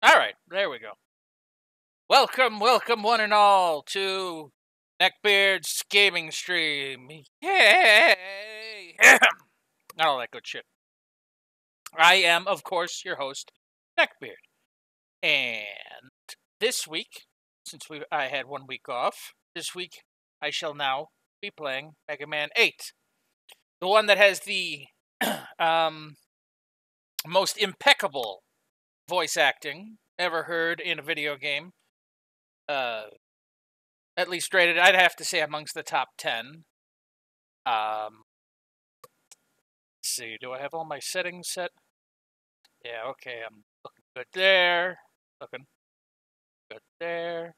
Alright, there we go. Welcome, welcome one and all to NeckBear'd's gaming stream. Yay! All that good shit. I am, of course, your host, NeckBear'd. And this week, since I had 1 week off, this week I shall now be playing Mega Man 8. The one that has the most impeccable voice acting ever heard in a video game. At least rated, I'd have to say, amongst the top 10. Let's see, do I have all my settings set? Yeah, okay, I'm looking good there. Looking good there.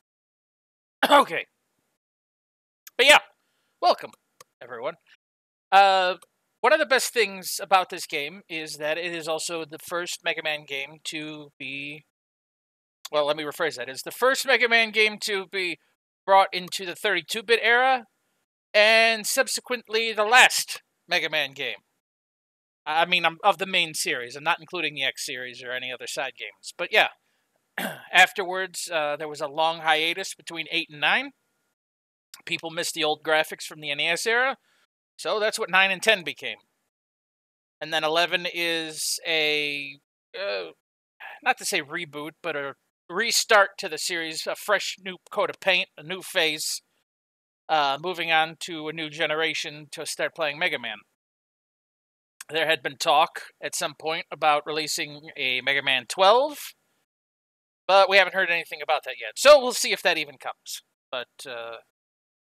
Okay. But yeah, welcome, everyone. One of the best things about this game is that it is also the first Mega Man game to be... Well, let me rephrase that. It's the first Mega Man game to be brought into the 32-bit era, and subsequently the last Mega Man game. I mean, of the main series. I'm not including the X series or any other side games. But yeah, afterwards, there was a long hiatus between 8 and 9. People missed the old graphics from the NES era, so that's what 9 and 10 became. And then 11 is a, not to say reboot, but a restart to the series, a fresh new coat of paint, a new face, moving on to a new generation to start playing Mega Man. There had been talk at some point about releasing a Mega Man 12, but we haven't heard anything about that yet. So we'll see if that even comes. But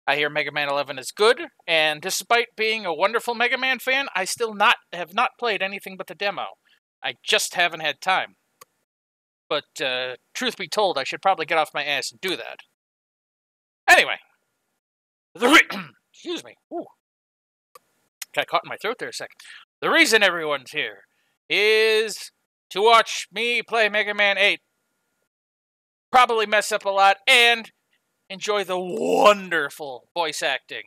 I hear Mega Man 11 is good, and despite being a wonderful Mega Man fan, I still have not played anything but the demo. I just haven't had time. But truth be told, I should probably get off my ass and do that. Anyway. Excuse me. Ooh. Got caught in my throat there a second. The reason everyone's here is to watch me play Mega Man 8. Probably mess up a lot and enjoy the wonderful voice acting.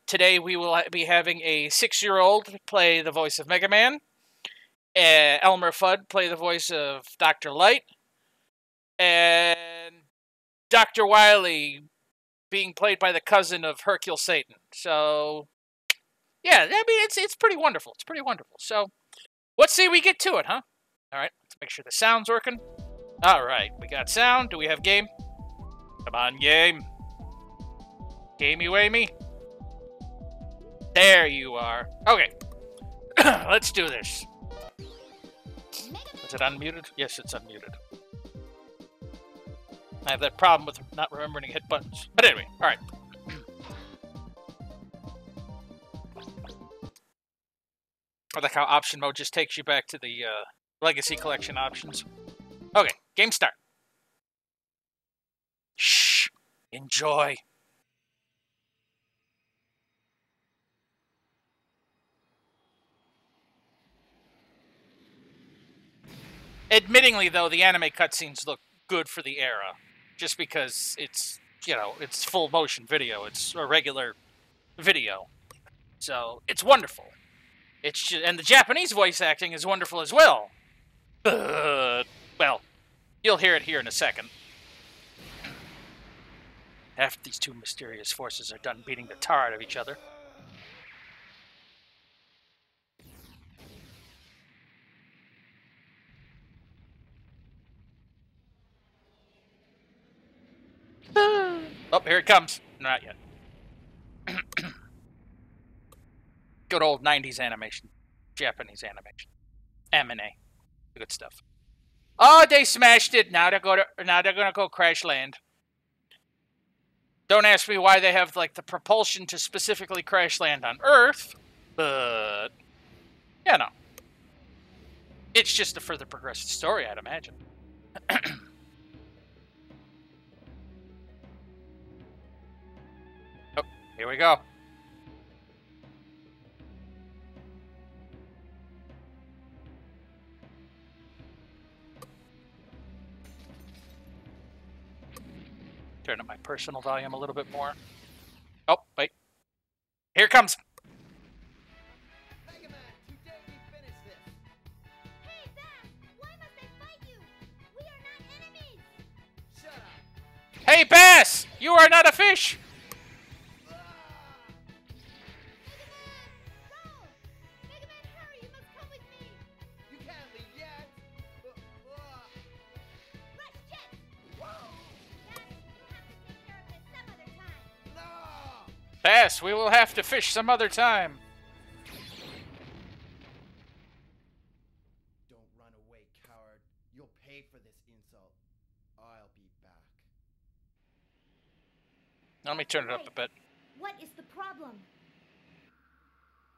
Today we will be having a 6-year-old play the voice of Mega Man. Elmer Fudd play the voice of Dr. Light. And Dr. Wily being played by the cousin of Hercule Satan. So, yeah, I mean, it's pretty wonderful. It's pretty wonderful. So, let's see we get to it, huh? Alright, let's make sure the sound's working. Alright, we got sound. Do we have game? Come on, game. Gamey-wamey. There you are. Okay. Let's do this. Is it unmuted? Yes, it's unmuted. I have that problem with not remembering to hit buttons. But anyway, alright. I like how option mode just takes you back to the Legacy Collection options. Okay, game start. Shh. Enjoy. Admittingly, though, the anime cutscenes look good for the era. Just because it's, it's full motion video. It's a regular video. So, it's wonderful. It's just, and the Japanese voice acting is wonderful as well. But, well, you'll hear it here in a second. After these two mysterious forces are done beating the tar out of each other. Oh, here it comes. Not yet. Good old 90s animation. Japanese animation. Anime. Good stuff. Oh, they smashed it. Now they're gonna go crash land. Don't ask me why they have like the propulsion to specifically crash land on Earth, but no. It's just a further progressive story, I'd imagine. Oh, here we go. Turn up my personal volume a little bit more. Oh, wait. Here it comes. Mega Man, today we finish this. Hey, Zach! Why must I fight you? Hey, Bass! You are not a fish! Bass, we will have to fish some other time. Don't run away, coward. You'll pay for this insult. I'll be back. Let me turn it up a bit. What is the problem?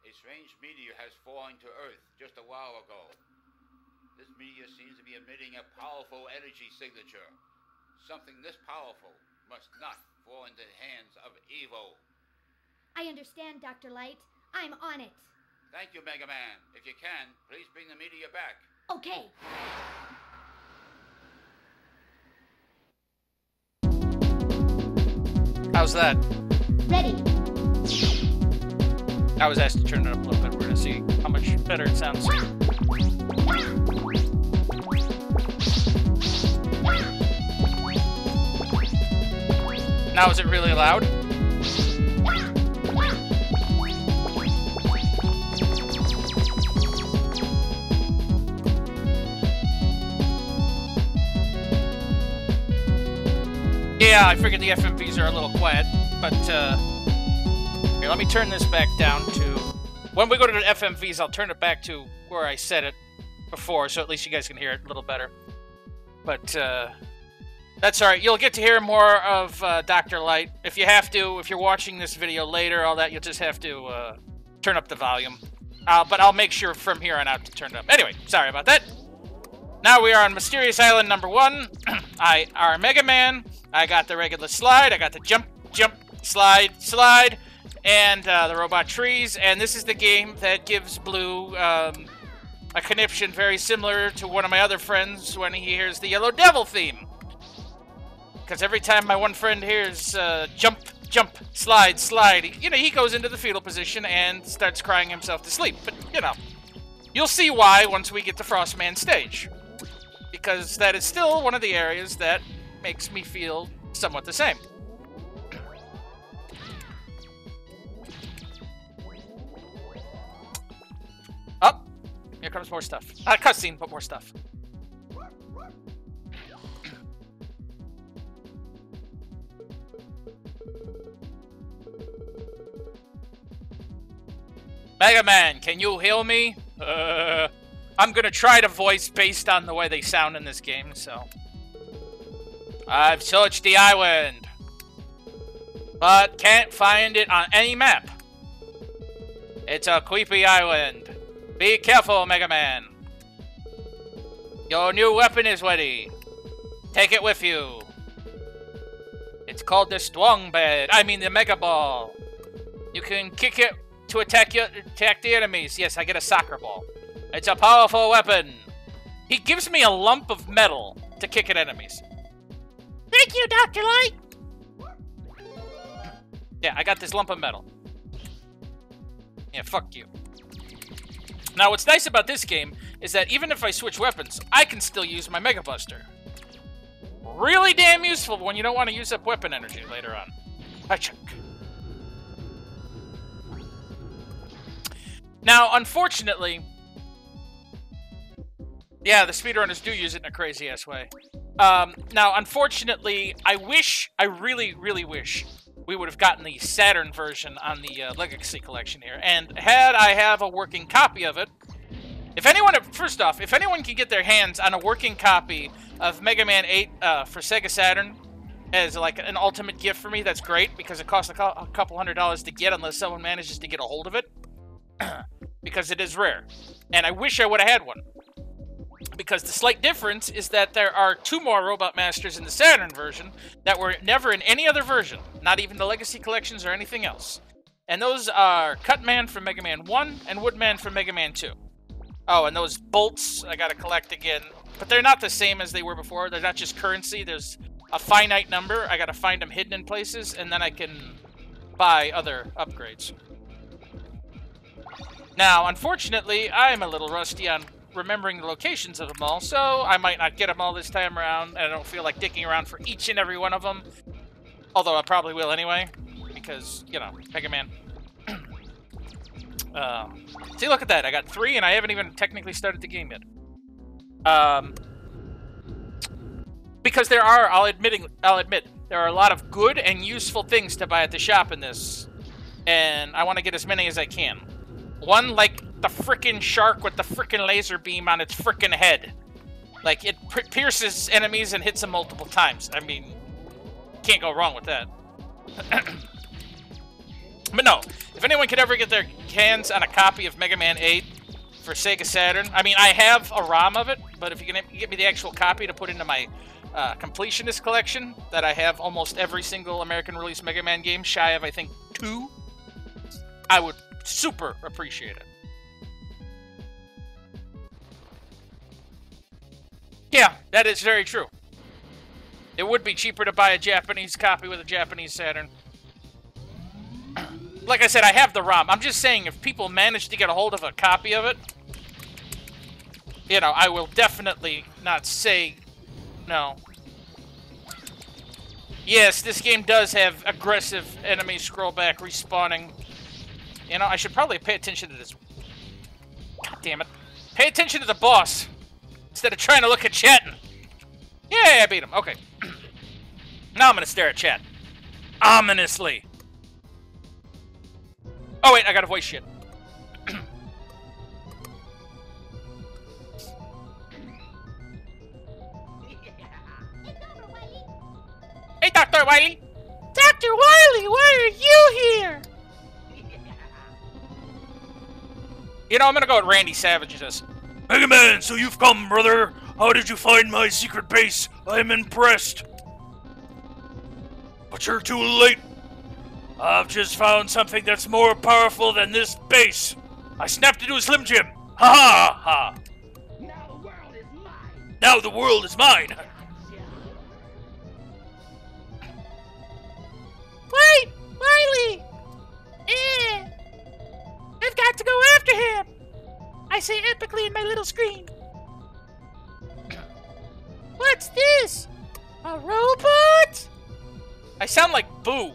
A strange meteor has fallen to Earth just a while ago. This meteor seems to be emitting a powerful energy signature. Something this powerful must not fall into the hands of evil. I understand, Dr. Light. I'm on it. Thank you, Mega Man. If you can, please bring the meteor back. Okay. How's that? Ready. I was asked to turn it up a little bit. We're gonna see how much better it sounds. Now is it really loud? Yeah, I figured the FMVs are a little quiet, but here, let me turn this back down to... When we go to the FMVs, I'll turn it back to where I said it before, so at least you guys can hear it a little better. But that's alright. You'll get to hear more of Dr. Light. If you have to, if you're watching this video later, all that, you'll just have to turn up the volume. But I'll make sure from here on out to turn it up. Anyway, sorry about that. Now we are on Mysterious Island number 1. I are Mega Man. I got the regular slide. I got the jump, jump, slide, slide, and the robot trees. And this is the game that gives Blue a conniption very similar to one of my other friends when he hears the Yellow Devil theme. Because every time my one friend hears jump, jump, slide, slide, you know, he goes into the fetal position and starts crying himself to sleep. But, you know, you'll see why once we get to Frostman stage. Because that is still one of the areas that makes me feel somewhat the same. Up. Here comes more stuff. Cutscene, but more stuff. Mega Man, can you heal me? I'm gonna try to voice based on the way they sound in this game, so... I've searched the island, but can't find it on any map. It's a creepy island. Be careful, Mega Man. Your new weapon is ready. Take it with you. It's called the Strong Bed. I mean the Mega Ball. You can kick it to attack the enemies. Yes, I get a soccer ball. It's a powerful weapon. He gives me a lump of metal to kick at enemies. Thank you, Dr. Light! Yeah, I got this lump of metal. Yeah, fuck you. Now, what's nice about this game is that even if I switch weapons, I can still use my Mega Buster. Really damn useful when you don't want to use up weapon energy later on. Check. Now, unfortunately... Yeah, the speedrunners do use it in a crazy-ass way. Now, unfortunately, I really, really wish we would have gotten the Saturn version on the Legacy Collection here. And had I have a working copy of it, if anyone, first off, if anyone can get their hands on a working copy of Mega Man 8 for Sega Saturn as like an ultimate gift for me, that's great, because it costs a couple $100 to get unless someone manages to get a hold of it. Because it is rare. And I wish I would have had one. Because the slight difference is that there are 2 more Robot Masters in the Saturn version that were never in any other version, not even the Legacy Collections or anything else. And those are Cutman from Mega Man 1 and Woodman from Mega Man 2. Oh, and those bolts I gotta collect again. But they're not the same as they were before. They're not just currency. There's a finite number. I gotta find them hidden in places, and then I can buy other upgrades. Now, unfortunately, I'm a little rusty on remembering the locations of them all, so I might not get them all this time around, and I don't feel like dicking around for each and every one of them. Although I probably will anyway, because, you know, Mega Man. See, look at that. I got 3, and I haven't even technically started the game yet. Because there are, I'll admit, there are a lot of good and useful things to buy at the shop in this. And I want to get as many as I can. One, like the frickin' shark with the frickin' laser beam on its frickin' head. Like, it pierces enemies and hits them multiple times. I mean, can't go wrong with that. But no, if anyone could ever get their hands on a copy of Mega Man 8 for Sega Saturn, I mean, I have a ROM of it, but if you can get me the actual copy to put into my completionist collection, that I have almost every single American release Mega Man game, shy of, I think, 2, I would super appreciate it. Yeah, that is very true. It would be cheaper to buy a Japanese copy with a Japanese Saturn. Like I said, I have the ROM. I'm just saying, if people manage to get a hold of a copy of it, you know, I will definitely not say no. Yes, this game does have aggressive enemy scrollback respawning. You know, I should probably pay attention to this. God damn it. Pay attention to the boss instead of trying to look at chat. Yeah, I beat him. Okay. Now I'm going to stare at chat. Ominously. Oh, wait, I got a voice shit. Hey, Dr. Wily. Dr. Wily, why are you here? You know, I'm gonna go with Randy Savage this. Mega Man, so you've come, brother. How did you find my secret base? I'm impressed. But you're too late. I've just found something that's more powerful than this base. I snapped into a Slim Jim. Ha ha ha. Now the world is mine. Now the world is mine. Wait, Wily! I've got to go after him! I say epically in my little screen. What's this? A robot? I sound like Boo.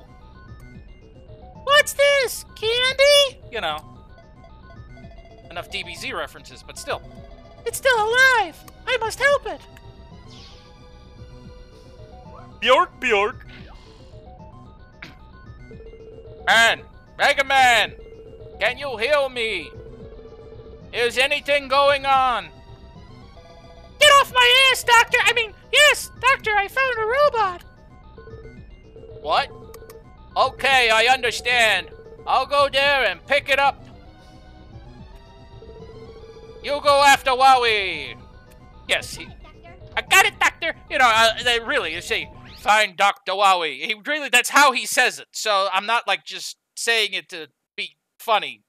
What's this? Candy? You know. Enough DBZ references, but still. It's still alive! I must help it! Bjork, Bjork. Man! Mega Man! Can you heal me? Is anything going on? Get off my ass, Doctor! I mean, yes, Doctor, I found a robot! What? Okay, I understand. I'll go there and pick it up. You go after Wowie. Yes, I got it, Doctor. You know, they really, you see, find Dr. Wowie. He really, that's how he says it. So I'm not like just saying it to be funny,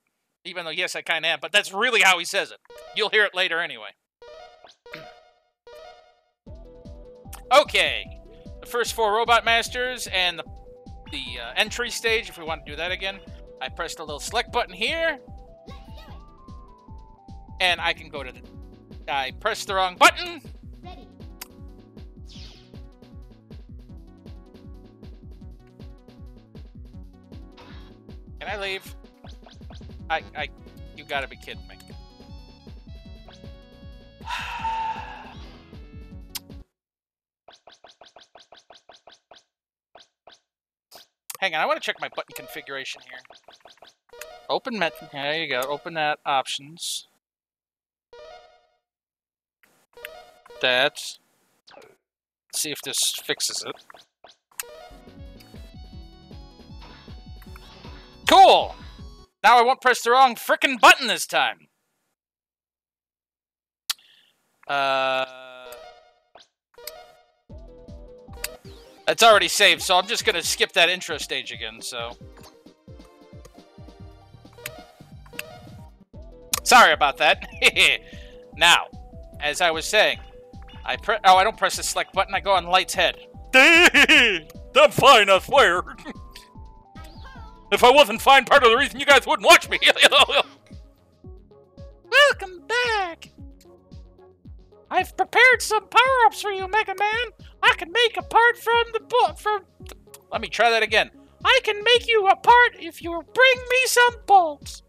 even though yes, I kind of am. But that's really how he says it. You'll hear it later anyway. Okay, the first 4 Robot Masters and the entry stage, if we want to do that again. I pressed the little select button here. And I can go to the... I pressed the wrong button. Ready. Can I leave? You gotta be kidding me. Hang on, I want to check my button configuration here. Open menu. There you go. Open that. Options. That. Let's see if this fixes it. Cool! Now I won't press the wrong frickin' button this time. It's already saved, so I'm just gonna skip that intro stage again, so... Sorry about that. Now, as I was saying, I don't press the select button, I go on Light's head. I'm fine, I swear. If I wasn't fine, part of the reason you guys wouldn't watch me. Welcome back! I've prepared some power-ups for you, Mega Man. I can make a part from the book. Let me try that again. I can make you a part if you bring me some bolts.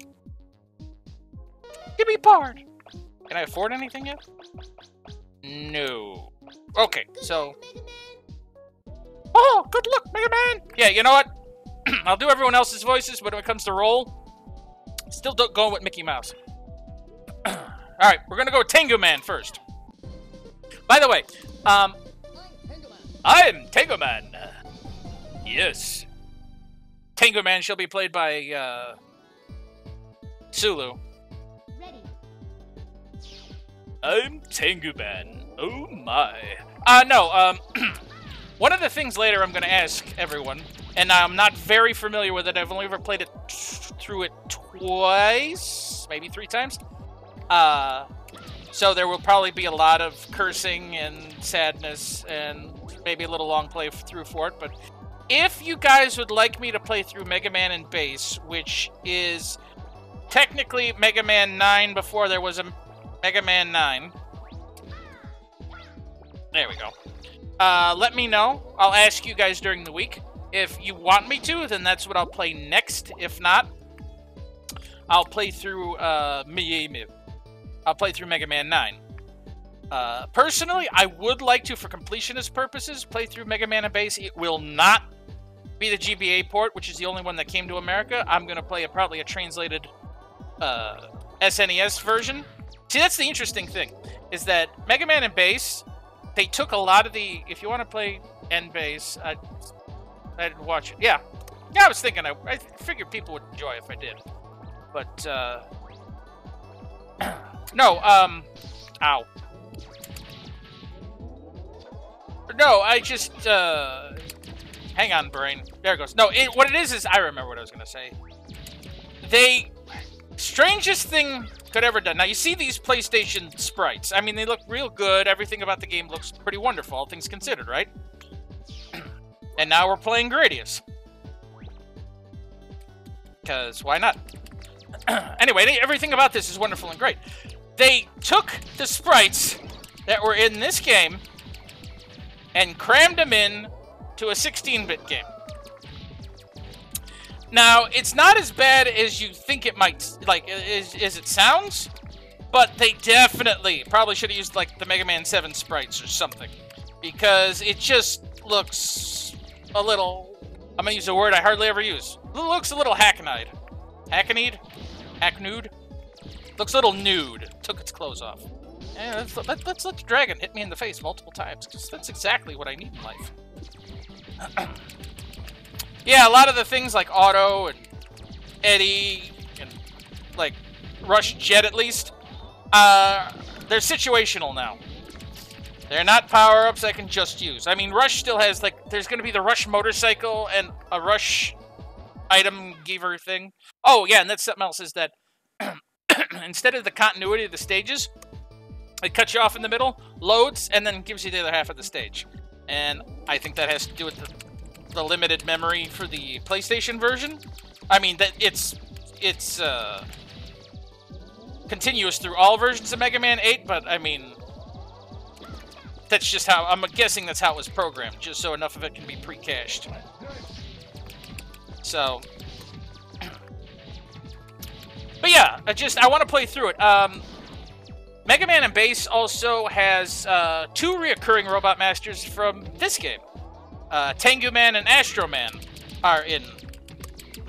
Give me part. Can I afford anything yet? No. Okay, so... Oh, good luck, Mega Man! Yeah, you know what? I'll do everyone else's voices, but when it comes to roll, still going with Mickey Mouse. Alright, we're gonna go with Tengu Man first. By the way, I'm Tengu Man. Yes. Tengu Man shall be played by, Sulu. Ready. I'm Tengu Man. Oh my. No, one of the things later I'm gonna ask everyone, and I'm not very familiar with it, I've only ever played it through it twice, maybe 3 times. So there will probably be a lot of cursing and sadness and maybe a little long play through for it, but if you guys would like me to play through Mega Man and Bass, which is technically Mega Man 9 before there was a Mega Man 9. There we go. Let me know. I'll ask you guys during the week. If you want me to, then that's what I'll play next. If not, I'll play through I'll play through Mega Man 9. Personally, I would like to, for completionist purposes, play through Mega Man and Bass. It will not be the GBA port, which is the only one that came to America. I'm going to play probably a translated SNES version. See, that's the interesting thing, is that Mega Man and Bass, they took a lot of the... If you want to play N-Bass, I'd watch it. Yeah, I was thinking, I figured people would enjoy if I did. But, no, ow. No, I just, hang on, brain. There it goes. No, what it is I remember what I was going to say. Strangest thing could ever done. Now, you see these PlayStation sprites. I mean, they look real good. Everything about the game looks pretty wonderful, all things considered, right? And now we're playing Gradius. Because why not? Anyway, everything about this is wonderful and great. They took the sprites that were in this game and crammed them in to a 16-bit game. Now, it's not as bad as you think it might, like, as it sounds, but they definitely probably should have used, like, the Mega Man 7 sprites or something, because it just looks a little, I'm going to use a word I hardly ever use. It looks a little hackneyed. Hackneyed? Hacknude? Looks a little nude. Took its clothes off. Yeah, let's let the dragon hit me in the face multiple times, because that's exactly what I need in life. Yeah, a lot of the things like Auto and Eddie and, like, Rush Jet at least, they're situational now. They're not power-ups I can just use. I mean, Rush still has, like, there's going to be the Rush motorcycle and a Rush item giver thing. Oh, yeah, and that's something else, is that instead of the continuity of the stages, it cuts you off in the middle, loads, and then gives you the other half of the stage. And I think that has to do with the limited memory for the PlayStation version. I mean, that it's continuous through all versions of Mega Man 8, but I mean, that's just how, I'm guessing that's how it was programmed, just so enough of it can be pre-cached. So, but yeah, I want to play through it. Mega Man and Bass also has 2 reoccurring Robot Masters from this game. Tengu Man and Astro Man are in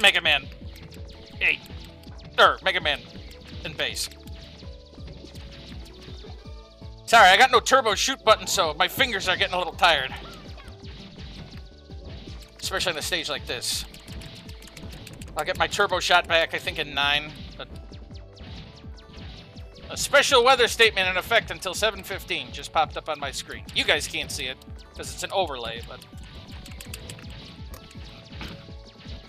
Mega Man 8. Or Mega Man and Bass. Sorry, I got no turbo shoot button, so my fingers are getting a little tired. Especially on a stage like this. I'll get my turbo shot back, I think, in 9. But a special weather statement in effect until 7:15 just popped up on my screen. You guys can't see it, because it's an overlay, but...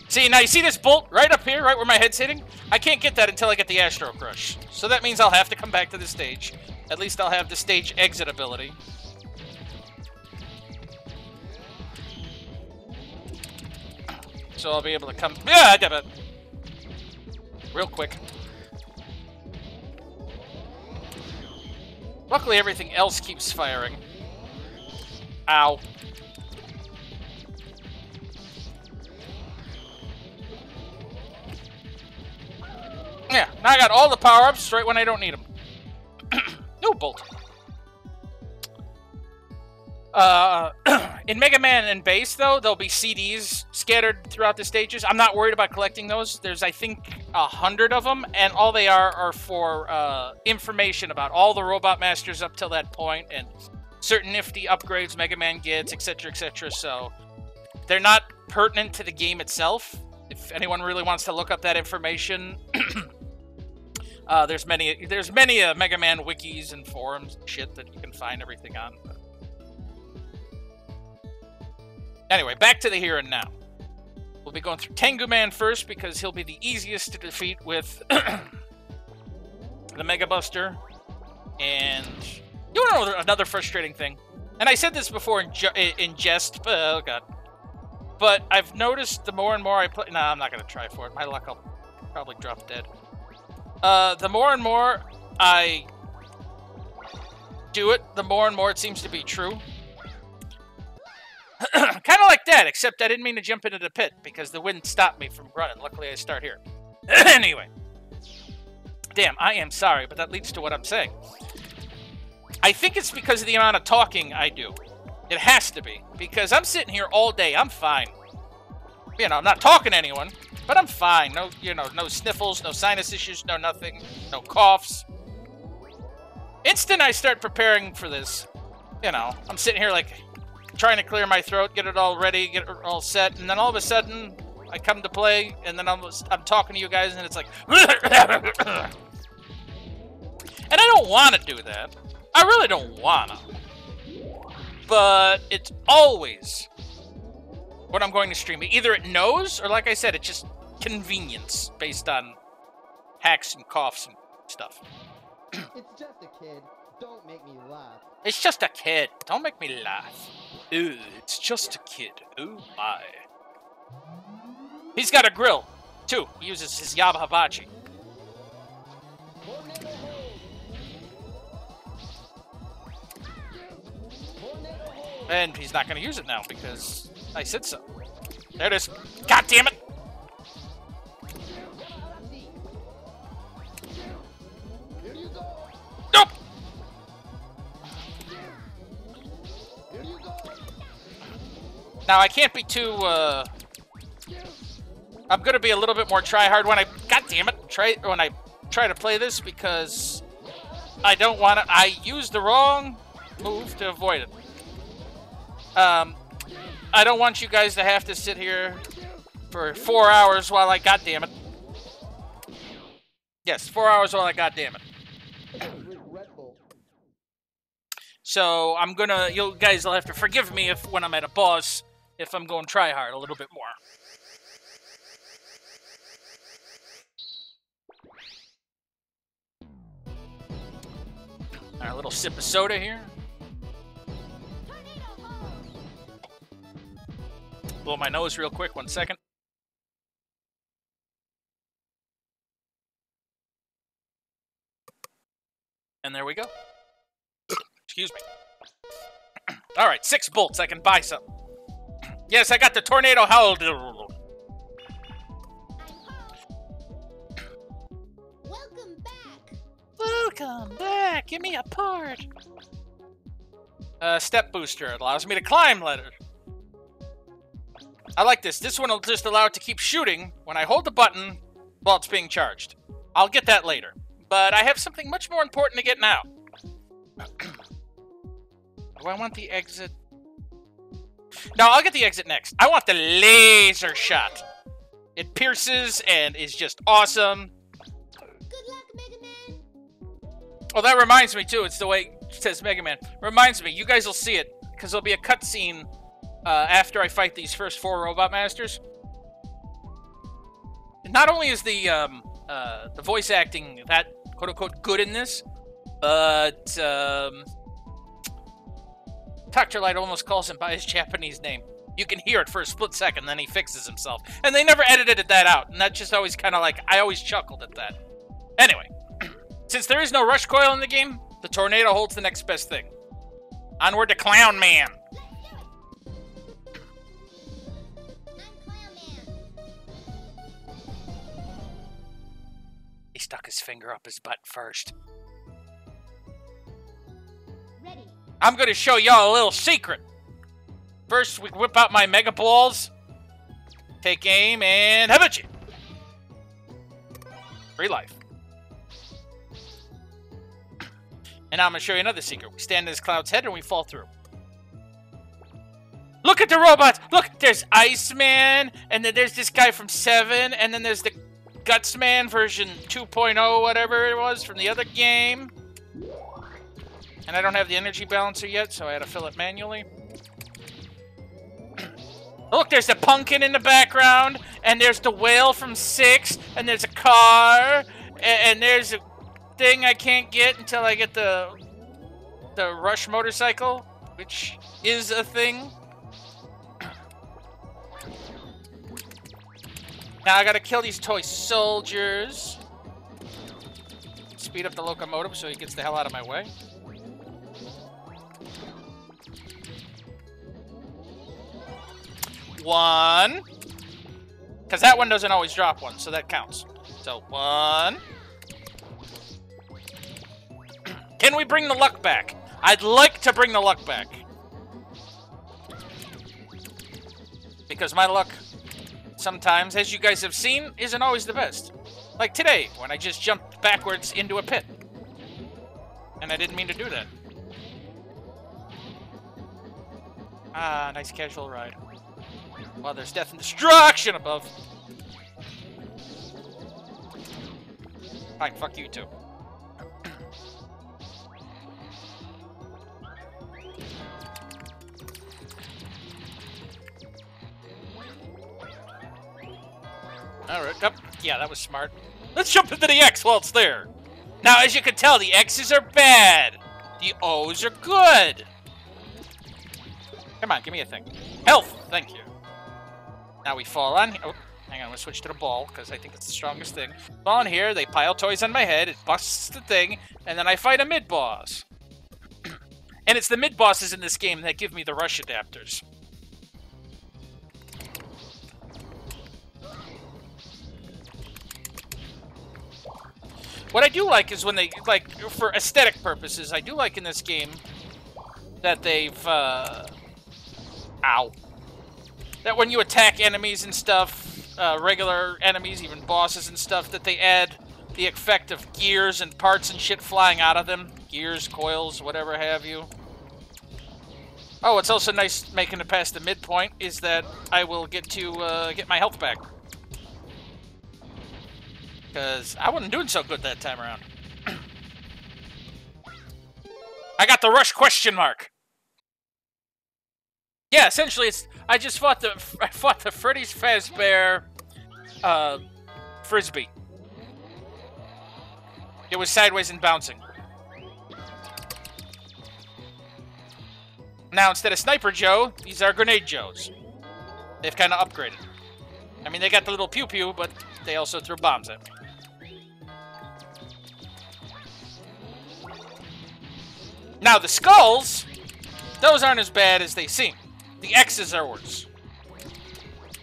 See, now you see this bolt right up here, right where my head's hitting? I can't get that until I get the Astro Crush. So that means I'll have to come back to the stage. At least I'll have the stage exit ability. So I'll be able to come... Yeah, I did it. Real quick. Luckily, everything else keeps firing. Ow. Yeah, now I got all the power-ups right when I don't need them. No bolt. In Mega Man and Base, though, there'll be CDs scattered throughout the stages. I'm not worried about collecting those. There's, I think, 100 of them, and all they are for information about all the Robot Masters up till that point, and certain nifty upgrades Mega Man gets, etc., etc. So they're not pertinent to the game itself. If anyone really wants to look up that information, there's many Mega Man wikis and forums and shit that you can find everything on. But anyway, back to the here and now. We'll be going through Tengu Man first because he'll be the easiest to defeat with the Mega Buster. And you want to know another frustrating thing? And I said this before in jest, but oh god. But I've noticed the more and more I play... Nah, I'm not going to try for it. My luck, I'll probably drop dead. The more and more I do it, the more and more it seems to be true. Kind of like that, except I didn't mean to jump into the pit because the wind stopped me from running. Luckily, I start here. Anyway. Damn, I am sorry, but that leads to what I'm saying. I think it's because of the amount of talking I do. It has to be, because I'm sitting here all day. I'm fine. You know, I'm not talking to anyone, but I'm fine. No, you know, no sniffles, no sinus issues, no nothing, no coughs. Instant I start preparing for this, you know, I'm sitting here like trying to clear my throat, get it all ready, get it all set, and then all of a sudden I come to play, and then I'm talking to you guys, and it's like, and I don't want to do that. I really don't want to. But it's always what I'm going to stream. Either it knows, or like I said, it's just convenience based on hacks and coughs and stuff. It's just a kid. Don't make me laugh. It's just a kid. Don't make me laugh. Ooh, it's just a kid. Oh my. He's got a grill, too. He uses his Yaba Hibachi. And he's not going to use it now because I said so. There it is. God damn it! Nope! Now I can't be too, I'm going to be a little bit more try-hard when I... God damn it! When I try to play this because I don't want to... I used the wrong move to avoid it. I don't want you guys to have to sit here for 4 hours while I goddamn it. Yes, 4 hours while I goddamn it. So I'm gonna, you guys will have to forgive me if when I'm at a boss, if I'm going try hard a little bit more. All right, a little sip of soda here. Blow my nose real quick, 1 second. And there we go. Excuse me. All right, 6 bolts. I can buy some. Yes, I got the tornado howl. Welcome back. Welcome back. Give me a part. Step booster. It allows me to climb ladders. I like this. This one will just allow it to keep shooting when I hold the button while it's being charged. I'll get that later. But I have something much more important to get now. Do I want the exit? No, I'll get the exit next. I want the laser shot. It pierces and is just awesome. Good luck, Mega Man. Oh, that reminds me, too. It's the way it says Mega Man. Reminds me. You guys will see it. Because there'll be a cutscene after I fight these first 4 Robot Masters. Not only is the voice acting that quote-unquote good in this, but Dr. Light almost calls him by his Japanese name. You can hear it for a split second, then he fixes himself. And they never edited that out, and that's just always kind of like, I always chuckled at that. Anyway, since there is no rush coil in the game, the tornado holds the next best thing. Onward to Clown Man. stuck his finger up his butt first. Ready. I'm gonna show y'all a little secret. First, we whip out my Mega Balls. Take aim and how about you? Free life. And now I'm gonna show you another secret. We stand in this cloud's head and we fall through. Look at the robots! Look, there's Iceman, and then there's this guy from 7, and then there's the Gutsman version 2.0, whatever it was, from the other game. And I don't have the energy balancer yet, so I had to fill it manually. Look, there's the pumpkin in the background, and there's the whale from 6, and there's a car, and there's a thing I can't get until I get the Rush motorcycle, which is a thing. Now I gotta kill these toy soldiers. Speed up the locomotive so he gets the hell out of my way. One. Because that one doesn't always drop one, so that counts. So, 1. Can we bring the luck back? I'd like to bring the luck back. Because my luck, sometimes, as you guys have seen, isn't always the best. Like today, when I just jumped backwards into a pit. And I didn't mean to do that. Ah, nice casual ride. Well, there's death and destruction above. Fine, fuck you too. Alright, up. Yeah, that was smart. Let's jump into the X while it's there. Now, as you can tell, the X's are bad. The O's are good. Come on, give me a thing. Health, thank you. Now we fall on... Oh, hang on, I'm going to switch to the ball, because I think it's the strongest thing. Fall on here, they pile toys on my head, it busts the thing, and then I fight a mid-boss. And it's the mid-bosses in this game that give me the rush adapters. What I do like is when they, like, for aesthetic purposes, I do like in this game that they've, ow. That when you attack enemies and stuff, regular enemies, even bosses and stuff, that they add the effect of gears and parts and shit flying out of them. Gears, coils, whatever have you. Oh, it's also nice making it past the midpoint is that I will get to get my health back. Because I wasn't doing so good that time around. I got the rush question mark. Yeah, essentially it's I fought the Freddy's Fazbear frisbee. It was sideways and bouncing. Now instead of Sniper Joe, these are Grenade Joes. They've kind of upgraded. I mean, they got the little pew-pew, but they also threw bombs at me. Now, the skulls, those aren't as bad as they seem. The X's are worse.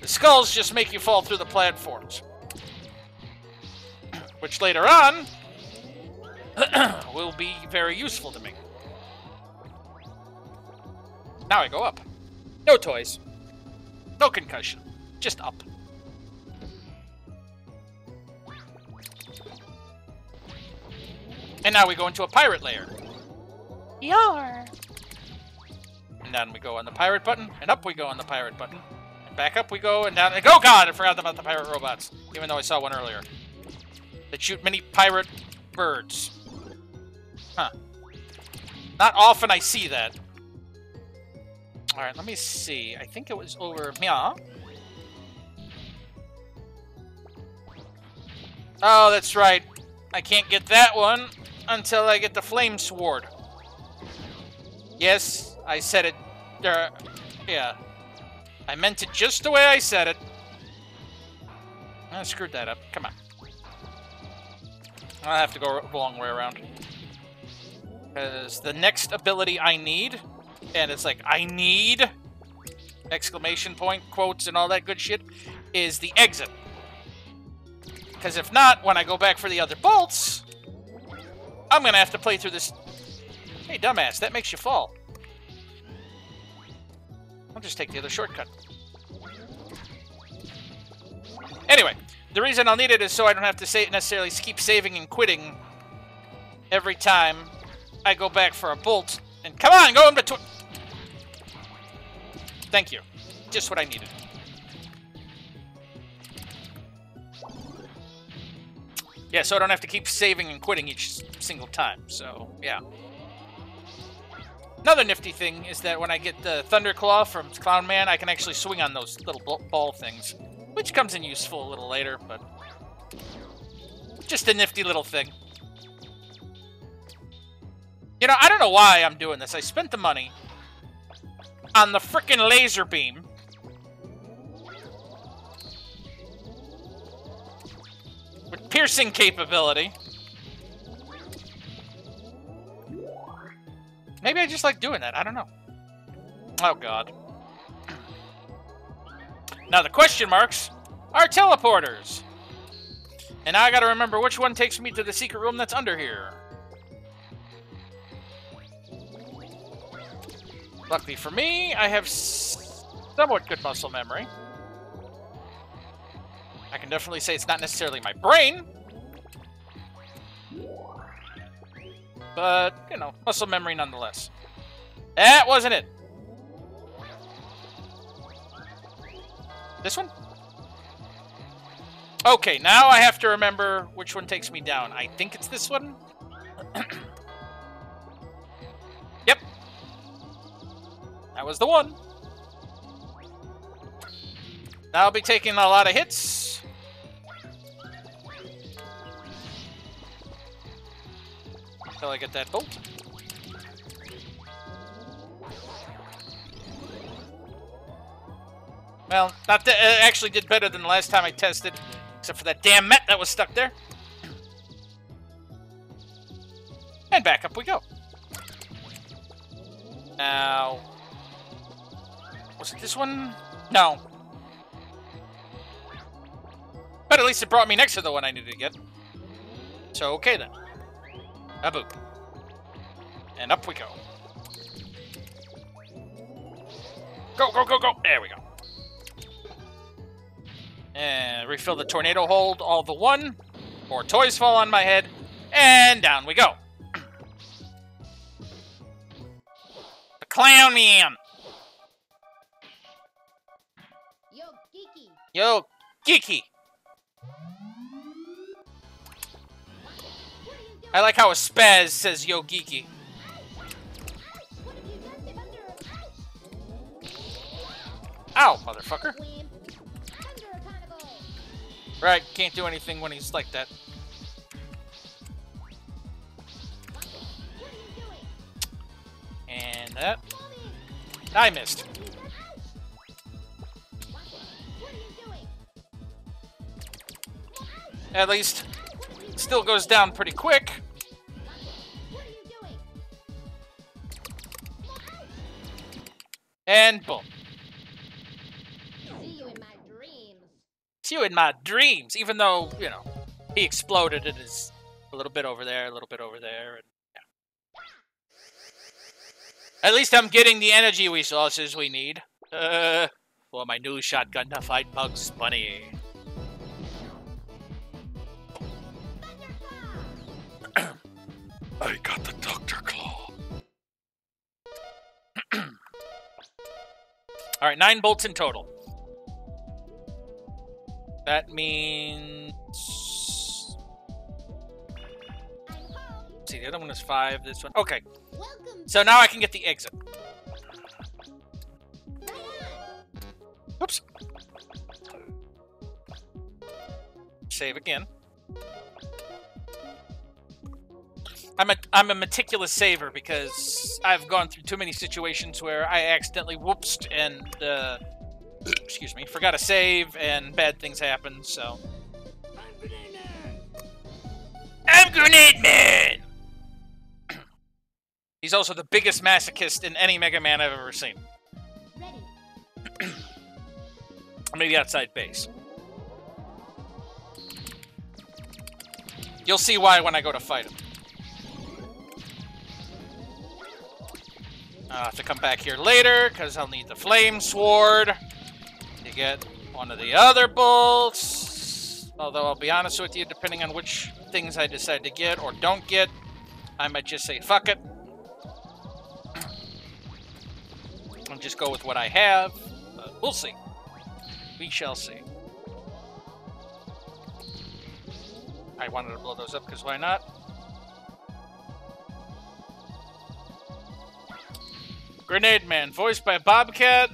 The skulls just make you fall through the platforms. Which later on will be very useful to me. Now I go up. No toys. No concussion. Just up. And now we go into a pirate lair. Yar! And down we go on the pirate button, and up we go on the pirate button. And back up we go, and down... Oh god, I forgot about the pirate robots. Even though I saw one earlier. That shoot mini pirate birds. Huh. Not often I see that. Alright, let me see. I think it was over... Yeah. Oh, that's right. I can't get that one until I get the flame sword. Yes, I said it. Yeah. I meant it just the way I said it. I screwed that up. Come on. I'll have to go a long way around. Because the next ability I need, and it's like, I need, exclamation point, quotes, and all that good shit, is the exit. Because if not, when I go back for the other bolts, I'm going to have to play through this... Hey, dumbass, that makes you fall. I'll just take the other shortcut. Anyway, the reason I'll need it is so I don't have to necessarily keep saving and quitting every time I go back for a bolt. And come on, go in between. Thank you. Just what I needed. Yeah, so I don't have to keep saving and quitting each single time. So, yeah. Another nifty thing is that when I get the Thunderclaw from Clown Man, I can actually swing on those little ball things, which comes in useful a little later, but just a nifty little thing. You know, I don't know why I'm doing this. I spent the money on the frickin' laser beam. With piercing capability. Maybe I just like doing that. I don't know. Oh, God. Now, the question marks are teleporters. And now I gotta remember which one takes me to the secret room that's under here. Luckily for me, I have somewhat good muscle memory. I can definitely say it's not necessarily my brain. But, you know, muscle memory nonetheless. That wasn't it. This one? Okay, now I have to remember which one takes me down. I think it's this one. Yep. That was the one. Now I'll be taking a lot of hits. Until I get that bolt. Well, not that it actually did better than the last time I tested, except for that damn Met that was stuck there. And back up we go. Now, was it this one? No. But at least it brought me next to the one I needed to get. So, okay then. A boop. And up we go. Go, go, go, go. There we go. And refill the tornado hold, all the one. More toys fall on my head. And down we go. The Clown Man. Yo, Geeky. Yo, Geeky. I like how a spaz says yo geeky. What have you done to Thunder? Ow, motherfucker. Thunder Carnival. Right, can't do anything when he's like that. What are you doing? And that. I missed. What are you doing? At least, it still goes down pretty quick. What are you doing? And boom. See you in my dreams. See you in my dreams, even though, you know, he exploded and is a little bit over there, a little bit over there, and yeah. At least I'm getting the energy resources we need. For my new shotgun to fight Bugs Bunny. I got the Dr. Claw. Alright, 9 bolts in total. That means... Let's see, the other one is 5, this one... Okay, Welcome. so now I can get the exit. Oops. Save again. I'm a meticulous saver because I've gone through too many situations where I accidentally whoopsed and excuse me, forgot to save and bad things happen, so. I'm Grenade Man! He's also the biggest masochist in any Mega Man I've ever seen. Ready. Maybe outside base. You'll see why when I go to fight him. I'll have to come back here later, because I'll need the flame sword to get one of the other bolts. Although, I'll be honest with you, depending on which things I decide to get or don't get, I might just say, fuck it. And just go with what I have. But we'll see. We shall see. I wanted to blow those up, because why not? Grenade Man, voiced by Bobcat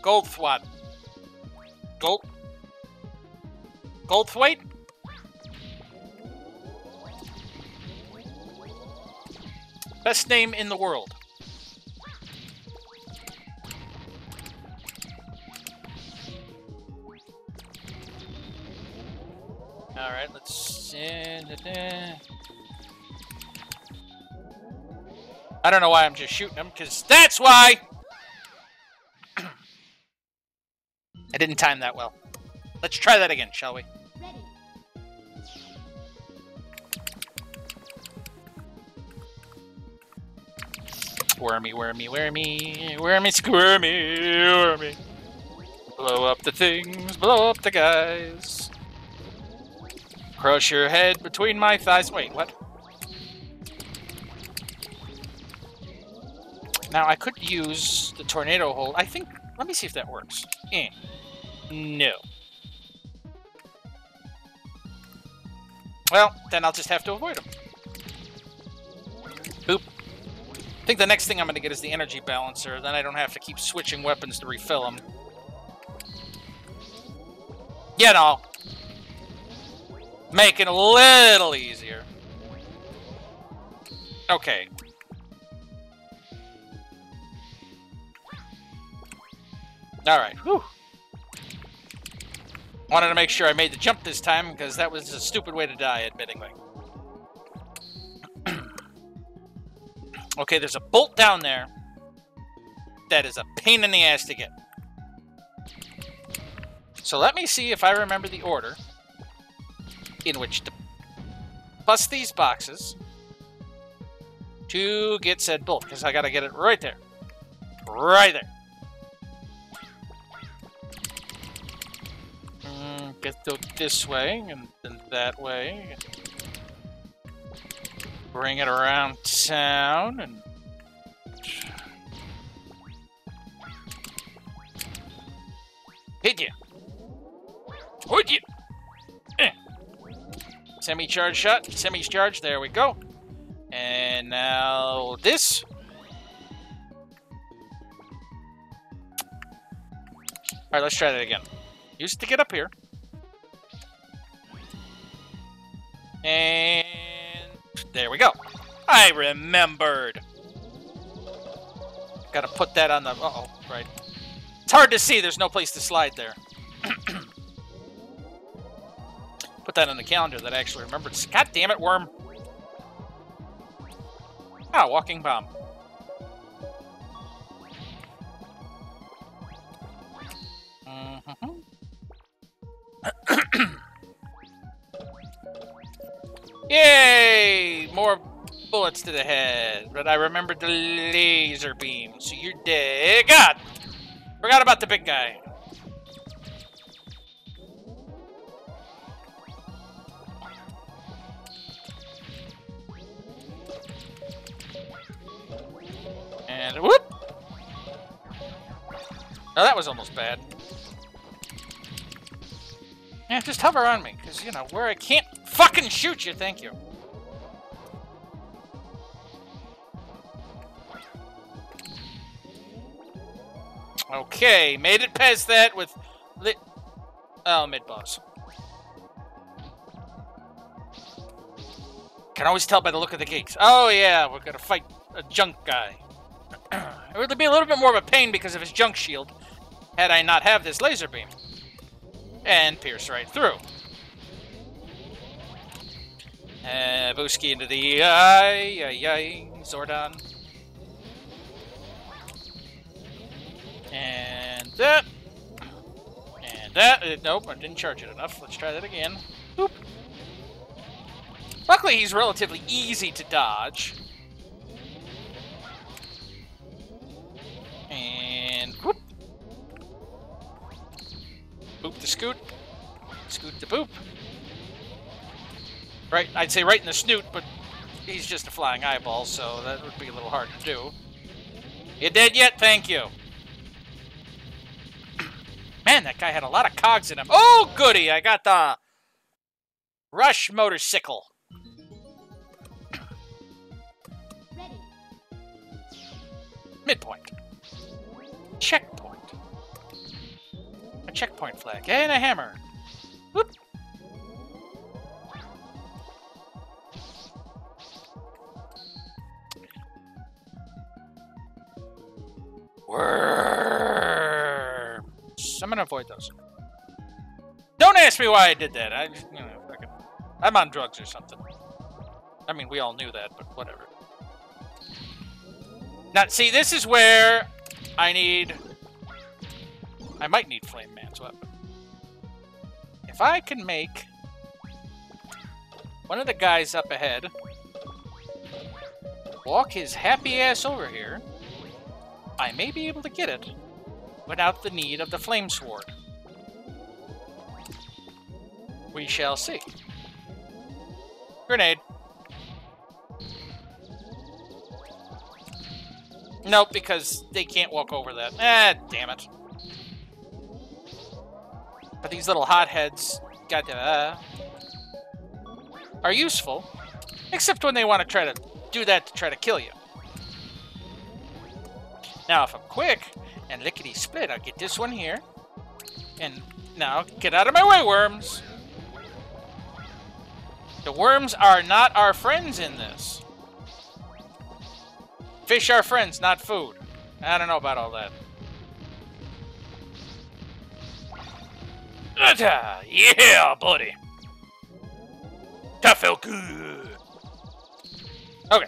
Goldthwait. Goldthwait? Best name in the world. Alright, let's... I don't know why I'm just shooting him, because that's why! I didn't time that well. Let's try that again, shall we? Ready. Wormy, wormy, wormy, wormy, squirmy, wormy. Blow up the things, blow up the guys. Crush your head between my thighs. Wait, what? Now, I could use the tornado hold. I think... Let me see if that works. No. Well, then I'll just have to avoid him. Boop. I think the next thing I'm going to get is the energy balancer. Then I don't have to keep switching weapons to refill them. You know. Make it a little easier. Okay. Alright, whew. Wanted to make sure I made the jump this time, because that was a stupid way to die, admittingly. Okay, there's a bolt down there. That is a pain in the ass to get. So let me see if I remember the order in which to bust these boxes to get said bolt, because I gotta get it right there. Right there. Get this way, and then that way. Bring it around town, and... Hit ya! Hit ya! Semi-charge shot, semi-charge, there we go. And now this. Alright, let's try that again. Use it to get up here. And there we go. I remembered. Gotta put that on the... Uh-oh, right. It's hard to see. There's no place to slide there. Put that on the calendar that I actually remembered. God damn it, worm. Ah, walking bomb. Yay! More bullets to the head. But I remembered the laser beam, so you're dead. God! Forgot about the big guy. And whoop! Oh, that was almost bad. Yeah, just hover on me, because, you know, where I can't fucking shoot you, thank you. Okay, made it past that with... Oh, mid-boss. Can always tell by the look of the gates. Oh, yeah, we're gonna fight a junk guy. It would be a little bit more of a pain because of his junk shield, had I not have this laser beam. And pierce right through. Booski into the eye, Zordon. And that. And that. Nope, I didn't charge it enough. Let's try that again. Boop. Luckily, he's relatively easy to dodge. And whoop. Boop the scoot. Scoot the boop. Right, I'd say right in the snoot, but he's just a flying eyeball, so that would be a little hard to do. You dead yet? Thank you. Man, that guy had a lot of cogs in him. Oh, goody! I got the Rush motorcycle. Ready. Midpoint. Checkpoint. A checkpoint flag. And a hammer. Whoop. Worms. I'm gonna avoid those. Don't ask me why I did that. I just, you know, I'm on drugs or something. I mean, we all knew that, but whatever. Now, see, this is where I might need Flame Man's weapon. If I can make one of the guys up ahead walk his happy ass over here, I may be able to get it without the need of the Flame Sword. We shall see. Grenade. Nope, because they can't walk over that. Ah, damn it. But these little hotheads are useful, except when they want to try to do that to try to kill you. Now, if I'm quick and lickety-split, I'll get this one here. And now, get out of my way, worms. The worms are not our friends in this. Fish are friends, not food. I don't know about all that. Yeah, buddy. That felt good. Okay.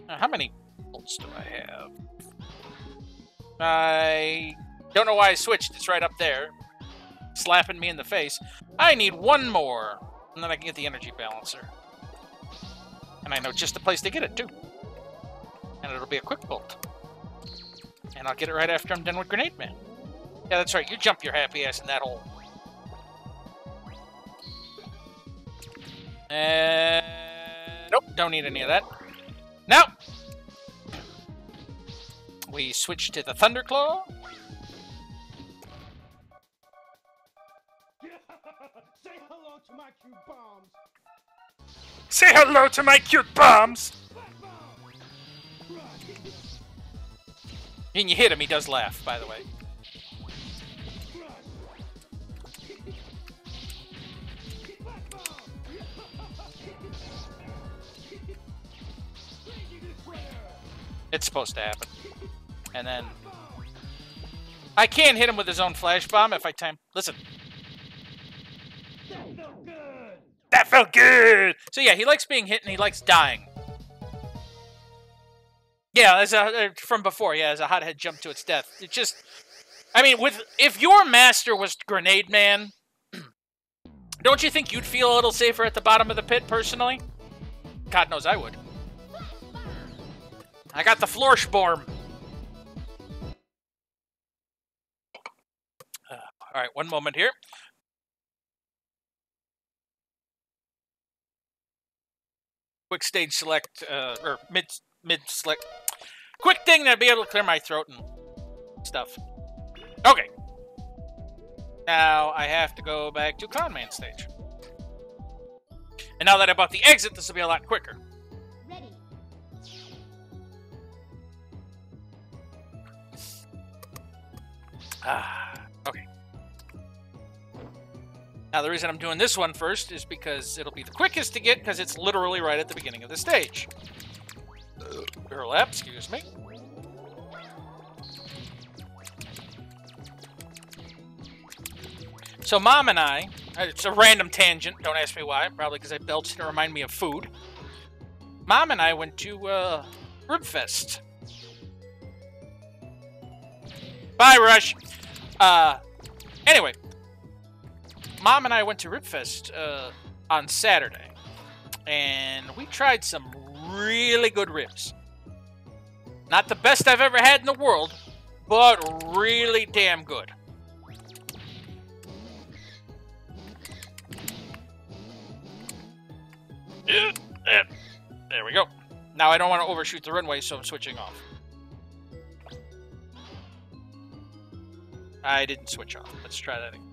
How many bolts do I have? I don't know why I switched. It's right up there. Slapping me in the face. I need one more. And then I can get the energy balancer. And I know just the place to get it, too. And it'll be a quick bolt. And I'll get it right after I'm done with Grenade Man. Yeah, that's right. You jump your happy ass in that hole. Nope, don't need any of that. Now, we switch to the Thunderclaw. Say hello to my cute bombs. Say hello to my cute bombs! And you hit him, he does laugh, by the way. It's supposed to happen. And then I can't hit him with his own flash bomb if I time. Listen. That felt good. That felt good! So yeah, he likes being hit and he likes dying. Yeah, as from before, yeah, as a hothead jumped to its death. It just, I mean, if your master was Grenade Man, don't you think you'd feel a little safer at the bottom of the pit, personally? God knows I would. I got the Florschborm. All right, one moment here. Quick stage select, or mid select. Quick thing to be able to clear my throat and stuff. Okay. Now I have to go back to Conman stage. And now that I bought the exit, this will be a lot quicker. Ready. Okay. Now the reason I'm doing this one first is because it'll be the quickest to get, because it's literally right at the beginning of the stage. Burlap, excuse me. So Mom and I, it's a random tangent, don't ask me why, probably because I belched to remind me of food. Mom and I went to Ribfest. Bye, Rush. Anyway. Mom and I went to Ribfest on Saturday, and we tried some really good ribs. Not the best I've ever had in the world, but really damn good. There we go. Now I don't want to overshoot the runway, so I'm switching off. I didn't switch off. Let's try that again.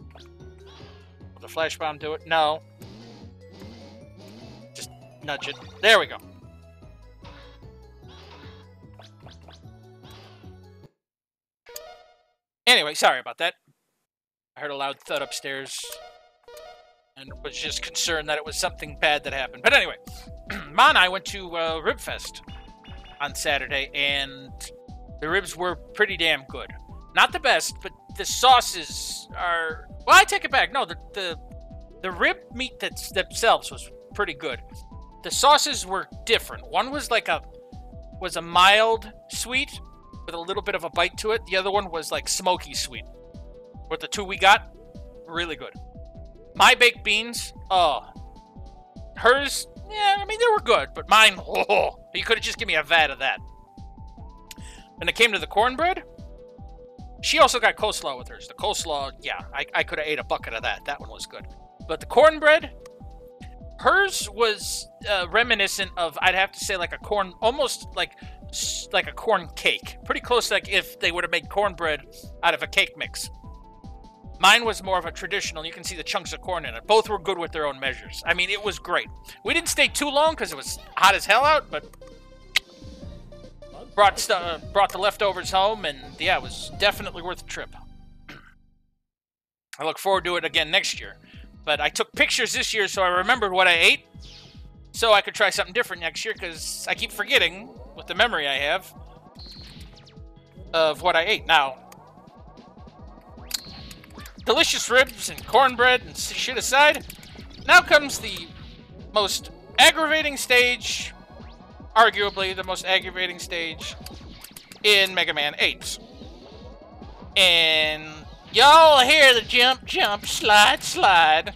Will the flash bomb do it? No. Just nudge it. There we go. Anyway, sorry about that. I heard a loud thud upstairs and was just concerned that it was something bad that happened. But anyway, Ma and I went to Ribfest on Saturday, and the ribs were pretty damn good. Not the best, but the sauces are... Well, I take it back. No, the rib meat themselves was pretty good. The sauces were different. One was like a mild sweet with a little bit of a bite to it. The other one was like smoky sweet. But the two we got, really good. My baked beans, hers, yeah, I mean, they were good, but mine, you could have just given me a vat of that. When it came to the cornbread, she also got coleslaw with hers. The coleslaw, yeah, I could have ate a bucket of that. That one was good. But the cornbread, hers was reminiscent of, I'd have to say, like a corn, almost like a corn cake. Pretty close, like if they would have made cornbread out of a cake mix. Mine was more of a traditional. You can see the chunks of corn in it. Both were good with their own measures. I mean, it was great. We didn't stay too long because it was hot as hell out, but brought the leftovers home, and yeah, it was definitely worth the trip. I look forward to it again next year. But I took pictures this year so I remembered what I ate, so I could try something different next year, because I keep forgetting, with the memory I have, of what I ate. Now, delicious ribs and cornbread and shit aside, now comes the most aggravating stage, arguably the most aggravating stage in Mega Man 8. And y'all hear the jump, jump, slide, slide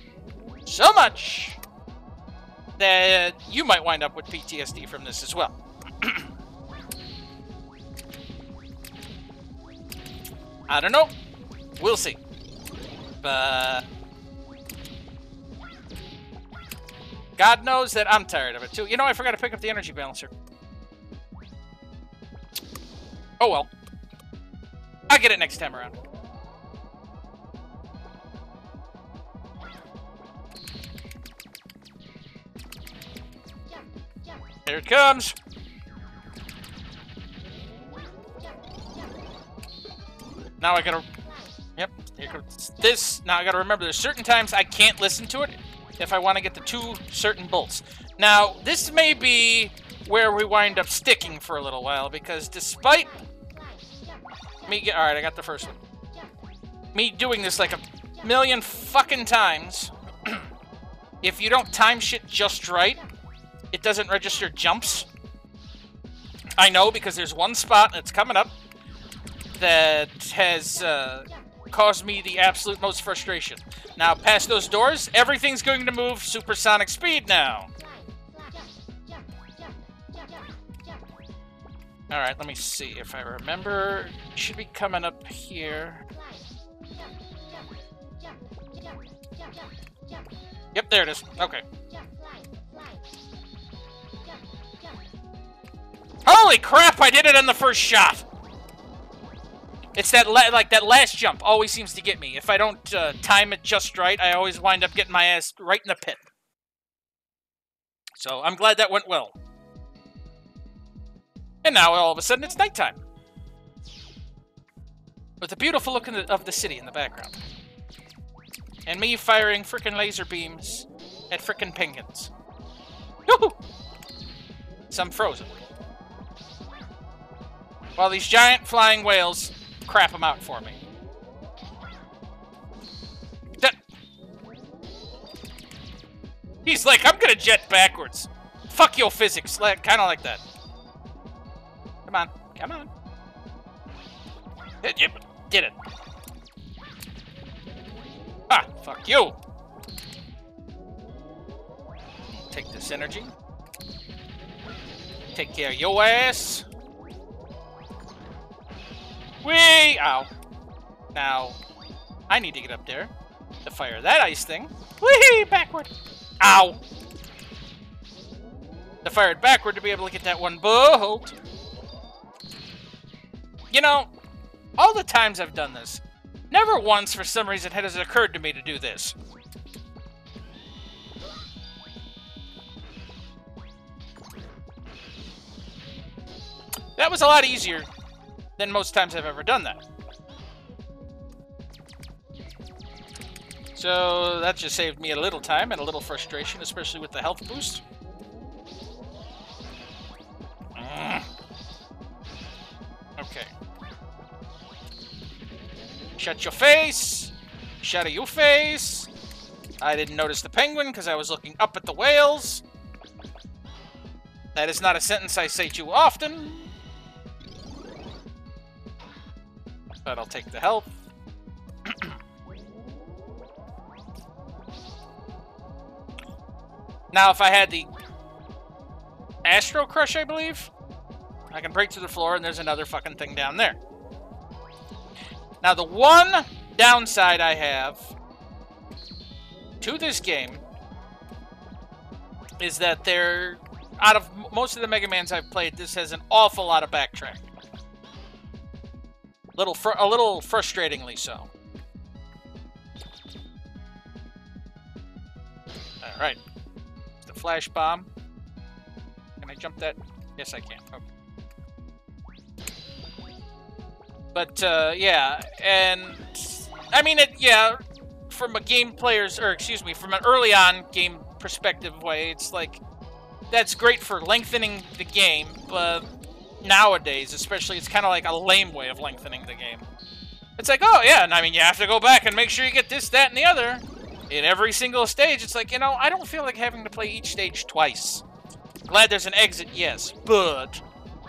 so much that you might wind up with PTSD from this as well. I don't know. We'll see. But God knows that I'm tired of it too. You know, I forgot to pick up the energy balancer. Oh well. I'll get it next time around. Here it comes. Now I gotta... Yep, here comes this. Now I gotta remember there's certain times I can't listen to it if I want to get the two certain bolts. Now, this may be where we wind up sticking for a little while, because despite me get... Alright, I got the first one. Me doing this like a million fucking times, if you don't time shit just right, it doesn't register jumps. I know, because there's one spot that's coming up that has caused me the absolute most frustration. Now, past those doors, everything's going to move supersonic speed now. Alright, let me see if I remember. It should be coming up here. Yep, there it is. Okay. Holy crap, I did it on the first shot! It's that, that last jump always seems to get me. If I don't time it just right, I always wind up getting my ass right in the pit. So, I'm glad that went well. And now, all of a sudden, it's nighttime. With the beautiful look of the city in the background. And me firing frickin' laser beams at frickin' penguins. Woohoo! Some frozen. While these giant flying whales crap them out for me. He's like, I'm gonna jet backwards. Fuck your physics. Kind of like that. Come on. Come on. Did it. Ah, fuck you. take this energy. Take care of your ass. Whee! Ow. Now, I need to get up there to fire that ice thing. Whee! Backward. Ow! To fire it backward to be able to get that one bolt. You know, all the times I've done this, never once for some reason has it occurred to me to do this. That was a lot easier than most times I've ever done that. So that just saved me a little time and a little frustration, especially with the health boost. Okay. Shut your face! Shut your face! I didn't notice the penguin because I was looking up at the whales. That is not a sentence I say too often. But I'll take the health. Now, if I had the Astro Crush, I believe, I can break through the floor, and there's another fucking thing down there. Now, the one downside I have to this game is that out of most of the Mega Mans I've played, this has an awful lot of backtrack. A little frustratingly so. All right. The flash bomb. Can I jump that? Yes, I can. Okay. But yeah, and I mean from a game player's, or excuse me, from an early on game perspective way, it's like that's great for lengthening the game, but nowadays, especially, it's kind of like a lame way of lengthening the game. It's like, oh yeah, and I mean, you have to go back and make sure you get this, that, and the other in every single stage. It's like, you know, I don't feel like having to play each stage twice. Glad there's an exit, yes, but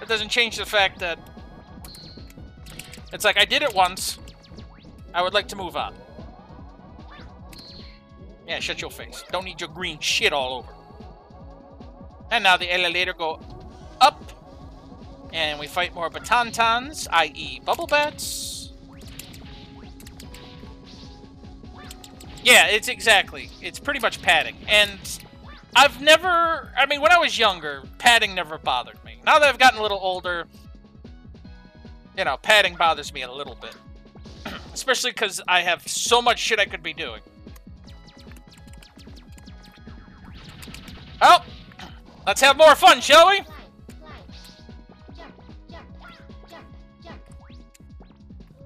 it doesn't change the fact that it's like, I did it once, I would like to move on. Yeah, shut your face. Don't need your green shit all over. And now the elevator go up. And we fight more Batantans, i.e. Bubble Bats. Yeah, it's pretty much padding. And I mean, when I was younger, padding never bothered me. Now that I've gotten a little older, you know, padding bothers me a little bit. Especially because I have so much shit I could be doing. Oh! Let's have more fun, shall we?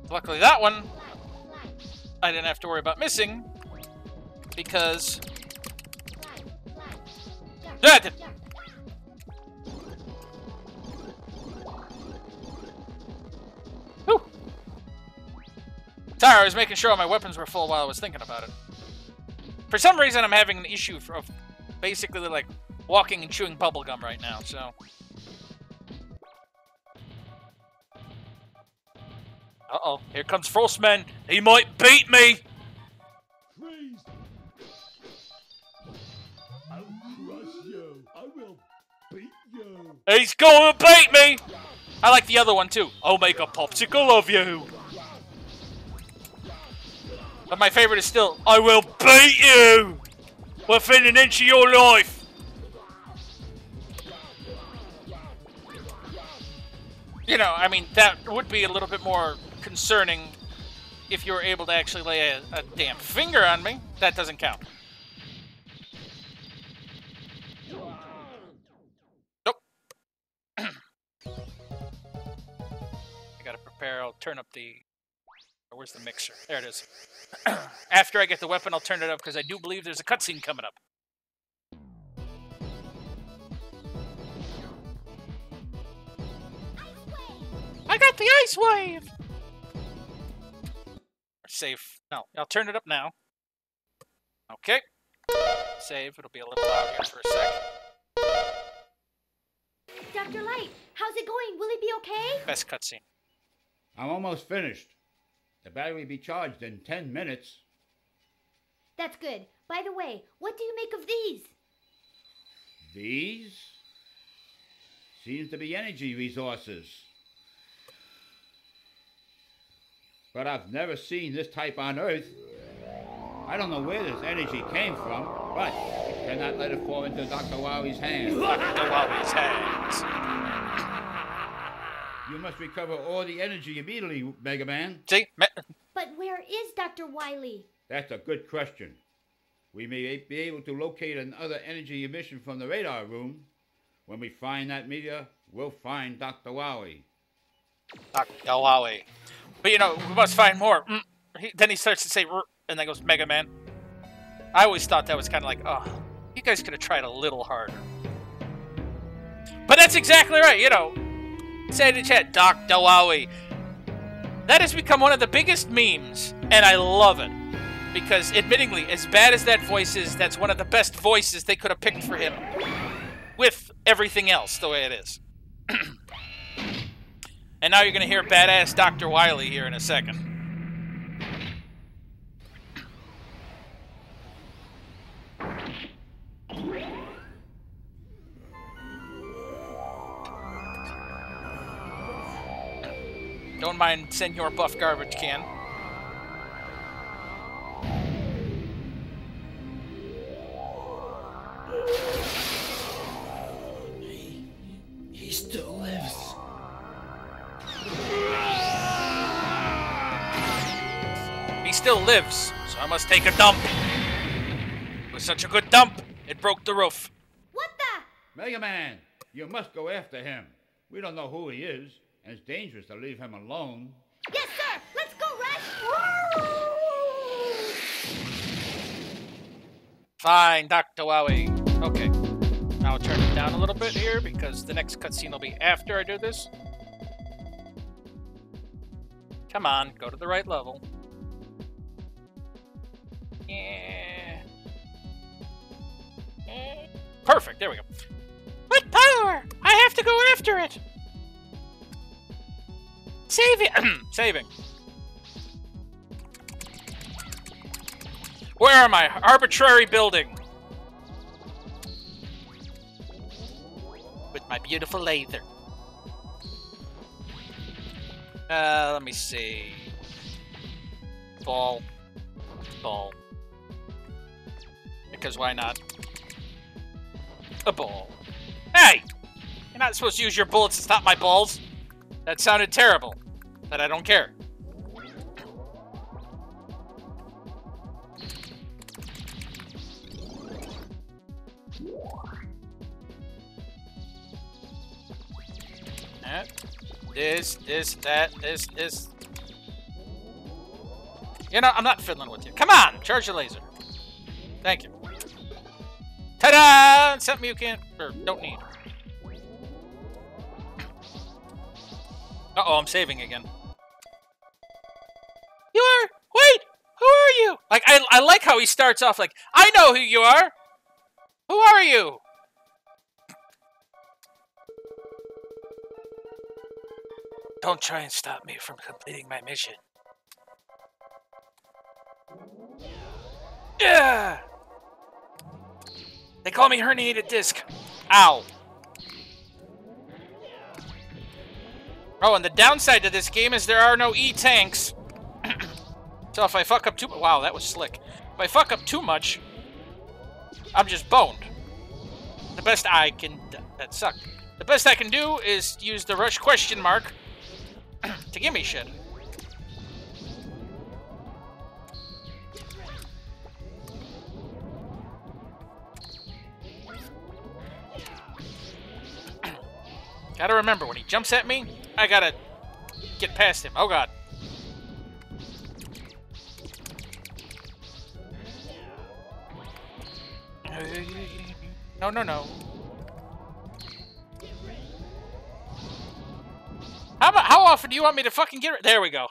Luckily that one, I didn't have to worry about missing, because... Whew. Sorry, I was making sure all my weapons were full while I was thinking about it. For some reason, I'm having an issue of basically like walking and chewing bubblegum right now, so... Uh-oh, here comes Frostman. He might beat me! Freeze! I'll crush you. I will beat you. He's going to beat me! I like the other one, too. I'll make a popsicle of you. But my favorite is still, I will beat you! Within an inch of your life! You know, I mean, that would be a little bit more concerning if you were able to actually lay a damn finger on me. That doesn't count. Nope. I gotta prepare. I'll turn up the... Where's the mixer? There it is. After I get the weapon, I'll turn it up because I do believe there's a cutscene coming up. I got the ice wave! Save. No, I'll turn it up now. Okay. Save. It'll be a little loud here for a sec. Dr. Light, how's it going? Will he be okay? Best cutscene. I'm almost finished. The battery will be charged in 10 minutes. That's good. By the way, what do you make of these? These seems to be energy resources. But I've never seen this type on Earth. I don't know where this energy came from, but cannot let it fall into Dr. Wowie's hands. Dr. Wowie's hands. You must recover all the energy immediately, Mega Man. See? But where is Dr. Wily? That's a good question. We may be able to locate another energy emission from the radar room. When we find that meteor, we'll find Dr. Wowie. Dr. Wowie. But you know, we must find more. Then he starts to say, and then goes, Mega Man. I always thought that was kind of like, oh, you guys could have tried a little harder. But that's exactly right, you know. Say in the chat, Dr. Wowie. That has become one of the biggest memes, and I love it. Because, admittingly, as bad as that voice is, that's one of the best voices they could have picked for him. With everything else the way it is. And now you're going to hear badass Dr. Wily here in a second. Don't mind Senor Buff Garbage Can. He still lives. He still lives, so I must take a dump. It was such a good dump, it broke the roof. What the? Mega Man, you must go after him. We don't know who he is, and it's dangerous to leave him alone. Yes, sir! Let's go, Rush! Fine, Dr. Wowie. Okay. Now I'll turn it down a little bit here because the next cutscene will be after I do this. Come on, go to the right level. Yeah. Perfect, there we go. What power? I have to go after it! Saving! Saving. Where am I? Arbitrary building. With my beautiful laser. Let me see. Ball. Ball. Because why not? A ball. Hey! You're not supposed to use your bullets to stop my balls. That sounded terrible. But I don't care. This. You know, I'm not fiddling with you. Come on, charge your laser. Thank you. Ta-da! Something you can't, or don't need. Uh-oh, I'm saving again. You are? Wait! Who are you? Like, I like how he starts off like, I know who you are! Who are you? Don't try and stop me from completing my mission. Yeah! They call me herniated disc. Ow. Oh, and the downside to this game is there are no E-tanks. So if I fuck up too much... Wow, that was slick. If I fuck up too much, I'm just boned. The best I can... That sucked. The best I can do is use the rush question mark to give me shit. Gotta remember, when he jumps at me, I gotta get past him. Oh god. No, no, no. How often do you want me to fucking get... There we go.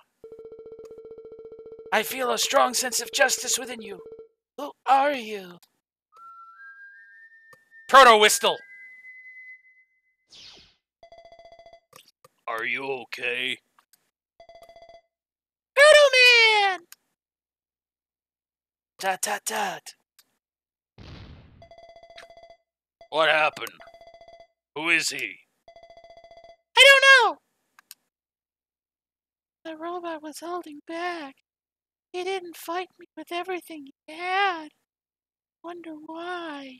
I feel a strong sense of justice within you. Who are you? Proto-Whistle. Are you okay? Proto-Man! Dot, dot, dot. What happened? Who is he? I don't know. The robot was holding back. He didn't fight me with everything he had. Wonder why. ...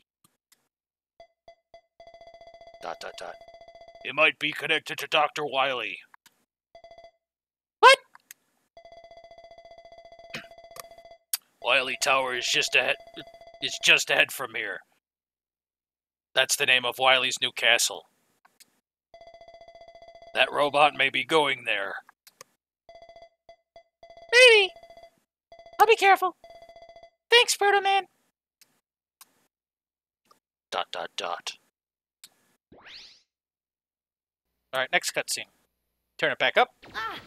It might be connected to Dr. Wily. What? Wily Tower is just ahead from here. That's the name of Wily's new castle. That robot may be going there. Maybe. I'll be careful. Thanks, Proto Man. ... Alright, next cutscene. Turn it back up. Ah.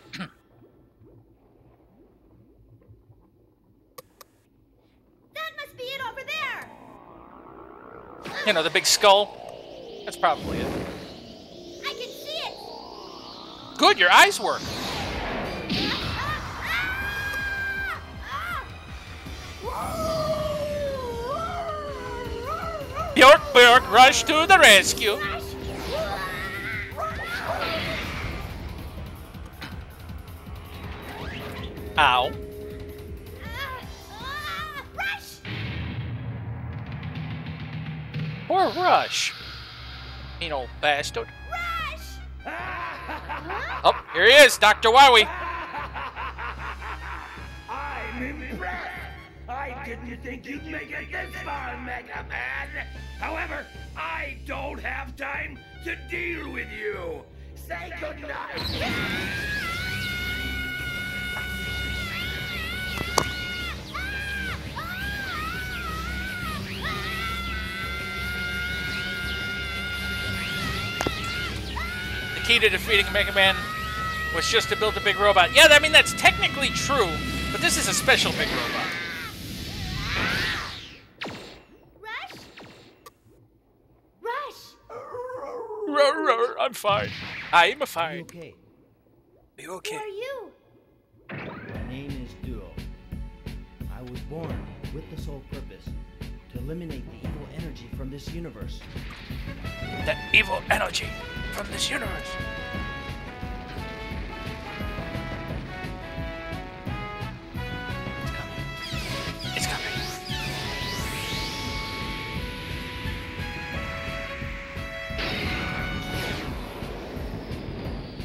That must be it over there. You know, the big skull. That's probably it. I can see it. Good, your eyes work. Bjork, rush to the rescue. Ow. Rush! Poor Rush. Mean old bastard. Rush! Oh, here he is, Dr. Wowie. I'm impressed. I didn't think you'd make it this far, Mega Man. However, I don't have time to deal with you. Say goodnight. The key to defeating Mega Man was just to build a big robot. Yeah, I mean, that's technically true, but this is a special big robot. I'm fine. I'm Are fine. you okay? Are you Who okay? are you? My name is Duo. I was born with the sole purpose to eliminate the evil energy from this universe. That evil energy from this universe. It's coming.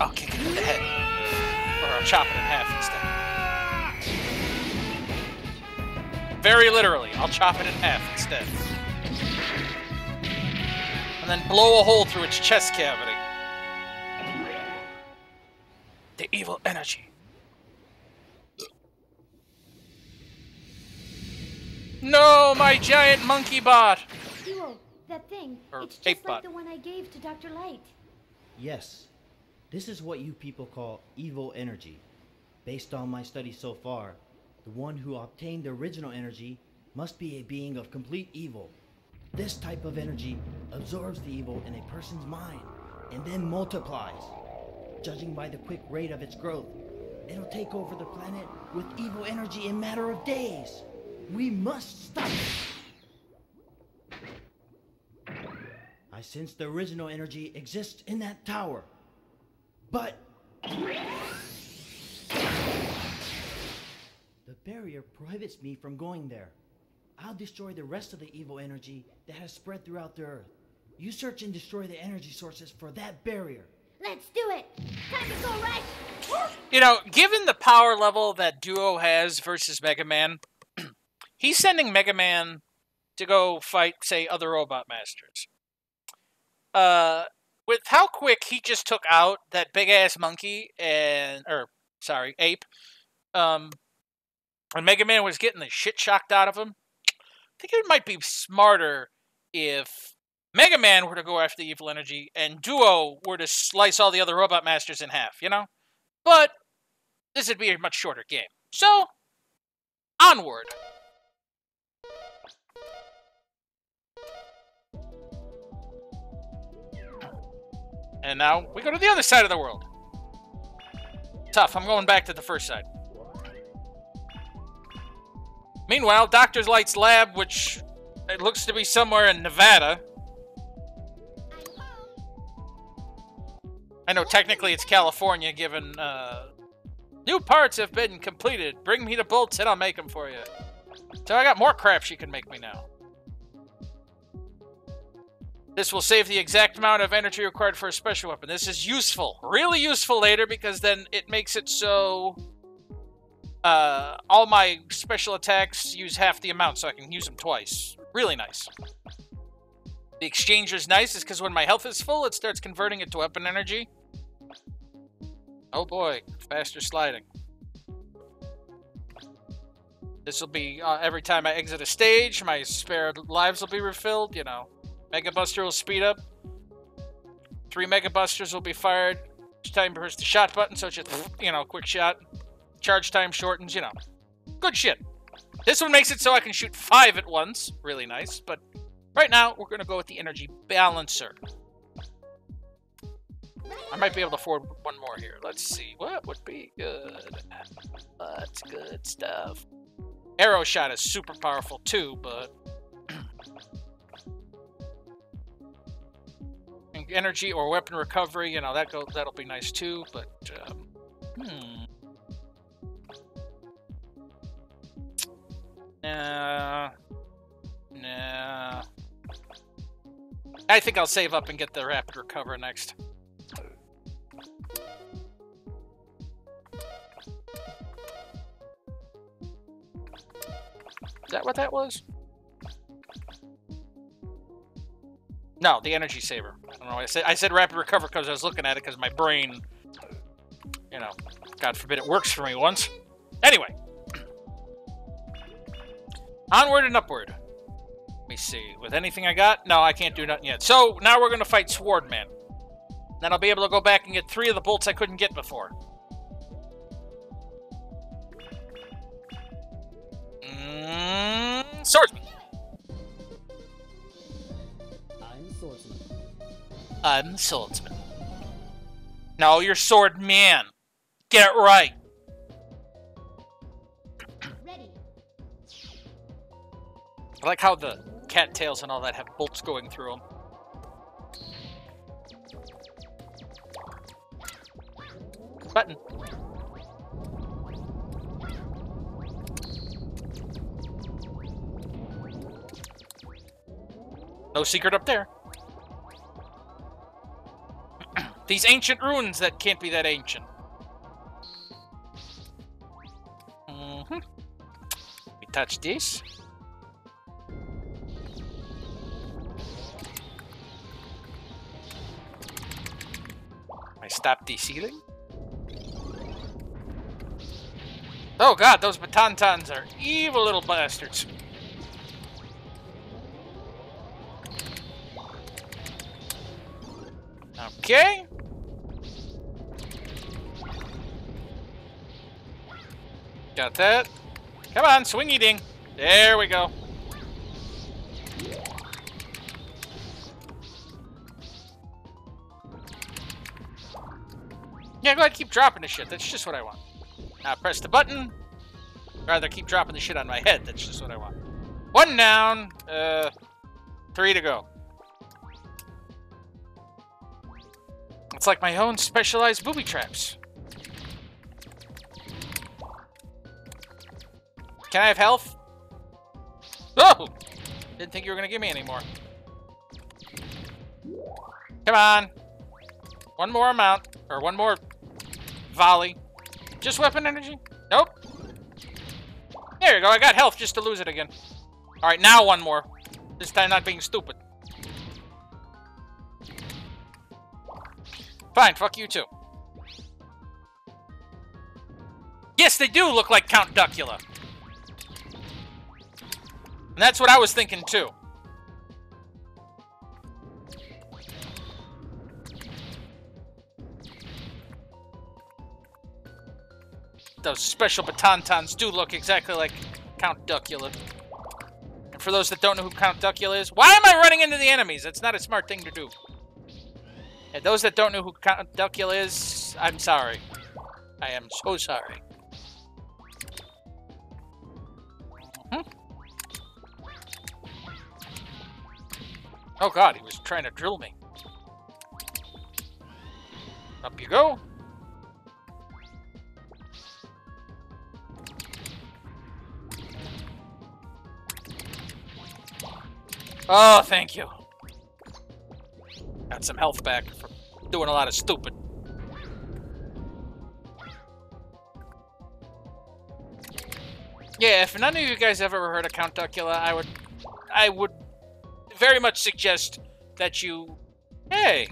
I'll kick it in the head. Or I'll chop it in half instead. Very literally, I'll chop it in half instead. And then blow a hole through its chest cavity. The evil energy. No, my giant monkey bot! Duo, that thing. Or It's ape just like bot. the one I gave to Dr. Light. Yes, this is what you people call evil energy. Based on my studies so far, the one who obtained the original energy must be a being of complete evil. This type of energy absorbs the evil in a person's mind and then multiplies. Judging by the quick rate of its growth, it'll take over the planet with evil energy in a matter of days. We must stop it. I sense the original energy exists in that tower. But the barrier prohibits me from going there. I'll destroy the rest of the evil energy that has spread throughout the Earth. You search and destroy the energy sources for that barrier. Let's do it. Time to go, Rush. You know, given the power level that Duo has versus Mega Man, he's sending Mega Man to go fight, say, other Robot Masters. With how quick he just took out that big-ass monkey ape, and Mega Man was getting the shit shocked out of him, I think it might be smarter if Mega Man were to go after the evil energy and Duo were to slice all the other Robot Masters in half, you know? But this would be a much shorter game. So, onward. And now we go to the other side of the world. Tough, I'm going back to the first side. Meanwhile, Dr. Light's lab, which it looks to be somewhere in Nevada, I know technically it's California, given, new parts have been completed. Bring me the bolts and I'll make them for you. So I got more crap she can make me now. This will save the exact amount of energy required for a special weapon. This is useful. Really useful later, because then it makes it so... all my special attacks use half the amount, so I can use them twice. Really nice. The exchanger's nice, is because when my health is full, it starts converting it to weapon energy. Oh boy, faster sliding. This will be, every time I exit a stage, my spare lives will be refilled, you know. Mega Buster will speed up. 3 Mega Busters will be fired. Each time you press the shot button, so it's just, you know, quick shot. Charge time shortens, you know. Good shit. This one makes it so I can shoot 5 at once. Really nice, but right now, we're going to go with the energy balancer. I might be able to afford one more here. Let's see. What would be good? What's good stuff? Arrow shot is super powerful too, but... energy or weapon recovery, you know, that'll be nice too, but... Nah. I think I'll save up and get the rapid recover next. Is that what that was? No, the energy saver. I don't know. I said rapid recover because I was looking at it because my brain, you know, God forbid it works for me once. Anyway. Onward and upward. Let me see. With anything I got? No, I can't do nothing yet. So, now we're going to fight Swordman. Then I'll be able to go back and get 3 of the bolts I couldn't get before. Swordsman. I'm Swordsman. No, you're Swordman. Get it right. Ready. I like how the cattails and all that have bolts going through them. Button. No secret up there. These ancient ruins that can't be that ancient. We touch this. I stop the ceiling. Oh god, those Batantons are evil little bastards. Okay. Got that. Come on, swingy ding. There we go. Yeah, go ahead, keep dropping the shit. That's just what I want. Now press the button. Rather, keep dropping the shit on my head. That's just what I want. 1 down. 3 to go. It's like my own specialized booby traps. Can I have health? Oh! Didn't think you were going to give me any more. Come on. One more amount. Or one more volley. Just weapon energy? Nope. There you go. I got health just to lose it again. Alright, now one more. This time not being stupid. Fine, fuck you too. Yes, they do look like Count Duckula. And that's what I was thinking too. Those special Batantons do look exactly like Count Duckula. And for those that don't know who Count Duckula is, why am I running into the enemies? That's not a smart thing to do. And those that don't know who Count Duckula is, I'm sorry. I am so sorry. Oh god, he was trying to drill me. Up you go. Oh, thank you. Got some health back from doing a lot of stupid. Yeah, if none of you guys ever heard of Count Duckula, I would very much suggest that you... Hey,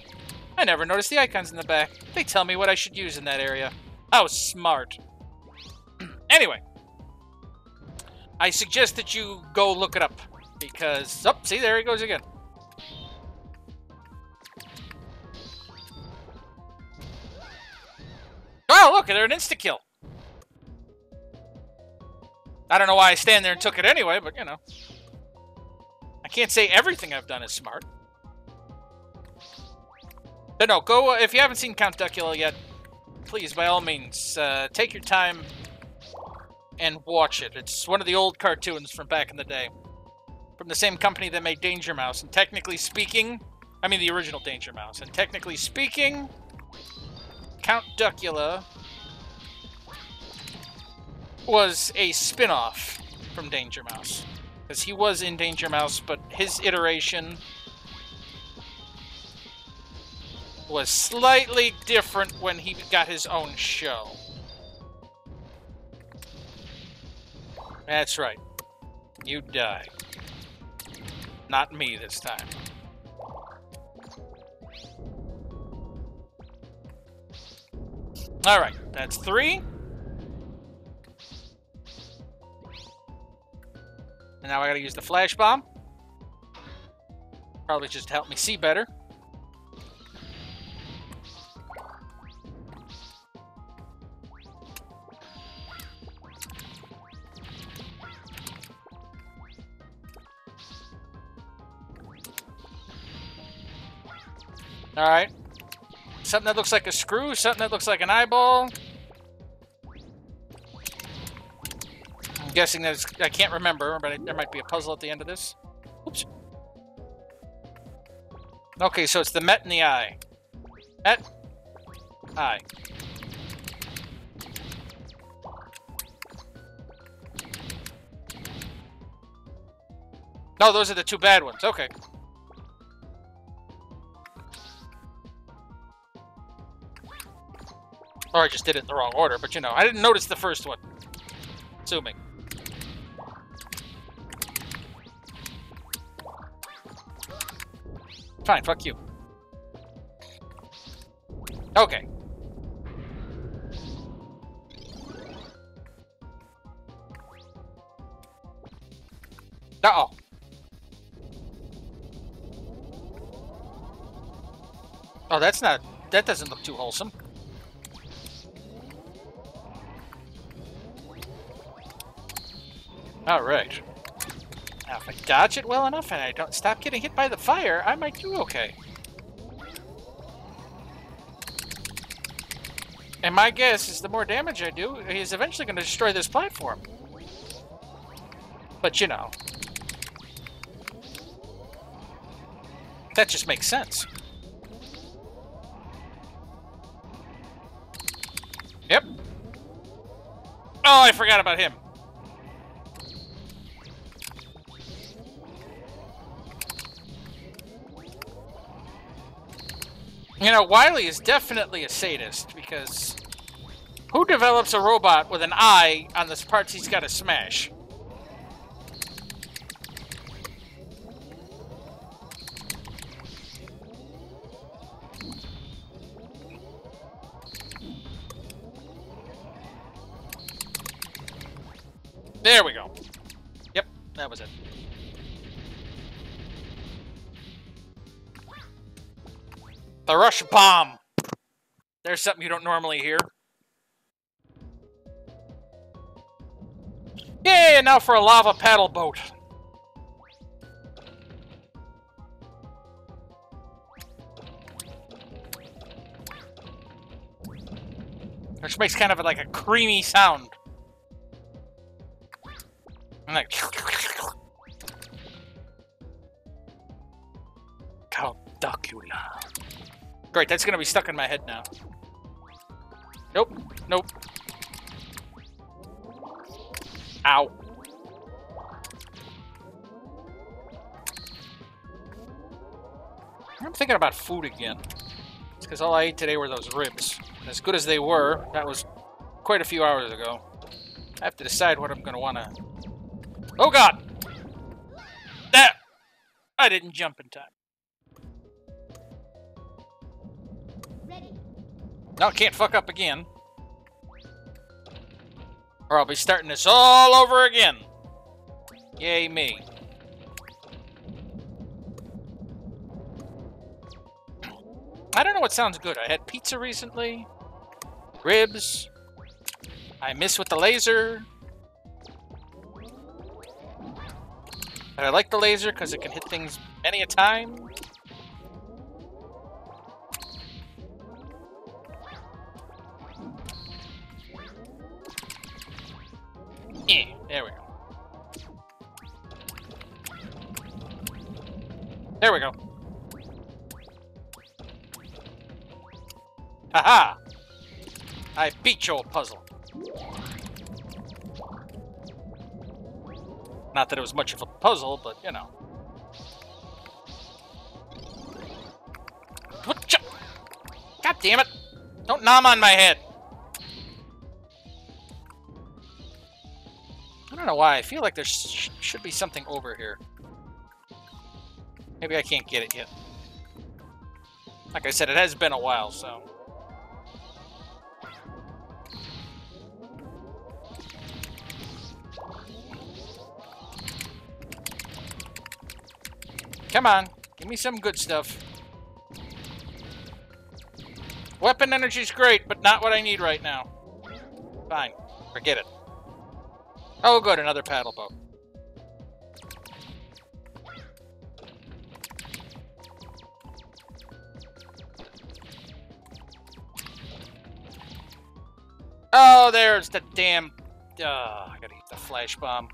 I never noticed the icons in the back. They tell me what I should use in that area. How smart. Anyway, I suggest that you go look it up. Because, oh, see, there he goes again. Oh, look, they're an insta-kill. I don't know why I stand there and took it anyway, but, you know. I can't say everything I've done is smart. But no, go, if you haven't seen Count Duckula yet, please, by all means, take your time and watch it. It's one of the old cartoons from back in the day. From the same company that made Danger Mouse. And technically speaking, I mean the original Danger Mouse. And technically speaking, Count Duckula was a spin-off from Danger Mouse. Because he was in Danger Mouse, but his iteration was slightly different when he got his own show. That's right. You die. Not me this time. Alright, that's 3. And now I gotta use the flash bomb. Probably just to help me see better. Alright. Something that looks like a screw, something that looks like an eyeball. I'm guessing that I can't remember, but there might be a puzzle at the end of this. Oops. Okay, so it's the Met in the eye. Met. Eye. No, those are the 2 bad ones. Okay. Or I just did it in the wrong order, but you know, I didn't notice the first one. Assuming. Fine, fuck you. Okay. Uh-oh. Oh, that's not... That doesn't look too wholesome. Alright. Now, if I dodge it well enough and I don't stop getting hit by the fire, I might do okay. And my guess is the more damage I do, he's eventually going to destroy this platform. But, you know. That just makes sense. Yep. Oh, I forgot about him. You know, Wily is definitely a sadist, because who develops a robot with an eye on the parts he's got to smash? There we go. Yep, that was it. The rush bomb. There's something you don't normally hear. Yay, and now for a lava paddle boat. Which makes kind of like a creamy sound. And like... Count Duckula. Great, that's gonna be stuck in my head now. Nope. Nope. Ow. I'm thinking about food again. It's because all I ate today were those ribs. And as good as they were, that was quite a few hours ago. I have to decide what I'm going to want to... Oh, God! That! I didn't jump in time. Ready. No, can't fuck up again. Or I'll be starting this all over again. Yay me. I don't know what sounds good. I had pizza recently. Ribs. I miss with the laser. But I like the laser because it can hit things many a time. There we go. There we go. Haha! I beat your puzzle. Not that it was much of a puzzle, but you know. God damn it! Don't nom on my head! I don't know why. I feel like there should be something over here. Maybe I can't get it yet. Like I said, it has been a while, so... Come on, give me some good stuff. Weapon energy's great, but not what I need right now. Fine, forget it. Oh good, another paddle boat. Oh, there's the damn... I gotta eat the flash bomb.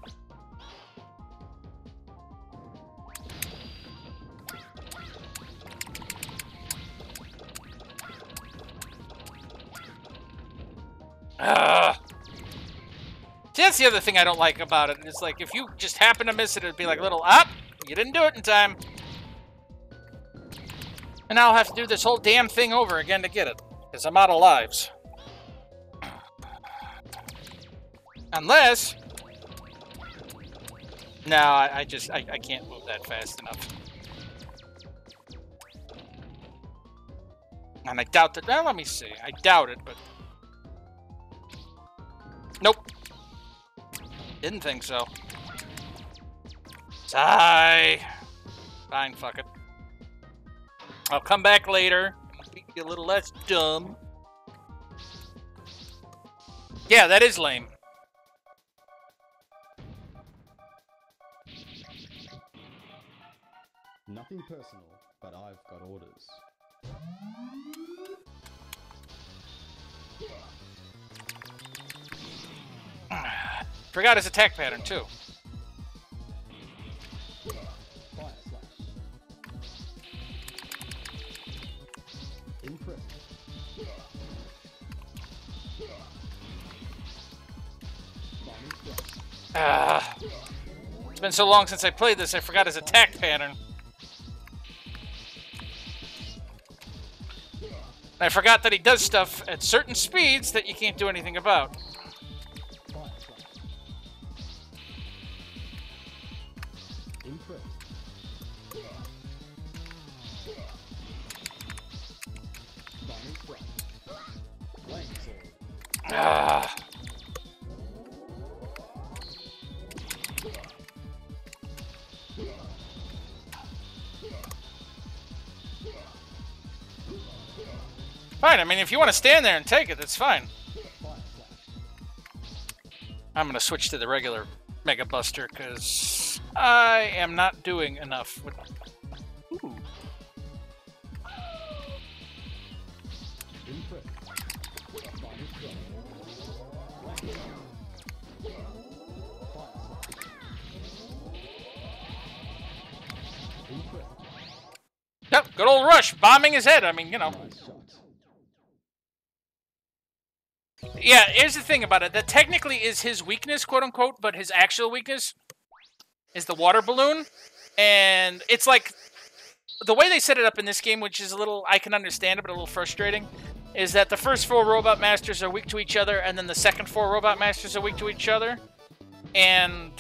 See, that's the other thing I don't like about it. It's like, if you just happen to miss it, it'd be like a little, you didn't do it in time. And now I'll have to do this whole damn thing over again to get it. Because I'm out of lives. Unless... No, I can't move that fast enough. And I doubt that... Well, let me see. I doubt it, but... Nope. Didn't think so. Sigh. Fine, fuck it. I'll come back later. Be a little less dumb. Yeah, that is lame. Nothing personal, but I've got orders. Forgot his attack pattern, too. Fire slash. Impress. It's been so long since I played this, I forgot his attack pattern. And I forgot that he does stuff at certain speeds that you can't do anything about. Fine, I mean, if you want to stand there and take it, that's fine. I'm going to switch to the regular Mega Buster, because I am not doing enough with... Ooh. Yep, good old Rush, bombing his head. I mean, you know. Yeah, here's the thing about it. That technically is his weakness, quote unquote, but his actual weakness is the water balloon. And it's like, the way they set it up in this game, which is a little, I can understand it, but a little frustrating, is that the first 4 Robot Masters are weak to each other, and then the second 4 Robot Masters are weak to each other. And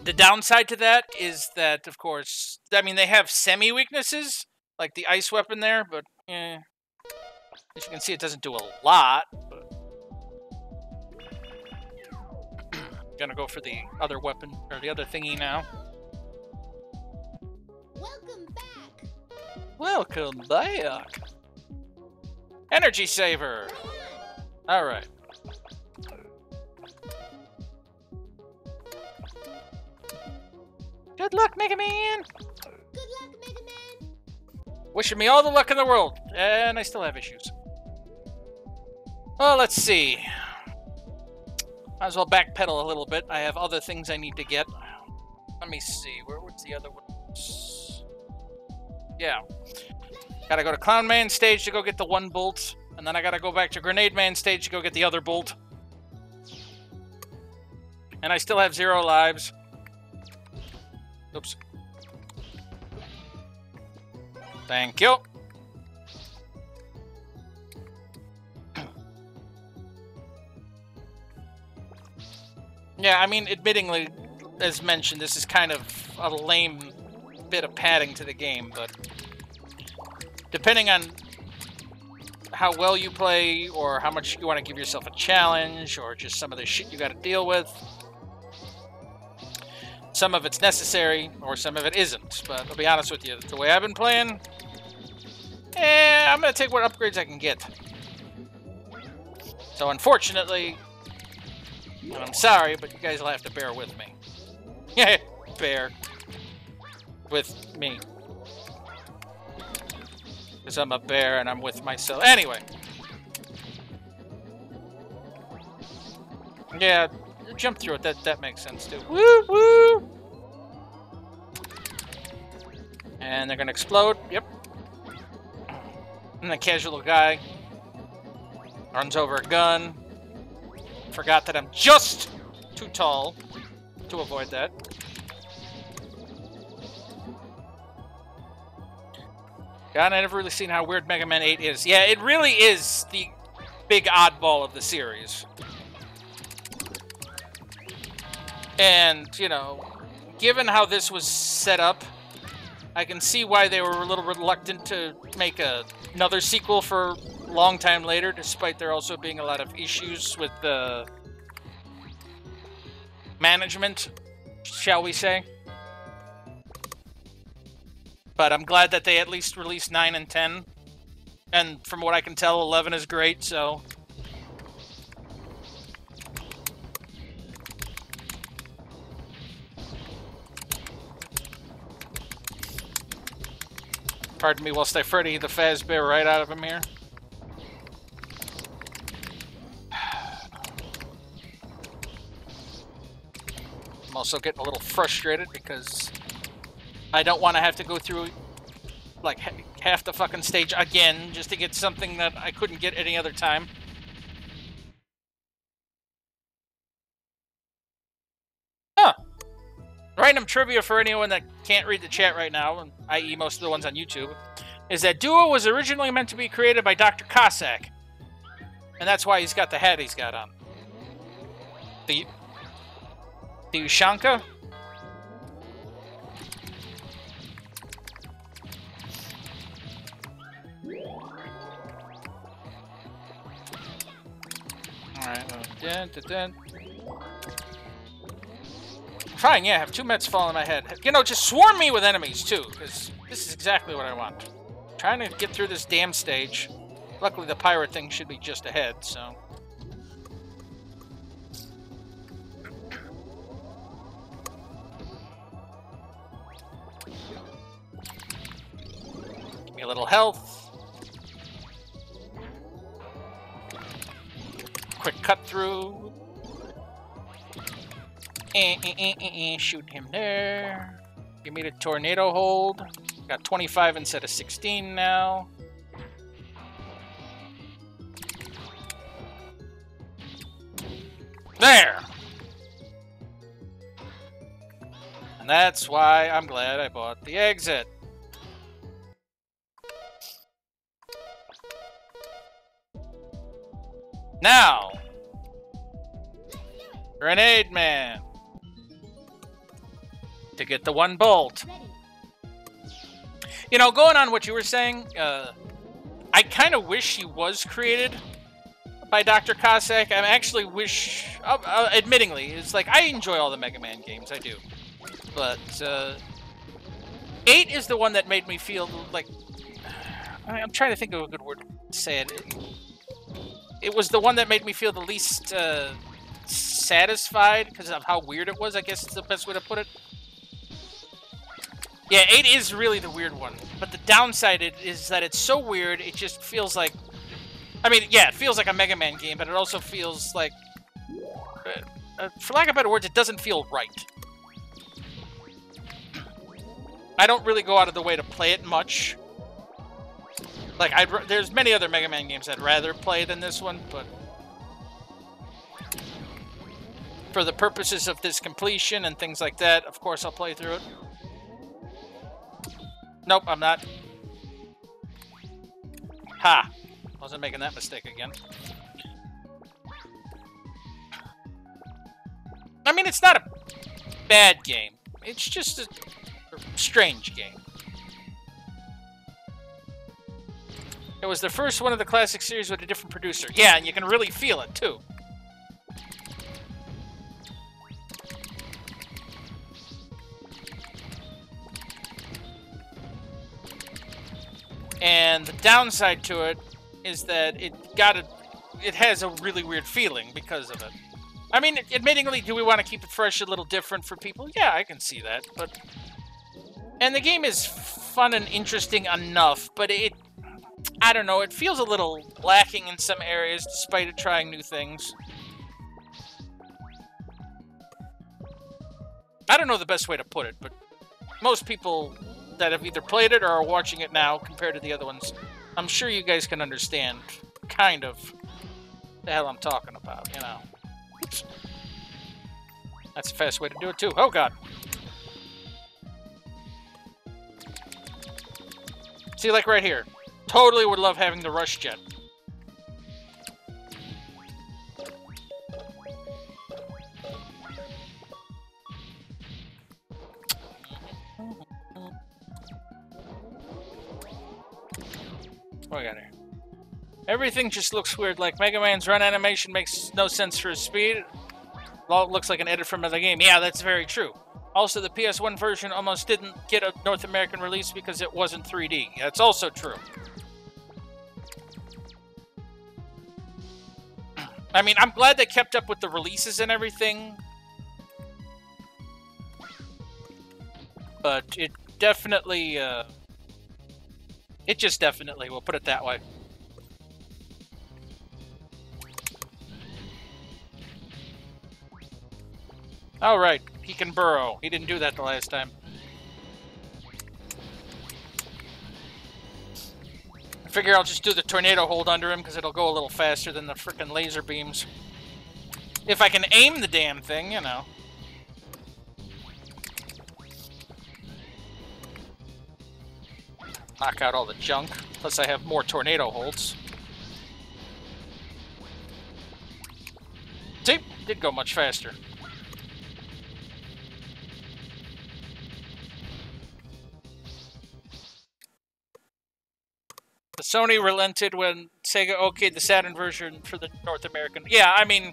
the downside to that is that, of course, I mean, they have semi-weaknesses, like the ice weapon there, but, as you can see, it doesn't do a lot. But gonna go for the other weapon, or the other thingy now. Welcome back. Welcome back. Energy saver. All right. Good luck, Mega Man. Good luck, Mega Man. Wishing me all the luck in the world, and I still have issues. Well, let's see. Might as well backpedal a little bit. I have other things I need to get. Let me see. What's the other ones? Yeah. Gotta go to Clown Man stage to go get the 1 bolt. And then I gotta go back to Grenade Man stage to go get the other bolt. And I still have 0 lives. Oops. Thank you. Yeah, I mean, admittingly, as mentioned, this is kind of a lame bit of padding to the game, but depending on how well you play, or how much you want to give yourself a challenge, or just some of the shit you got to deal with, some of it's necessary, or some of it isn't. But I'll be honest with you, the way I've been playing, I'm going to take what upgrades I can get. So unfortunately, and I'm sorry, but you guys will have to bear with me. Bear with me. Because I'm a bear and I'm with myself. Anyway. Yeah, jump through it. That makes sense too. Woo woo! And they're gonna explode. Yep. And the casual guy runs over a gun. Forgot that I'm just too tall to avoid that. God, I never really seen how weird Mega Man 8 is. Yeah, it really is the big oddball of the series. And, you know, given how this was set up, I can see why they were a little reluctant to make another sequel for a long time later, despite there also being a lot of issues with the management, shall we say. But I'm glad that they at least released 9 and 10. And from what I can tell, 11 is great, so... Pardon me whilst I Freddy the Fazbear right out of him here. I'm also getting a little frustrated because I don't want to have to go through like half the fucking stage again just to get something that I couldn't get any other time. Huh. Random trivia for anyone that can't read the chat right now, i.e. most of the ones on YouTube, is that Duo was originally meant to be created by Dr. Cossack. And that's why he's got the hat he's got on. The Ushanka? Alright, fine, yeah, have 2 Mets fall on my head. You know, just swarm me with enemies, too, because this is exactly what I want. Trying to get through this damn stage. Luckily, the pirate thing should be just ahead, so... Give me a little health. Quick cut through. Shoot him there. Give me the tornado hold. Got 25 instead of 16 now. There! And that's why I'm glad I bought the exit. Now! Grenade Man! To get the one bolt. You know, going on what you were saying, I kind of wish he was created by Dr. Cossack. I actually wish, admittingly, it's like, I enjoy all the Mega Man games, I do. But, 8 is the one that made me feel like, I'm trying to think of a good word to say it. It was the one that made me feel the least, satisfied, because of how weird it was, I guess is the best way to put it. Yeah, 8 is really the weird one, but the downside is that it's so weird, it just feels like... I mean, yeah, it feels like a Mega Man game, but it also feels like... for lack of better words, it doesn't feel right. I don't really go out of the way to play it much. Like, there's many other Mega Man games I'd rather play than this one, but... for the purposes of this completion and things like that, of course I'll play through it. Nope, I'm not. Ha! Wasn't making that mistake again. I mean, it's not a bad game. It's just a strange game. It was the first one of the classic series with a different producer. Yeah, and you can really feel it, too. And the downside to it is that it has a really weird feeling because of it. I mean, admittingly, do we want to keep it fresh, a little different for people? Yeah, I can see that, but... And the game is fun and interesting enough, but I don't know, it feels a little lacking in some areas, despite it trying new things. I don't know the best way to put it, but most people that have either played it or are watching it now compared to the other ones, I'm sure you guys can understand kind of the hell I'm talking about, you know. Oops. That's a fast way to do it too. Oh god. See, like right here. Totally would love having the rush jet. What do we got here? Everything just looks weird, like Mega Man's run animation makes no sense for his speed. It all looks like an edit from another game. Yeah, that's very true. Also, the PS1 version almost didn't get a North American release because it wasn't 3D. That's also true. I mean, I'm glad they kept up with the releases and everything. But it definitely, it just definitely, we'll put it that way. Alright, he can burrow. He didn't do that the last time. I figure I'll just do the tornado hold under him because it'll go a little faster than the frickin' laser beams. If I can aim the damn thing, you know. Knock out all the junk. Plus I have more tornado holds. See? Did go much faster. The Sony relented when Sega okayed the Saturn version for the North American. Yeah, I mean...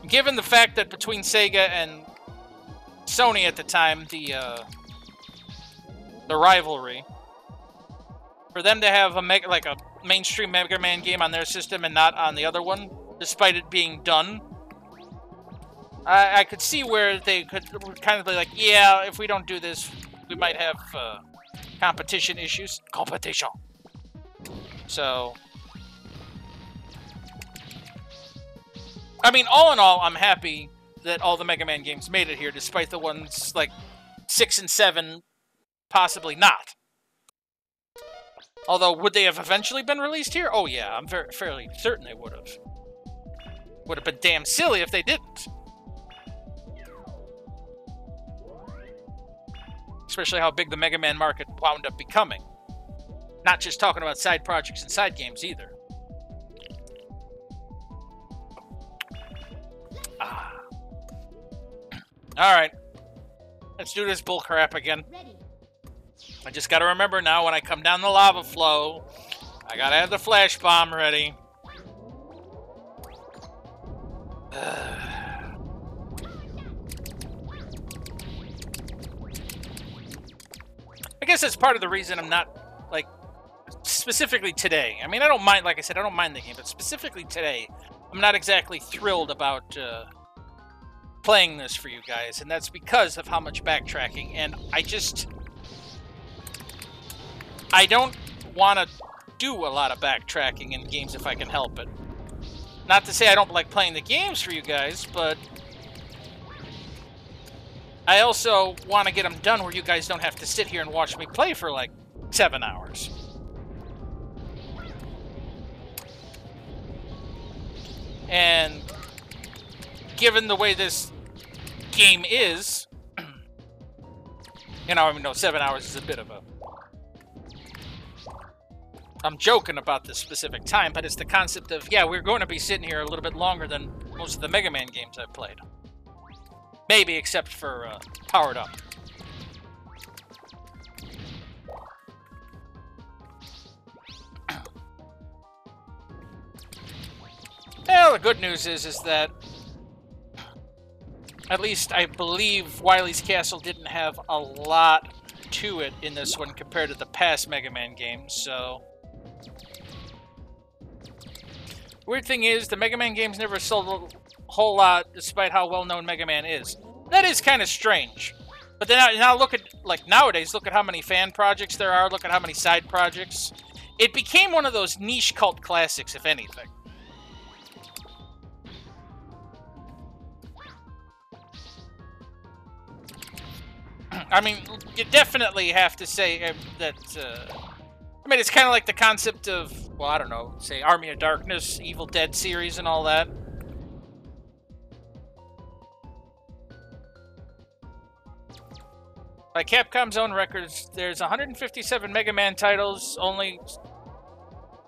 given the fact that between Sega and Sony at the time, the rivalry, for them to have a mainstream Mega Man game on their system and not on the other one, despite it being done, I could see where they could kind of be like, yeah, if we don't do this, we might have competition issues. Competition. So, I mean, all in all, I'm happy that all the Mega Man games made it here, despite the ones like 6 and 7 possibly not. Although, would they have eventually been released here? Oh yeah, I'm fairly certain they would have. Would have been damn silly if they didn't. Especially how big the Mega Man market wound up becoming. Not just talking about side projects and side games either. Alright. Let's do this bullcrap again. Ready. I just gotta remember now when I come down the lava flow, I gotta have the flash bomb ready. I guess that's part of the reason I'm not, like, specifically today. I mean, I don't mind, like I said, I don't mind the game, but specifically today, I'm not exactly thrilled about playing this for you guys, and that's because of how much backtracking, and I don't want to do a lot of backtracking in games if I can help it. Not to say I don't like playing the games for you guys, but I also want to get them done where you guys don't have to sit here and watch me play for like 7 hours. And given the way this game is, you know, I mean, no, 7 hours is a bit of a... I'm joking about this specific time, but it's the concept of, yeah, we're going to be sitting here a little bit longer than most of the Mega Man games I've played. Maybe except for Powered Up. Well, the good news is that at least I believe Wily's Castle didn't have a lot to it in this one compared to the past Mega Man games, so... Weird thing is, the Mega Man games never sold a whole lot, despite how well-known Mega Man is. That is kind of strange. But then now look at, like, nowadays, look at how many fan projects there are, look at how many side projects. It became one of those niche cult classics, if anything. I mean, you definitely have to say that, I mean, it's kind of like the concept of, well, I don't know, say Army of Darkness, Evil Dead series and all that. By Capcom's own records, there's 157 Mega Man titles,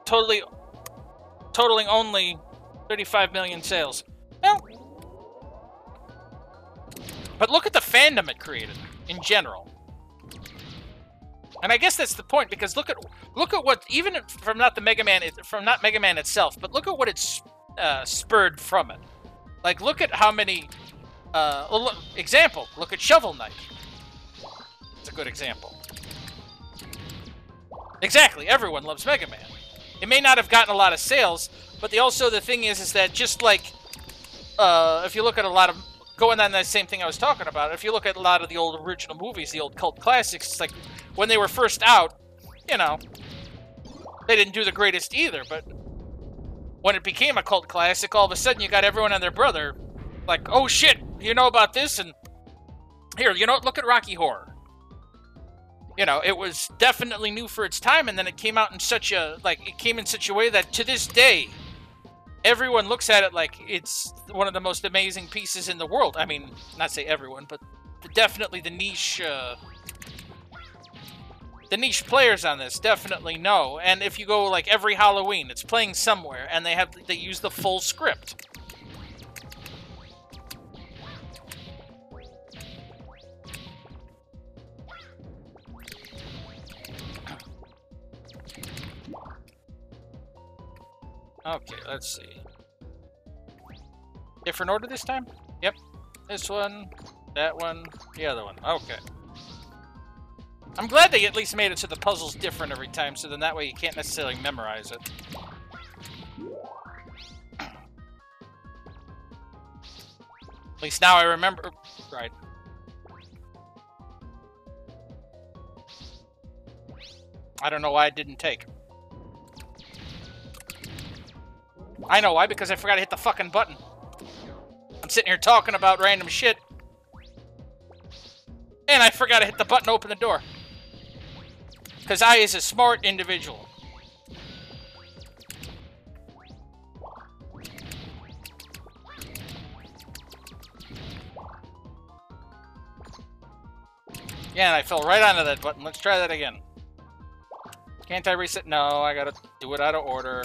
totaling only 35 million sales. Well, but look at the fandom it created in general. And I guess that's the point, because look at what, even from not Mega Man itself, but look at what it's spurred from it. Like, look at how many example, look at Shovel Knight. It's a good example. Exactly, everyone loves Mega Man. It may not have gotten a lot of sales, but the thing is that just like if you look at a lot of, going on that same thing I was talking about, if you look at a lot of the old original movies, the old cult classics, it's like when they were first out, you know, they didn't do the greatest either, but when it became a cult classic, all of a sudden you got everyone and their brother like, oh shit, you know about this? And here, you know, look at Rocky Horror. You know, it was definitely new for its time, and then it came out in such a, like, it came in such a way that to this day, everyone looks at it like it's one of the most amazing pieces in the world. I mean, not say everyone, but definitely the niche players on this definitely know. And if you go, like, every Halloween, it's playing somewhere, and they use the full script. Okay, let's see. Different order this time? Yep. This one, that one, the other one. Okay. I'm glad they at least made it so the puzzle's different every time, so then that way you can't necessarily memorize it. At least now I remember. Right. I don't know why I didn't take. I know why, because I forgot to hit the fucking button. I'm sitting here talking about random shit. And I forgot to hit the button to open the door. Because I is a smart individual. Yeah, and I fell right onto that button. Let's try that again. Can't I reset? No, I gotta do it out of order.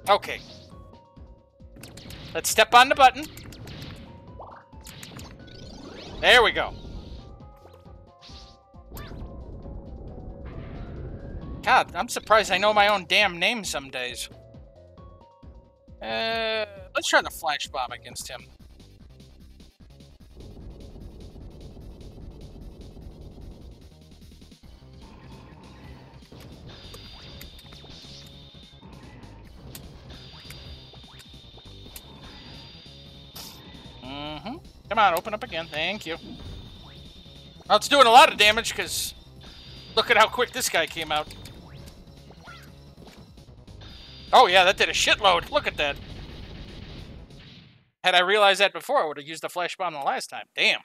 Okay. Let's step on the button. There we go. God, I'm surprised I know my own damn name some days. Let's try the flash bomb against him. Come on, open up again. Thank you. Well, it's doing a lot of damage because look at how quick this guy came out. Oh yeah, that did a shitload. Look at that. Had I realized that before, I would have used the flash bomb the last time. Damn.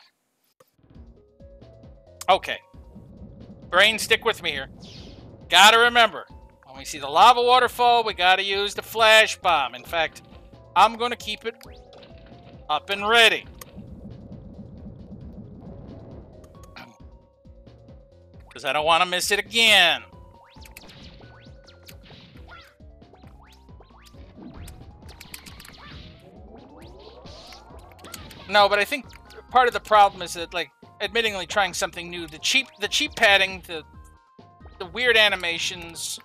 Okay. Brain, stick with me here. Gotta remember, when we see the lava waterfall, we gotta use the flash bomb. In fact, I'm gonna keep it up and ready. Because I don't want to miss it again. No, but I think part of the problem is that, like, admittingly trying something new, the cheap padding, the weird animations,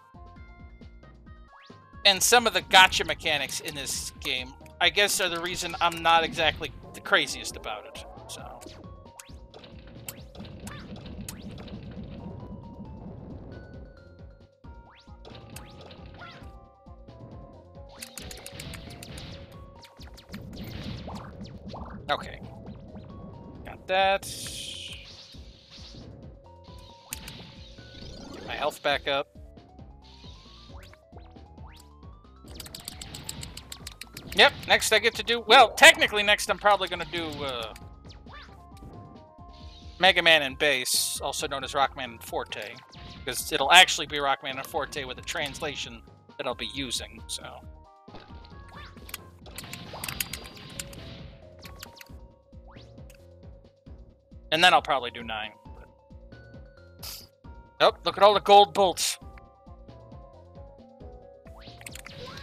and some of the gotcha mechanics in this game, I guess, are the reason I'm not exactly the craziest about it. So. Okay. Got that. Get my health back up. Yep, next I get to do... Well, technically next I'm probably going to do Mega Man and Bass, also known as Rockman and Forte. Because it'll actually be Rockman and Forte with a translation that I'll be using, so... And then I'll probably do 9. Oh, look at all the gold bolts.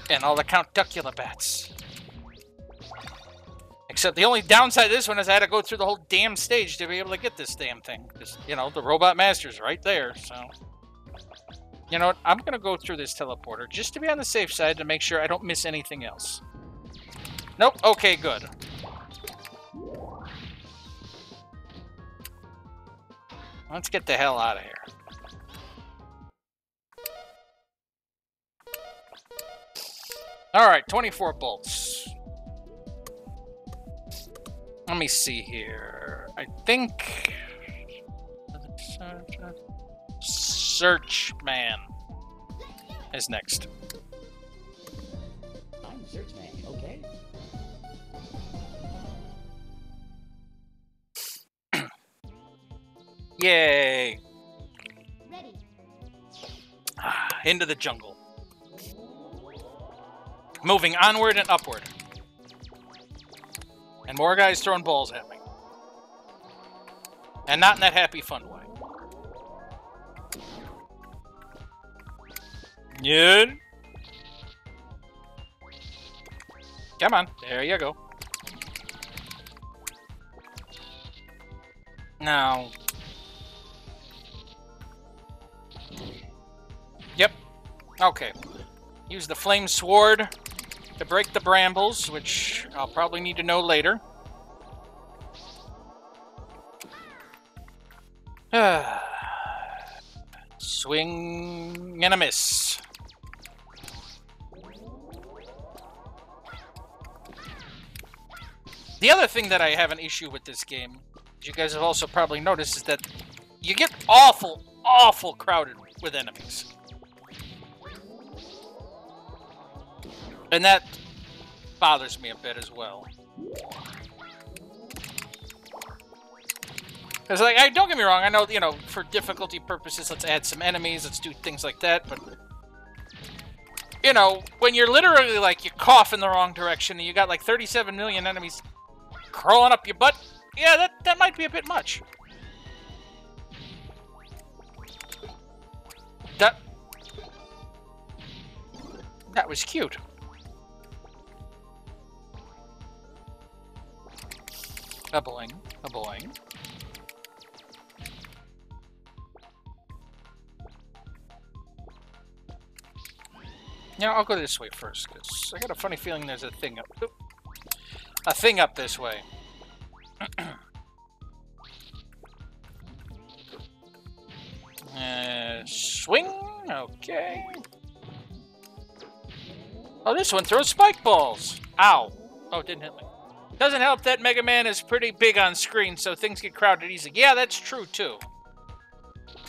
And all the Count Duckula bats. Except the only downside of this one is I had to go through the whole damn stage to be able to get this damn thing. Because, you know, the Robot Master's right there, so... You know what? I'm going to go through this teleporter just to be on the safe side to make sure I don't miss anything else. Nope. Okay, good. Let's get the hell out of here. Alright, 24 bolts. Let me see here. I think... Search Man is next. I'm Search Man, okay? Yay! Ready. Into the jungle. Moving onward and upward. And more guys throwing balls at me. And not in that happy fun way. Yeah. Come on, there you go. Now. Yep. Okay. Use the flame sword to break the brambles, which I'll probably need to know later. Swing and a miss. The other thing that I have an issue with this game, as you guys have also probably noticed, is that you get awful, awful crowded with enemies. And that bothers me a bit as well. Because, like, don't get me wrong, I know, you know, for difficulty purposes, let's add some enemies, let's do things like that, but... you know, when you're literally like, you cough in the wrong direction and you got like 37 million enemies crawling up your butt, yeah, that might be a bit much. That was cute. A boing, a boing. Yeah, I'll go this way first, because I got a funny feeling there's a thing up. A thing up this way. Swing. Okay. Oh, this one throws spike balls. Ow. Oh, it didn't hit me. Doesn't help that Mega Man is pretty big on screen, so things get crowded easy. Yeah, that's true, too.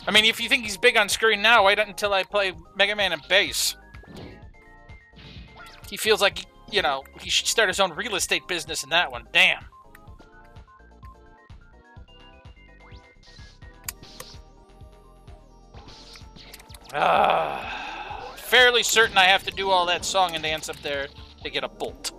I mean, if you think he's big on screen now, wait until I play Mega Man in base. He feels like, you know, he should start his own real estate business in that one. Damn. Fairly certain I have to do all that song and dance up there to get a bolt.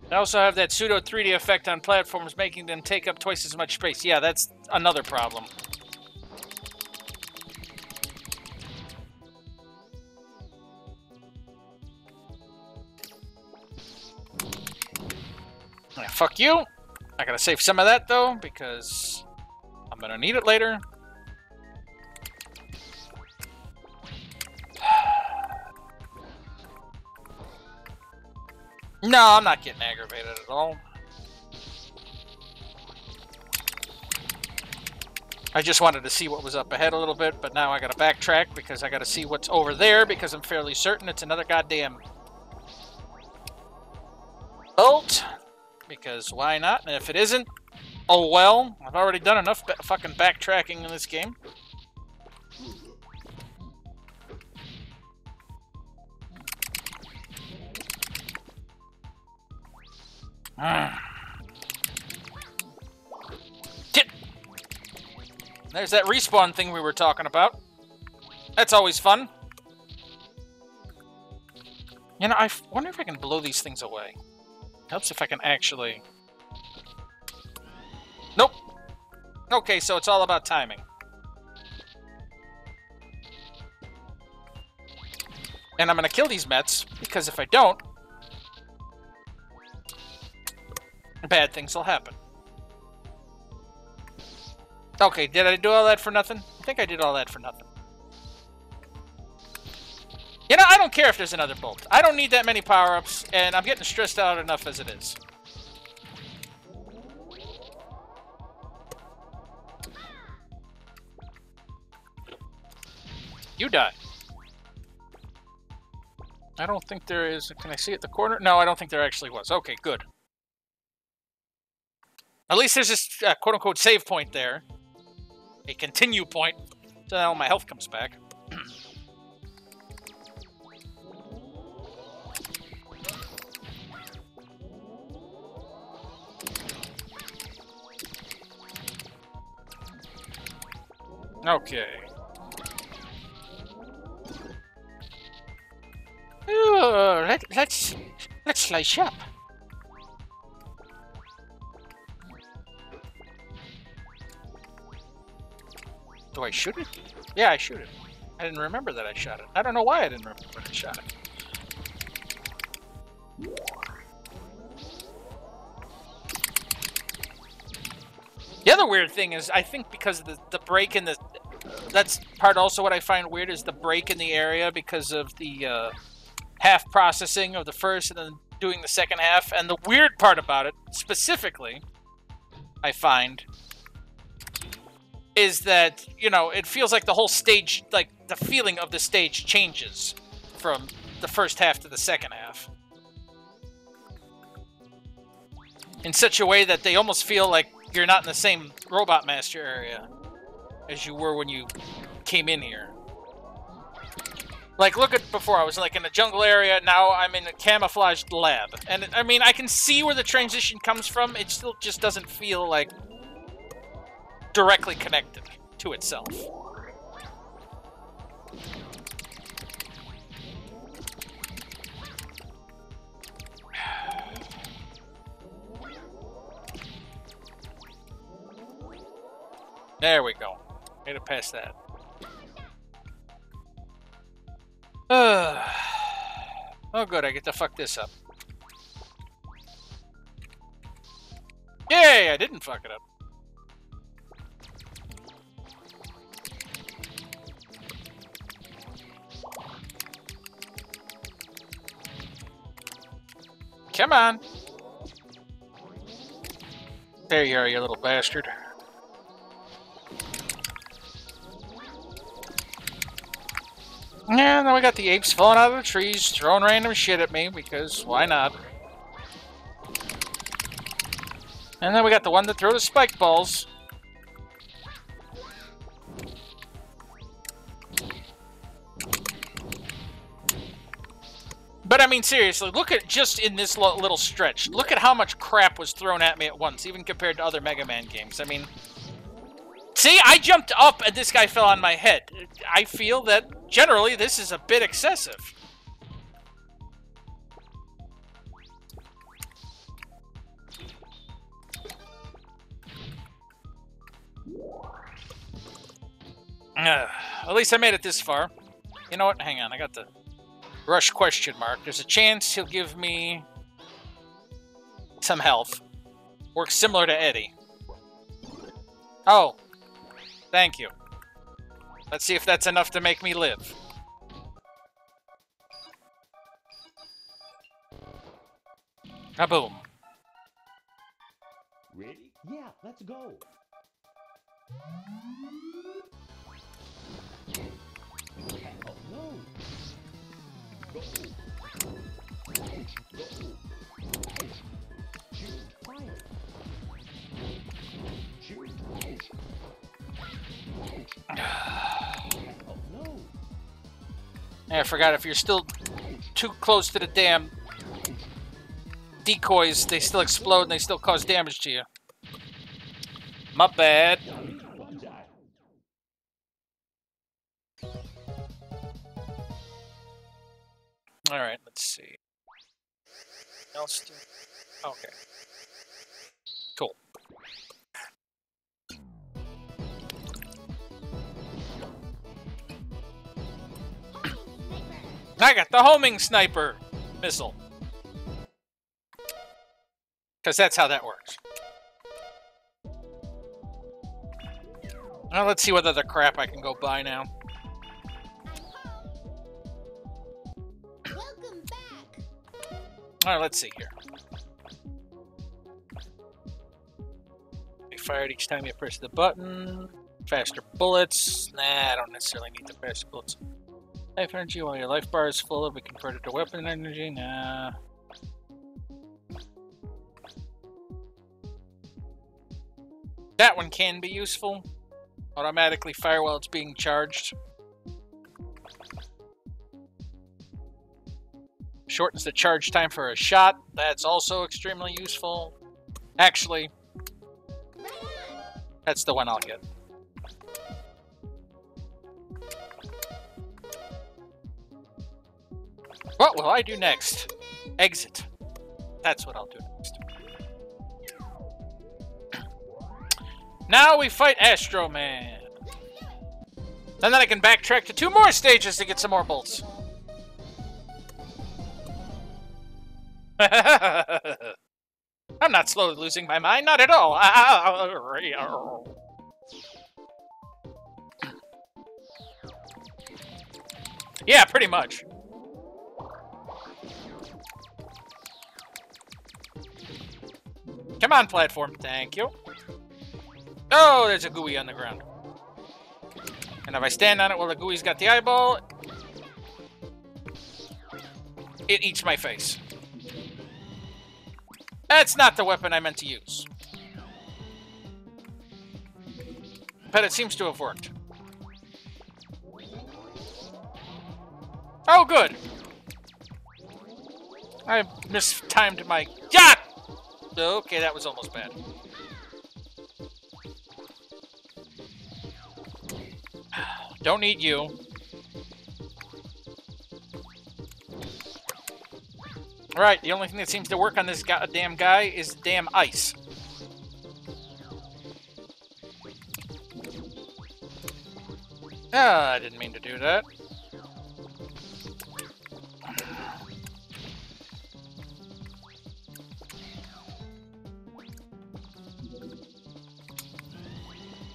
They also have that pseudo 3D effect on platforms, making them take up twice as much space. Yeah, that's another problem. Yeah, fuck you. I gotta save some of that, though, because I'm gonna need it later. No, I'm not getting aggravated at all. I just wanted to see what was up ahead a little bit, but now I gotta backtrack because I gotta see what's over there because I'm fairly certain it's another goddamn bolt. Because why not? And if it isn't, oh well. I've already done enough fucking backtracking in this game. There's that respawn thing we were talking about. That's always fun. You know, I wonder if I can blow these things away. Helps if I can actually... Nope. Okay, so it's all about timing. And I'm gonna kill these Mets, because if I don't, bad things will happen. Okay, did I do all that for nothing? I think I did all that for nothing. You know, I don't care if there's another bolt. I don't need that many power-ups, and I'm getting stressed out enough as it is. You die. I don't think there is... Can I see at the corner? No, I don't think there actually was. Okay, good. At least there's this quote-unquote save point there. A continue point. So now my health comes back. Okay. Let's slice up. Do I shoot it? Yeah, I shoot it. I didn't remember that I shot it. I don't know why I didn't remember that I shot it. The other weird thing is, I think because of the break in the... That's part also what I find weird is the break in the area because of the half processing of the first and then doing the second half. And the weird part about it, specifically, I find... is that, you know, it feels like the whole stage, like, the feeling of the stage changes from the first half to the second half. In such a way that they almost feel like you're not in the same Robot Master area. as you were when you came in here. Like, look at before, I was like in a jungle area, now I'm in a camouflaged lab. And, I mean, I can see where the transition comes from, it still just doesn't feel, like, directly connected to itself. There we go. Made it past that. Oh, good. I get to fuck this up. Yay! I didn't fuck it up. Come on. There you are, you little bastard. Yeah, then we got the apes falling out of the trees, throwing random shit at me, because why not? And then we got the one that threw the spike balls. But I mean, seriously, look at just in this little stretch. Look at how much crap was thrown at me at once, even compared to other Mega Man games. I mean... See, I jumped up and this guy fell on my head. I feel that, generally, this is a bit excessive. At least I made it this far. You know what? Hang on, I got the rush question mark. There's a chance he'll give me some health. Works similar to Eddie. Oh. Thank you. Let's see if that's enough to make me live. Kaboom. Ready? Yeah, let's go. Oh no. Go. Go. Shoot. Fire. Shoot. Oh no. I forgot, if you're still too close to the damn decoys, they still explode and they still cause damage to you. My bad. Alright, let's see. Else do... Okay. Cool. I got the homing sniper missile. Because that's how that works. Well, let's see what other crap I can go buy now. Welcome back. Alright, let's see here. They fired each time you press the button. Faster bullets. Nah, I don't necessarily need the faster bullets. Life energy while your life bar is full will be converted to weapon energy. Nah. That one can be useful. Automatically fire while it's being charged. Shortens the charge time for a shot. That's also extremely useful. Actually, that's the one I'll get. What will I do next? Exit. That's what I'll do next. Now we fight Astro Man. And then I can backtrack to 2 more stages to get some more bolts. I'm not slowly losing my mind, not at all. Yeah, pretty much. Come on, platform. Thank you. Oh, there's a gooey on the ground. And if I stand on it while the gooey's got the eyeball, it eats my face. That's not the weapon I meant to use. But it seems to have worked. Oh, good. I mistimed my... Yeah! Okay, that was almost bad. Don't need you. Right, the only thing that seems to work on this goddamn guy is damn ice. Ah, I didn't mean to do that.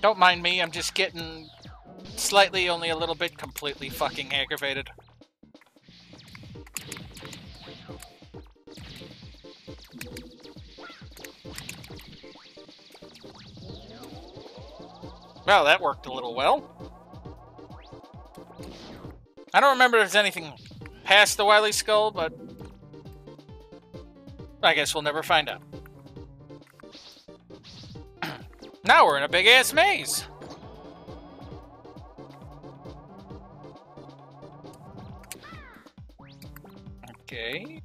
Don't mind me, I'm just getting slightly, only a little bit, completely fucking aggravated. Well, that worked a little well. I don't remember if there's anything past the Wily Skull, but I guess we'll never find out. Now we're in a big-ass maze. Okay,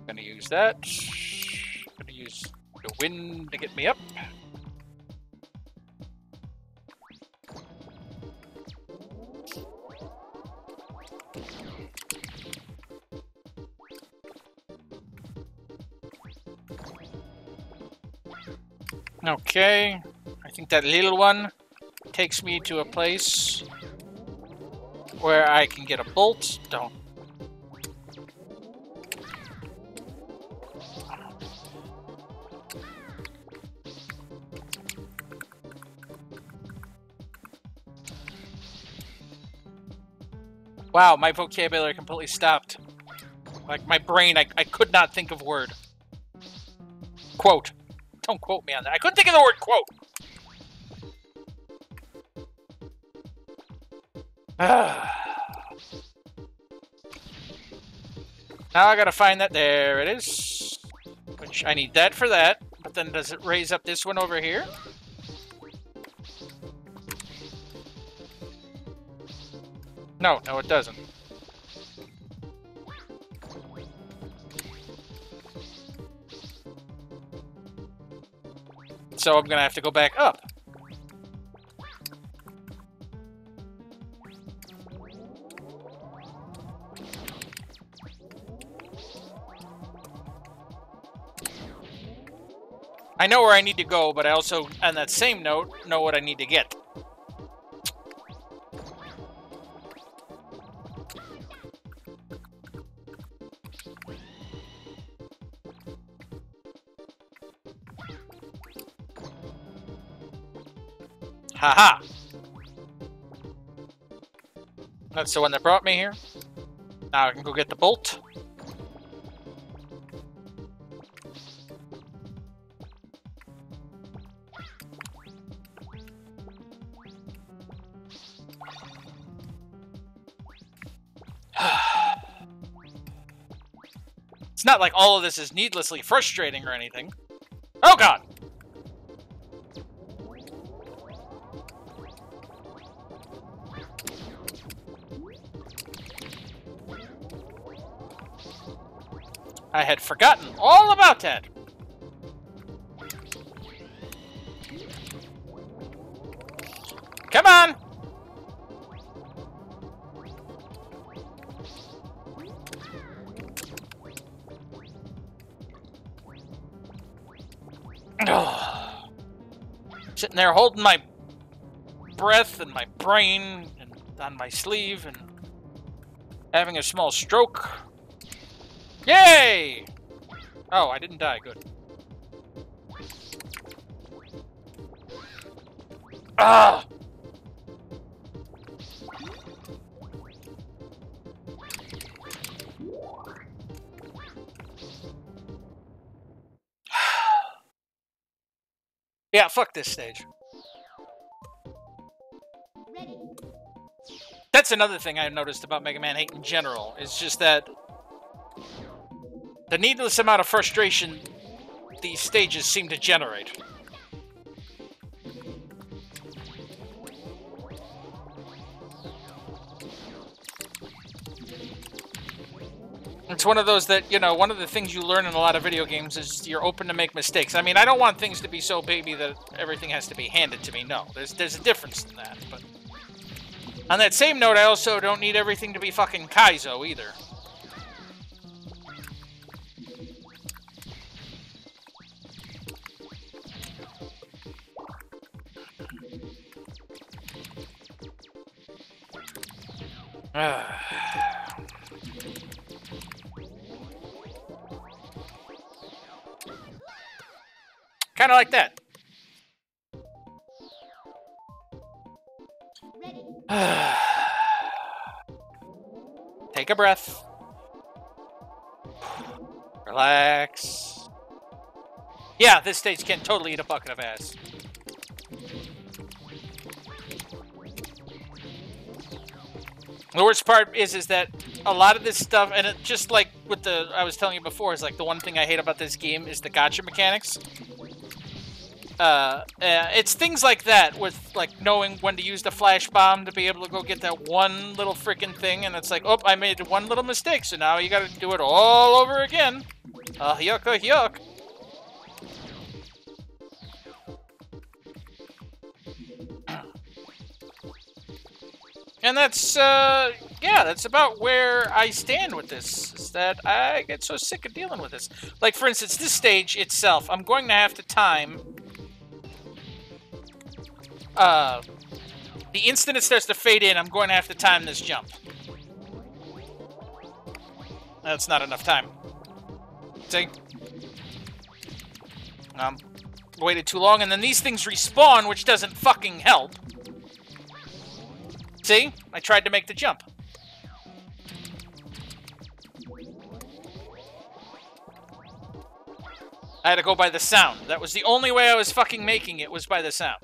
gonna use that. Gonna use the wind to get me up. Okay, I think that little one takes me to a place where I can get a bolt. Don't. Wow, my vocabulary completely stopped. Like my brain, I could not think of word. Quote. Don't quote me on that. I couldn't think of the word quote. Now I gotta find that. There it is. Which I need that for that. But then does it raise up this one over here? No, it doesn't. So I'm gonna have to go back up. I know where I need to go, but I also, on that same note, know what I need to get. Haha! That's the one that brought me here. Now I can go get the bolt. It's not like all of this is needlessly frustrating or anything. Oh god! I had forgotten all about that. Come on! Sitting there holding my breath and my brain and on my sleeve and having a small stroke. Yay! Oh, I didn't die. Good. Ah! Yeah, fuck this stage. Ready. That's another thing I noticed about Mega Man 8 in general. It's just that the needless amount of frustration these stages seem to generate. It's one of those that, you know, one of the things you learn in a lot of video games is you're open to make mistakes. I mean, I don't want things to be so baby that everything has to be handed to me. No, there's a difference in that. But on that same note, I also don't need everything to be fucking Kaizo either. Kind of like that. Take a breath. Relax. Yeah, this stage can totally eat a bucket of ass. The worst part is that a lot of this stuff, and it, just like with the, I was telling you before, is like the one thing I hate about this game is the gacha mechanics. It's things like that with like knowing when to use the flash bomb to be able to go get that one little freaking thing, and it's like, oh, I made one little mistake, so now you gotta do it all over again. Yuck, yuck. And that's, yeah, that's about where I stand with this, is that I get so sick of dealing with this. Like, for instance, this stage itself, I'm going to have to time, the instant it starts to fade in, I'm going to have to time this jump. That's not enough time. See? Waited too long, and then these things respawn, which doesn't fucking help. See? I tried to make the jump. I had to go by the sound. That was the only way I was fucking making it, was by the sound.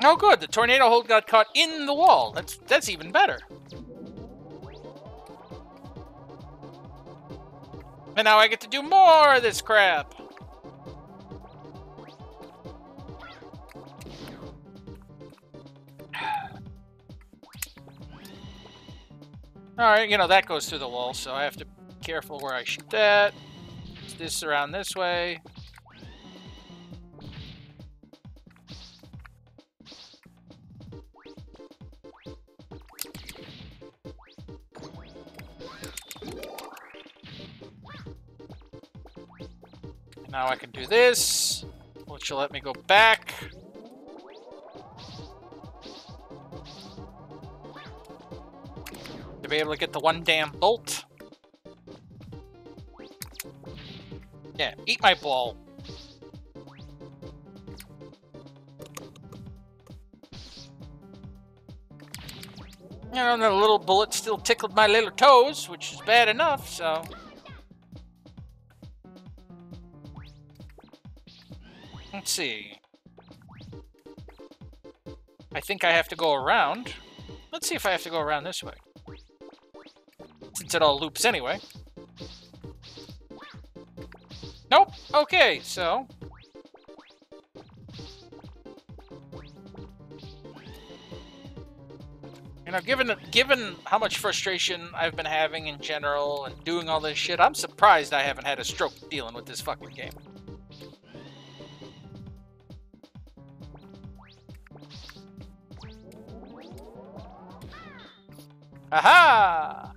Oh, good. The tornado hold got caught in the wall. That's even better. And now I get to do more of this crap. Alright, you know, that goes through the wall, so I have to be careful where I shoot that. This around this way. And now I can do this, which will let me go back. To be able to get the one damn bolt. Yeah, eat my ball. You know, the little bullet still tickled my little toes, which is bad enough, so... Let's see. I think I have to go around. Let's see if I have to go around this way. Since it all loops anyway. Nope. Okay, so... You know, given how much frustration I've been having in general and doing all this shit, I'm surprised I haven't had a stroke dealing with this fucking game. Aha!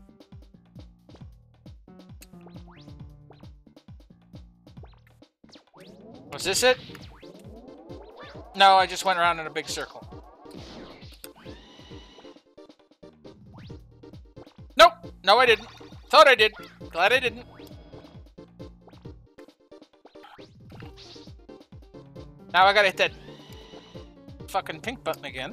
Was this it? No, I just went around in a big circle. Nope! No, I didn't. Thought I did. Glad I didn't. Now I gotta hit that fucking pink button again.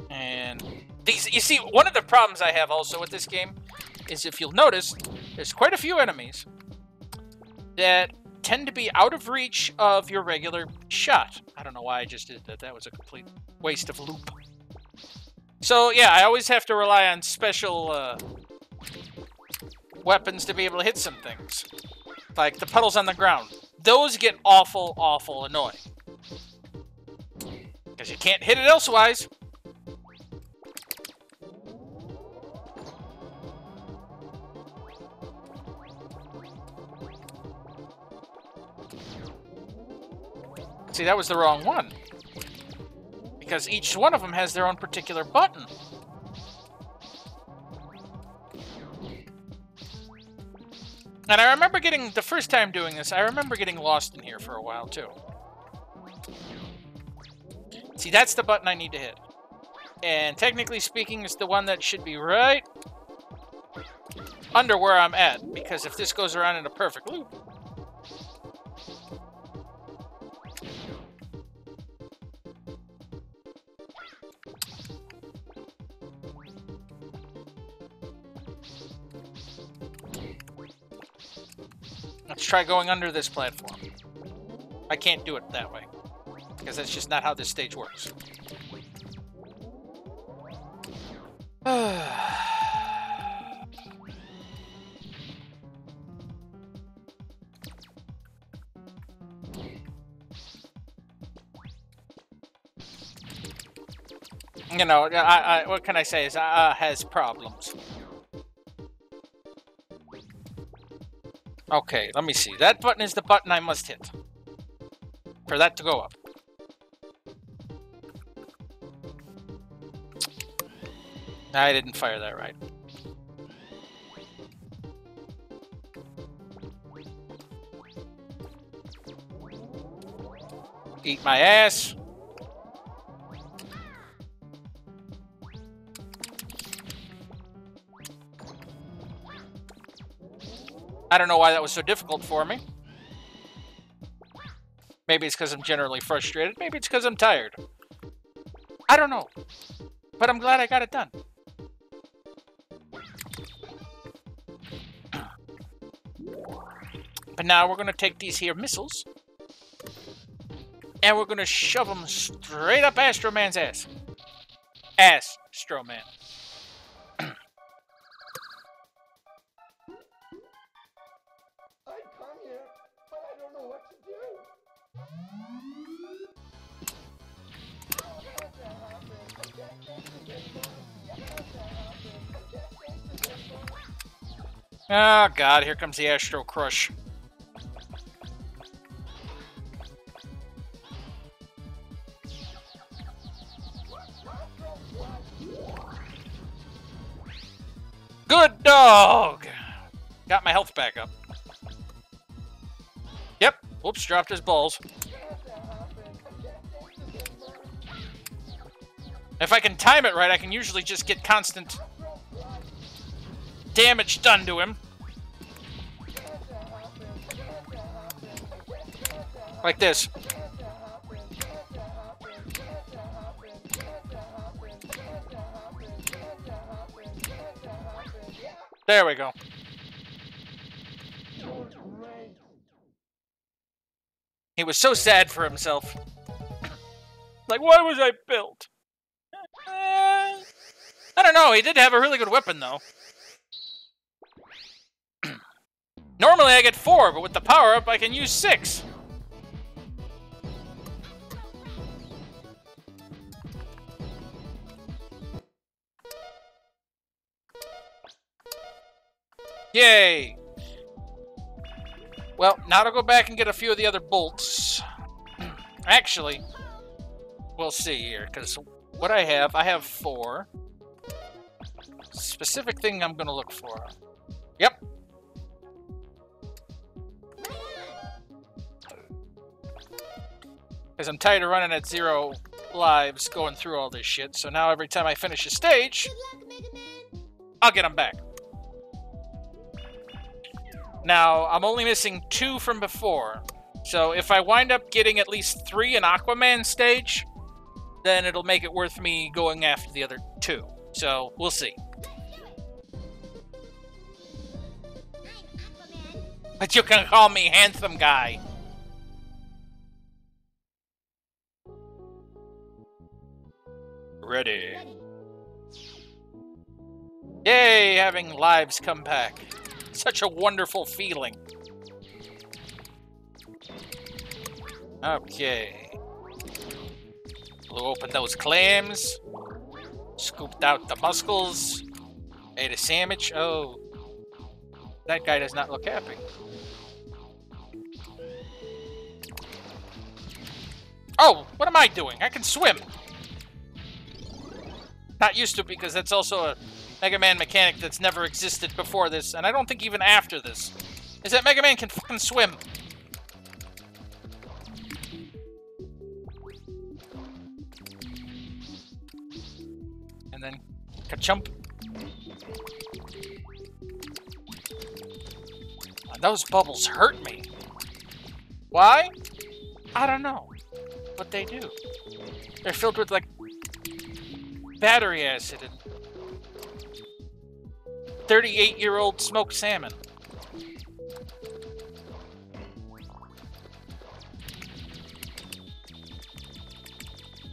And these, you see, one of the problems I have also with this game is, if you'll notice, there's quite a few enemies that tend to be out of reach of your regular shot. I don't know why I just did that. That was a complete waste of loop. So, yeah, I always have to rely on special weapons to be able to hit some things. Like the puddles on the ground. those get awful, awful annoying. Because you can't hit it elsewise. See, that was the wrong one. Because each one of them has their own particular button. And I remember getting, the first time doing this, I remember getting lost in here for a while, too. See, that's the button I need to hit. And technically speaking, it's the one that should be right under where I'm at. Because if this goes around in a perfect loop... Let's try going under this platform. I can't do it that way. Because that's just not how this stage works. You know, what can I say is has problems. Okay, let me see. That button is the button I must hit. For that to go up. I didn't fire that right. Eat my ass. I don't know why that was so difficult for me. Maybe it's because I'm generally frustrated. Maybe it's because I'm tired. I don't know. But I'm glad I got it done. But now we're going to take these here missiles. And we're going to shove them straight up Astro Man's ass. Astro Man. Oh god, here comes the Astro Crush. Good dog! Got my health back up. Yep, whoops, dropped his balls. If I can time it right, I can usually just get constant damage done to him. Like this. There we go. He was so sad for himself. Like, why was I built? I don't know, he did have a really good weapon, though. Normally I get 4, but with the power-up I can use 6. Yay! Well, now to go back and get a few of the other bolts. Actually, we'll see here, because what I have 4. Specific thing I'm going to look for. Yep. Because I'm tired of running at 0 lives going through all this shit, so now every time I finish a stage, I'll get them back. Now, I'm only missing 2 from before, so if I wind up getting at least 3 in Aquaman stage, then it'll make it worth me going after the other 2. So, we'll see. But you can call me Handsome Guy. Ready. Yay, having lives come back. Such a wonderful feeling. Okay. Blew open those clams. Scooped out the mussels. Ate a sandwich. Oh. That guy does not look happy. Oh, what am I doing? I can swim. Not used to it because that's also a Mega Man mechanic that's never existed before this, and I don't think even after this, is that Mega Man can fucking swim. And then, ka-chump. And those bubbles hurt me. Why? I don't know. But they do. They're filled with, like, battery acid and 38-year-old smoked salmon.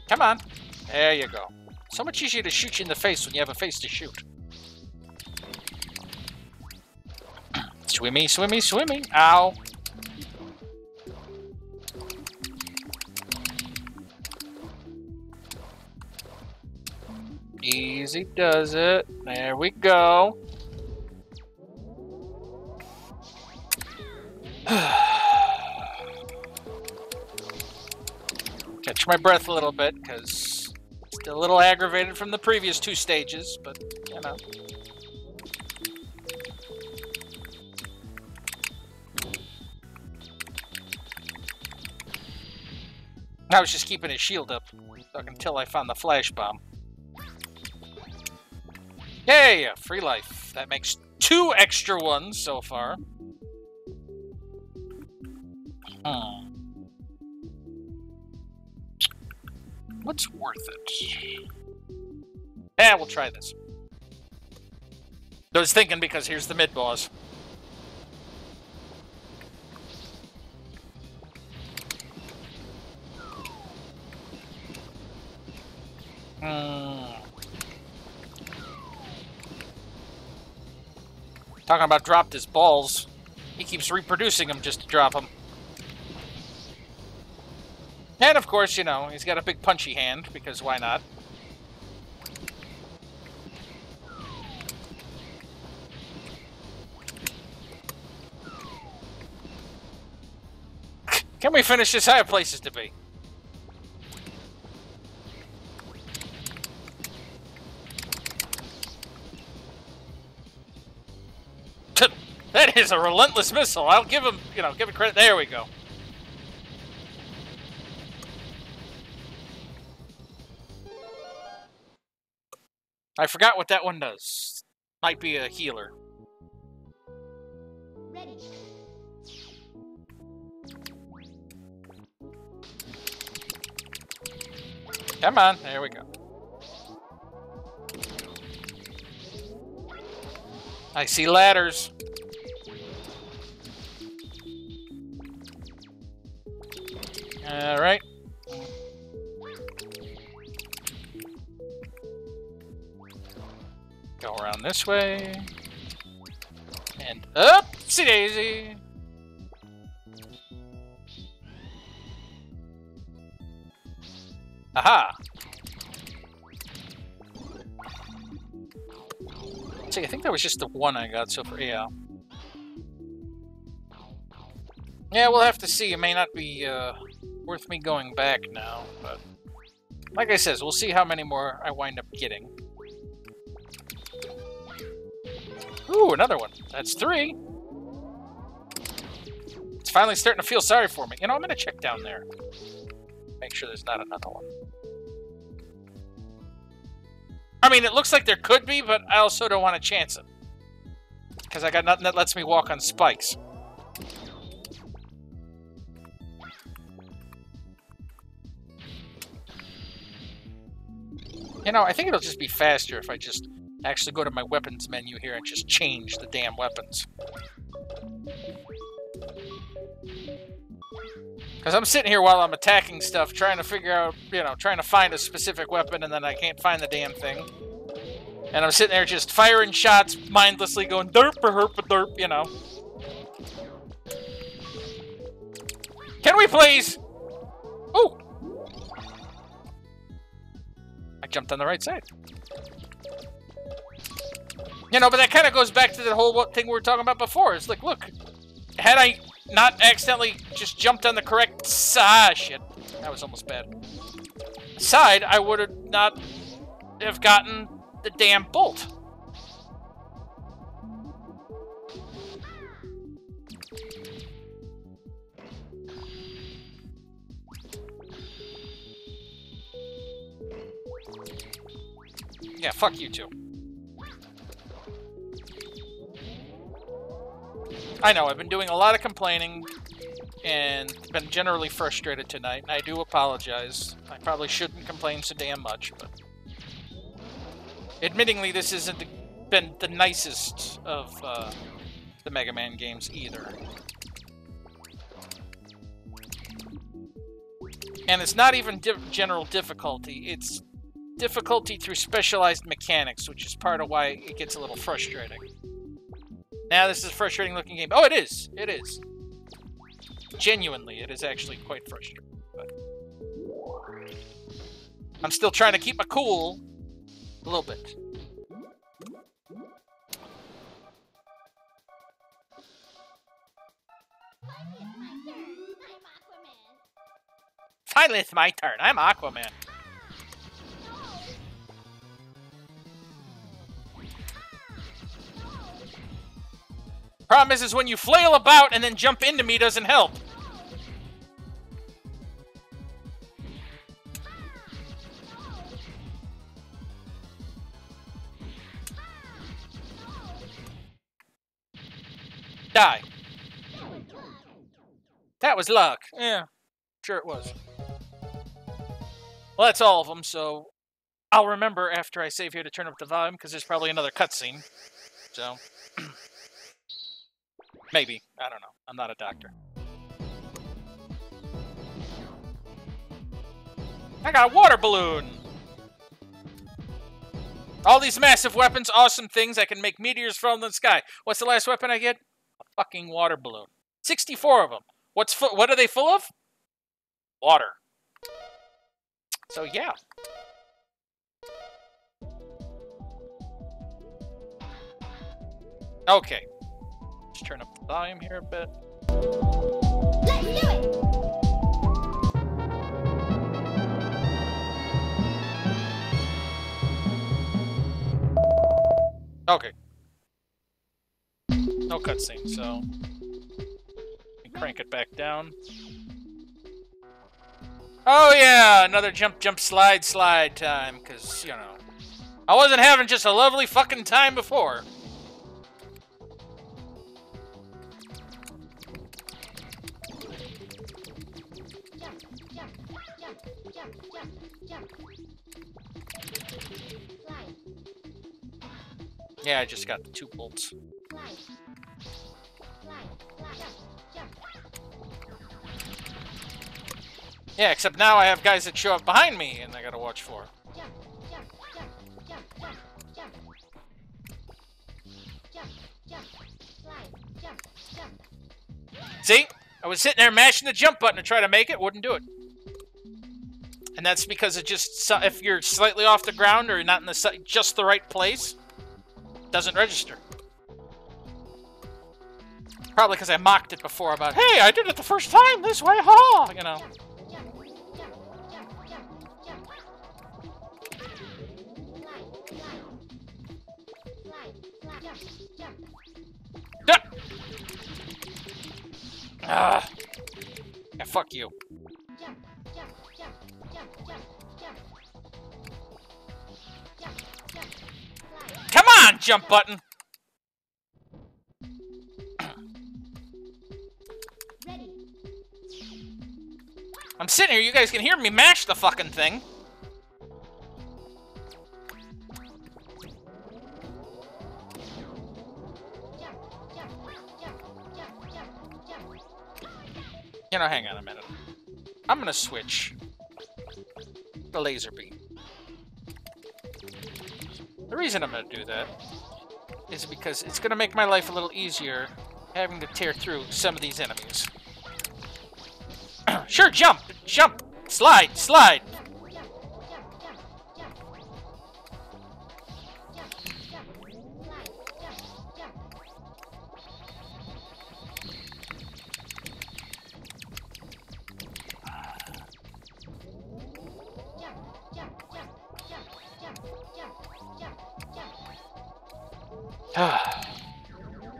Come on. There you go. So much easier to shoot you in the face when you have a face to shoot. Swimmy, swimmy, swimmy. Ow. Easy does it. There we go. Catch my breath a little bit, because still a little aggravated from the previous 2 stages, but, you know. I was just keeping his shield up until I found the flash bomb. Yay! Free life. That makes 2 extra ones so far. What's worth it? Yeah, we'll try this. I was thinking because here's the mid-boss. Talking about dropped his balls. He keeps reproducing them just to drop them. And of course, you know, he's got a big punchy hand, because why not? Can we finish this? I have places to be. That is a relentless missile. I'll give him, you know, give it credit. There we go. I forgot what that one does. Might be a healer. Ready. Come on, there we go. I see ladders. All right. Go around this way. And up! See daisy! Aha! See, I think that was just the one I got so far. Yeah. Yeah, we'll have to see. It may not be worth me going back now, but like I said, we'll see how many more I wind up getting. Ooh, another one. That's 3. It's finally starting to feel sorry for me. You know, I'm gonna check down there. Make sure there's not another one. I mean, it looks like there could be, but I also don't want to chance it. Because I got nothing that lets me walk on spikes. You know, I think it'll just be faster if I just actually go to my weapons menu here and just change the damn weapons. Because I'm sitting here while I'm attacking stuff, trying to figure out, you know, trying to find a specific weapon, and then I can't find the damn thing. And I'm sitting there just firing shots mindlessly, going derp or herp or derp, you know. Can we please? Oh! I jumped on the right side. You know, but that kind of goes back to the whole thing we were talking about before. It's like, look, had I not accidentally just jumped on the correct side, shit, that was almost bad. Side, I would have not have gotten the damn bolt. Yeah, fuck you too. I know, I've been doing a lot of complaining and been generally frustrated tonight, and I do apologize. I probably shouldn't complain so damn much, but... Admittingly, this hasn't been the nicest of the Mega Man games either. And it's not even general difficulty, it's difficulty through specialized mechanics, which is part of why it gets a little frustrating. Now, this is a frustrating looking game. Oh, it is! It is. Genuinely, it is actually quite frustrating. But I'm still trying to keep my cool a little bit. Finally, it's my turn. I'm Aquaman. Problem is when you flail about and then jump into me doesn't help. Die. That was luck. Yeah, sure it was. Well, that's all of them, so I'll remember after I save here to turn up the volume, because there's probably another cutscene. So... Maybe. I don't know. I'm not a doctor. I got a water balloon! All these massive weapons, awesome things. I can make meteors from the sky. What's the last weapon I get? A fucking water balloon. 64 of them. What are they full of? Water. So, yeah. Okay. Let's turn up the volume here a bit. Let's do it! Okay. No cutscene, so... crank it back down. Oh yeah! Another jump, slide time, because, you know... I wasn't having just a lovely fucking time before. Yeah, I just got the 2 bolts. Yeah, except now I have guys that show up behind me and I gotta watch for. See? I was sitting there mashing the jump button to try to make it, wouldn't do it. And that's because it just, if you're slightly off the ground or not in the just the right place, it doesn't register. Probably because I mocked it before about, hey, I did it the first time this way, ha! You know. Ah! Yeah, fuck you. Come on, jump button! I'm sitting here, you guys can hear me mash the fucking thing. You know, hang on a minute. I'm gonna switch the laser beam. The reason I'm gonna do that is because it's gonna make my life a little easier having to tear through some of these enemies. Sure, jump! Jump! Slide, slide.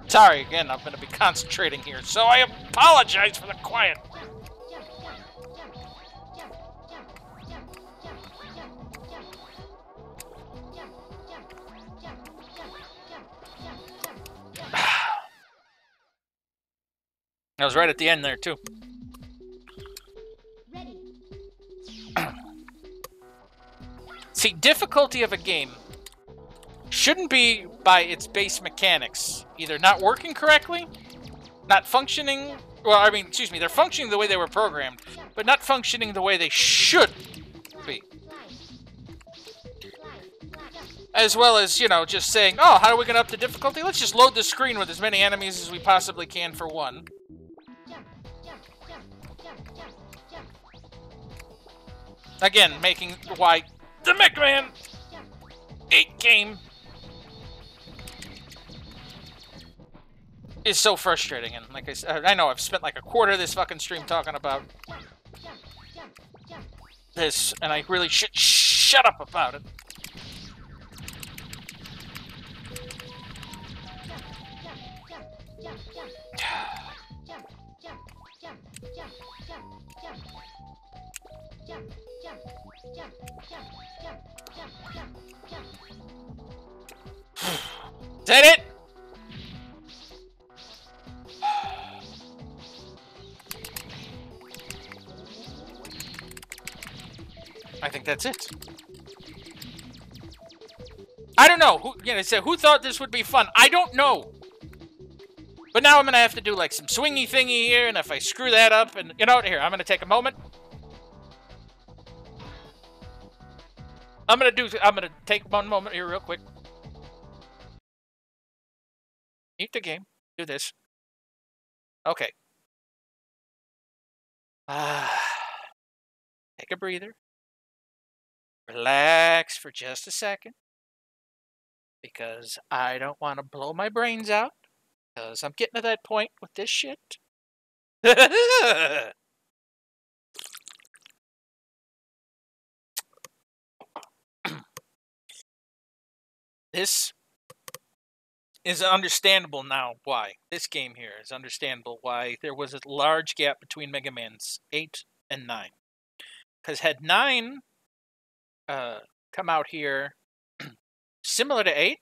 Sorry again, I'm going to be concentrating here, so I apologize for the quiet. I was right at the end there, too. See, difficulty of a game shouldn't be by its base mechanics. Either not working correctly, not functioning... Well, I mean, excuse me, they're functioning the way they were programmed, but not functioning the way they should be. As well as, you know, just saying, oh, how are we going to up the difficulty? Let's just load the screen with as many enemies as we possibly can for one. Again, making why the Mega Man 8 game is so frustrating. And like I said, I know I've spent like a quarter of this fucking stream talking about this, and I really should shut up about it. Is that it? I think that's it. I don't know. Who thought this would be fun? I don't know. But now I'm going to have to do like some swingy thingy here, and if I screw that up, and you know what, here, I'm going to take a moment. I'm going to take one moment here real quick. Mute the game. Do this. Okay. Take a breather. Relax for just a second. Because I don't want to blow my brains out. Because I'm getting to that point with this shit. This is understandable now why. This game here is understandable why there was a large gap between Mega Man's 8 and 9. Because had 9 come out here similar to 8,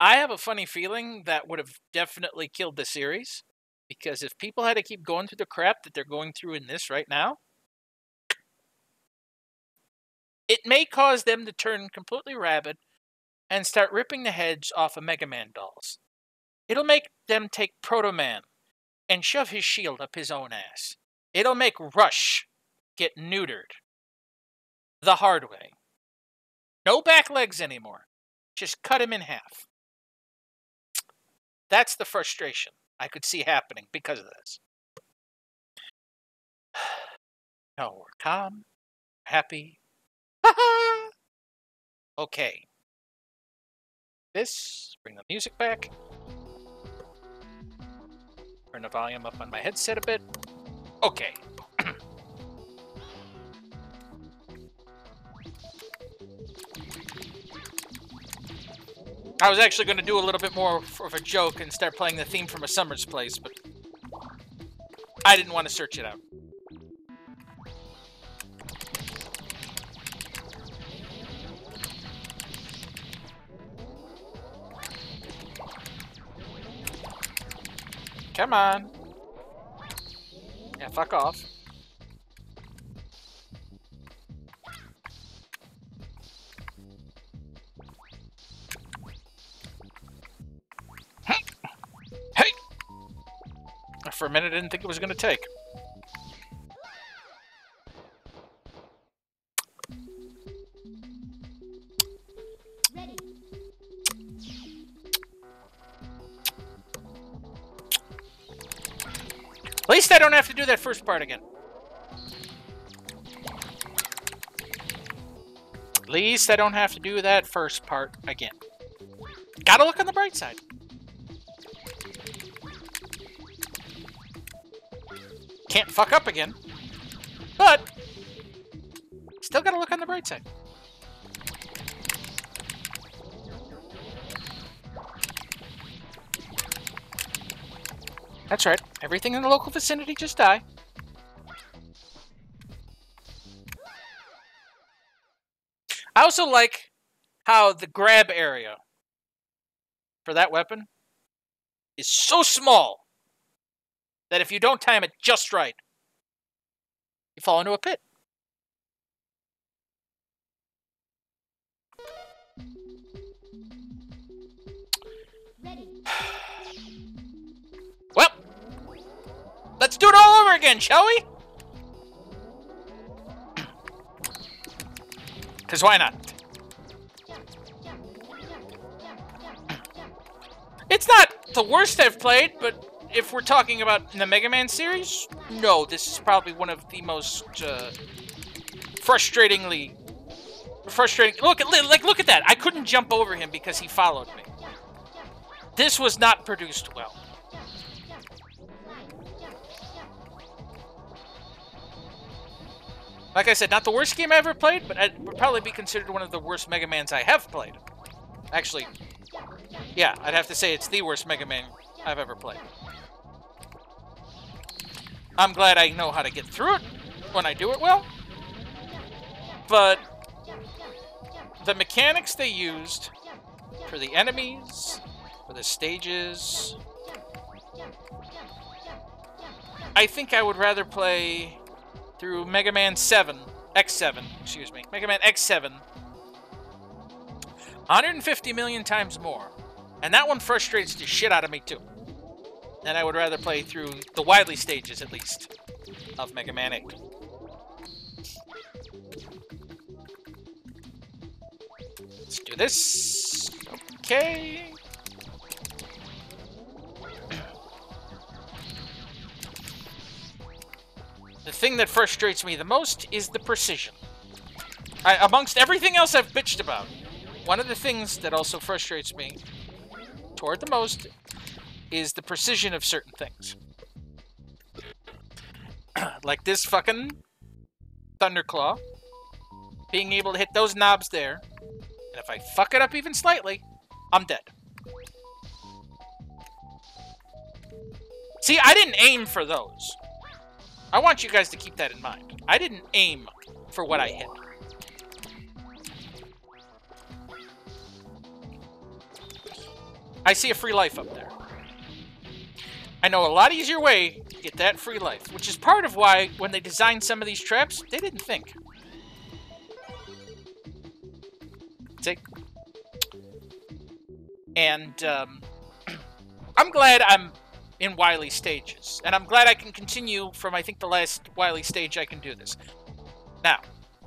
I have a funny feeling that would have definitely killed the series. Because if people had to keep going through the crap that they're going through in this right now, it may cause them to turn completely rabid and start ripping the heads off of Mega Man dolls. It'll make them take Proto Man and shove his shield up his own ass. It'll make Rush get neutered the hard way. No back legs anymore. Just cut him in half. That's the frustration I could see happening because of this. No, we're calm, happy. Okay. This, bring the music back. Turn the volume up on my headset a bit. Okay. I was actually going to do a little bit more of a joke and start playing the theme from A Summer's Place, but I didn't want to search it out. Come on. Yeah, fuck off. Hey! For a minute, I didn't think it was going to take. Ready. At least I don't have to do that first part again. least I don't have to do that first part again. Gotta look on the bright side. Can't fuck up again. But still gotta look on the bright side. That's right. Everything in the local vicinity just die. I also like how the grab area for that weapon is so small that if you don't time it just right, you fall into a pit. Well, let's do it all over again, shall we? Because why not? It's not the worst I've played, but if we're talking about in the Mega Man series, no, this is probably one of the most frustrating. Look at that! I couldn't jump over him because he followed me. This was not produced well. Like I said, not the worst game I ever played, but it would probably be considered one of the worst Mega Mans I have played. Actually, yeah, I'd have to say it's the worst Mega Man I've ever played. I'm glad I know how to get through it when I do it well. But the mechanics they used for the enemies, for the stages, I think I would rather play through Mega Man X7, excuse me, Mega Man X7 150 million times more. And that one frustrates the shit out of me too. And I would rather play through the Wily stages, at least, of Mega Man 8. Let's do this. Okay. The thing that frustrates me the most is the precision. Amongst everything else I've bitched about, one of the things that also frustrates me toward the most is the precision of certain things. Like this fucking Thunderclaw. Being able to hit those knobs there. And if I fuck it up even slightly, I'm dead. See, I didn't aim for those. I want you guys to keep that in mind. I didn't aim for what I hit. I see a free life up there. I know a lot easier way to get that free life, which is part of why, when they designed some of these traps, they didn't think. See? And, I'm glad I'm in Wily stages. And I'm glad I can continue from, I think, the last Wily stage I can do this. Now,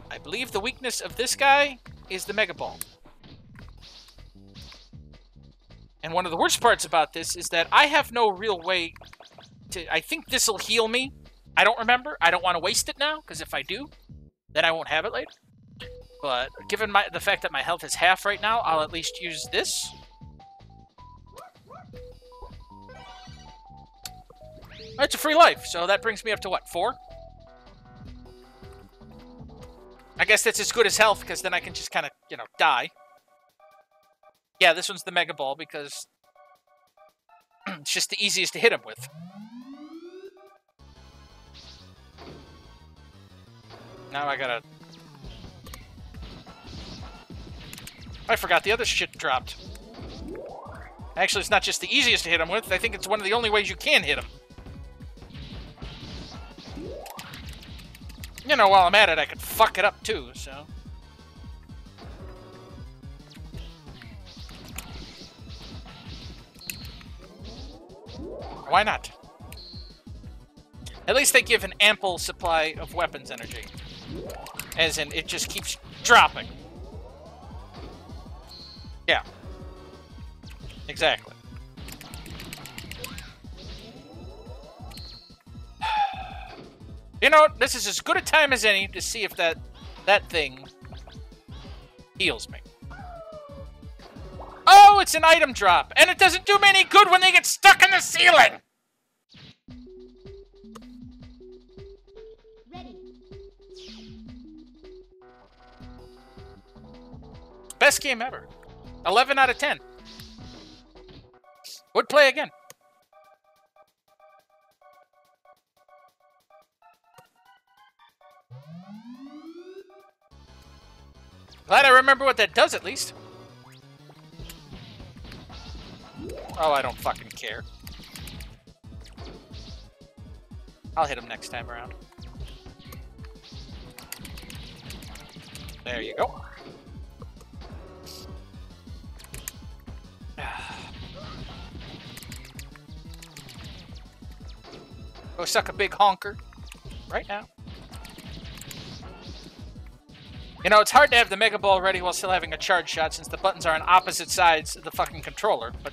I believe the weakness of this guy is the Mega Ball. And one of the worst parts about this is that I have no real way to... I think this will heal me. I don't remember. I don't want to waste it now, because if I do, then I won't have it later. But given the fact that my health is half right now, I'll at least use this. It's a free life, so that brings me up to what, 4? I guess that's as good as health, because then I can just kind of, you know, die. Yeah, this one's the Mega Ball, because it's just the easiest to hit him with. Now I gotta... I forgot the other shit dropped. Actually, it's not just the easiest to hit him with, I think it's one of the only ways you can hit him. You know, while I'm at it, I could fuck it up too, so... Why not? At least they give an ample supply of weapons energy. As in, it just keeps dropping. Yeah. Exactly. You know, this is as good a time as any to see if that thing heals me. Oh, it's an item drop, and it doesn't do me any good when they get stuck in the ceiling! Ready. Best game ever. 11 out of 10. Would play again. Glad I remember what that does, at least. Oh, I don't fucking care. I'll hit him next time around. There you go. Go suck a big honker. Right now. You know, it's hard to have the Mega Ball ready while still having a charge shot since the buttons are on opposite sides of the fucking controller, but...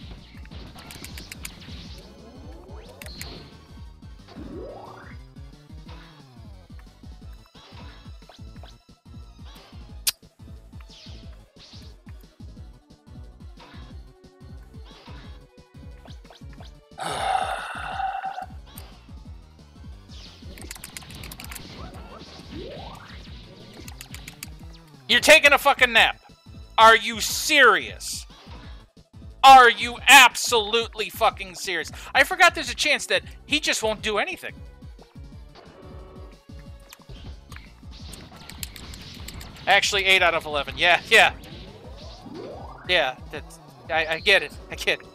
You're taking a fucking nap. Are you serious? Are you absolutely fucking serious? I forgot there's a chance that he just won't do anything. Actually, 8 out of 11. Yeah. Yeah, that's... I get it. I get it.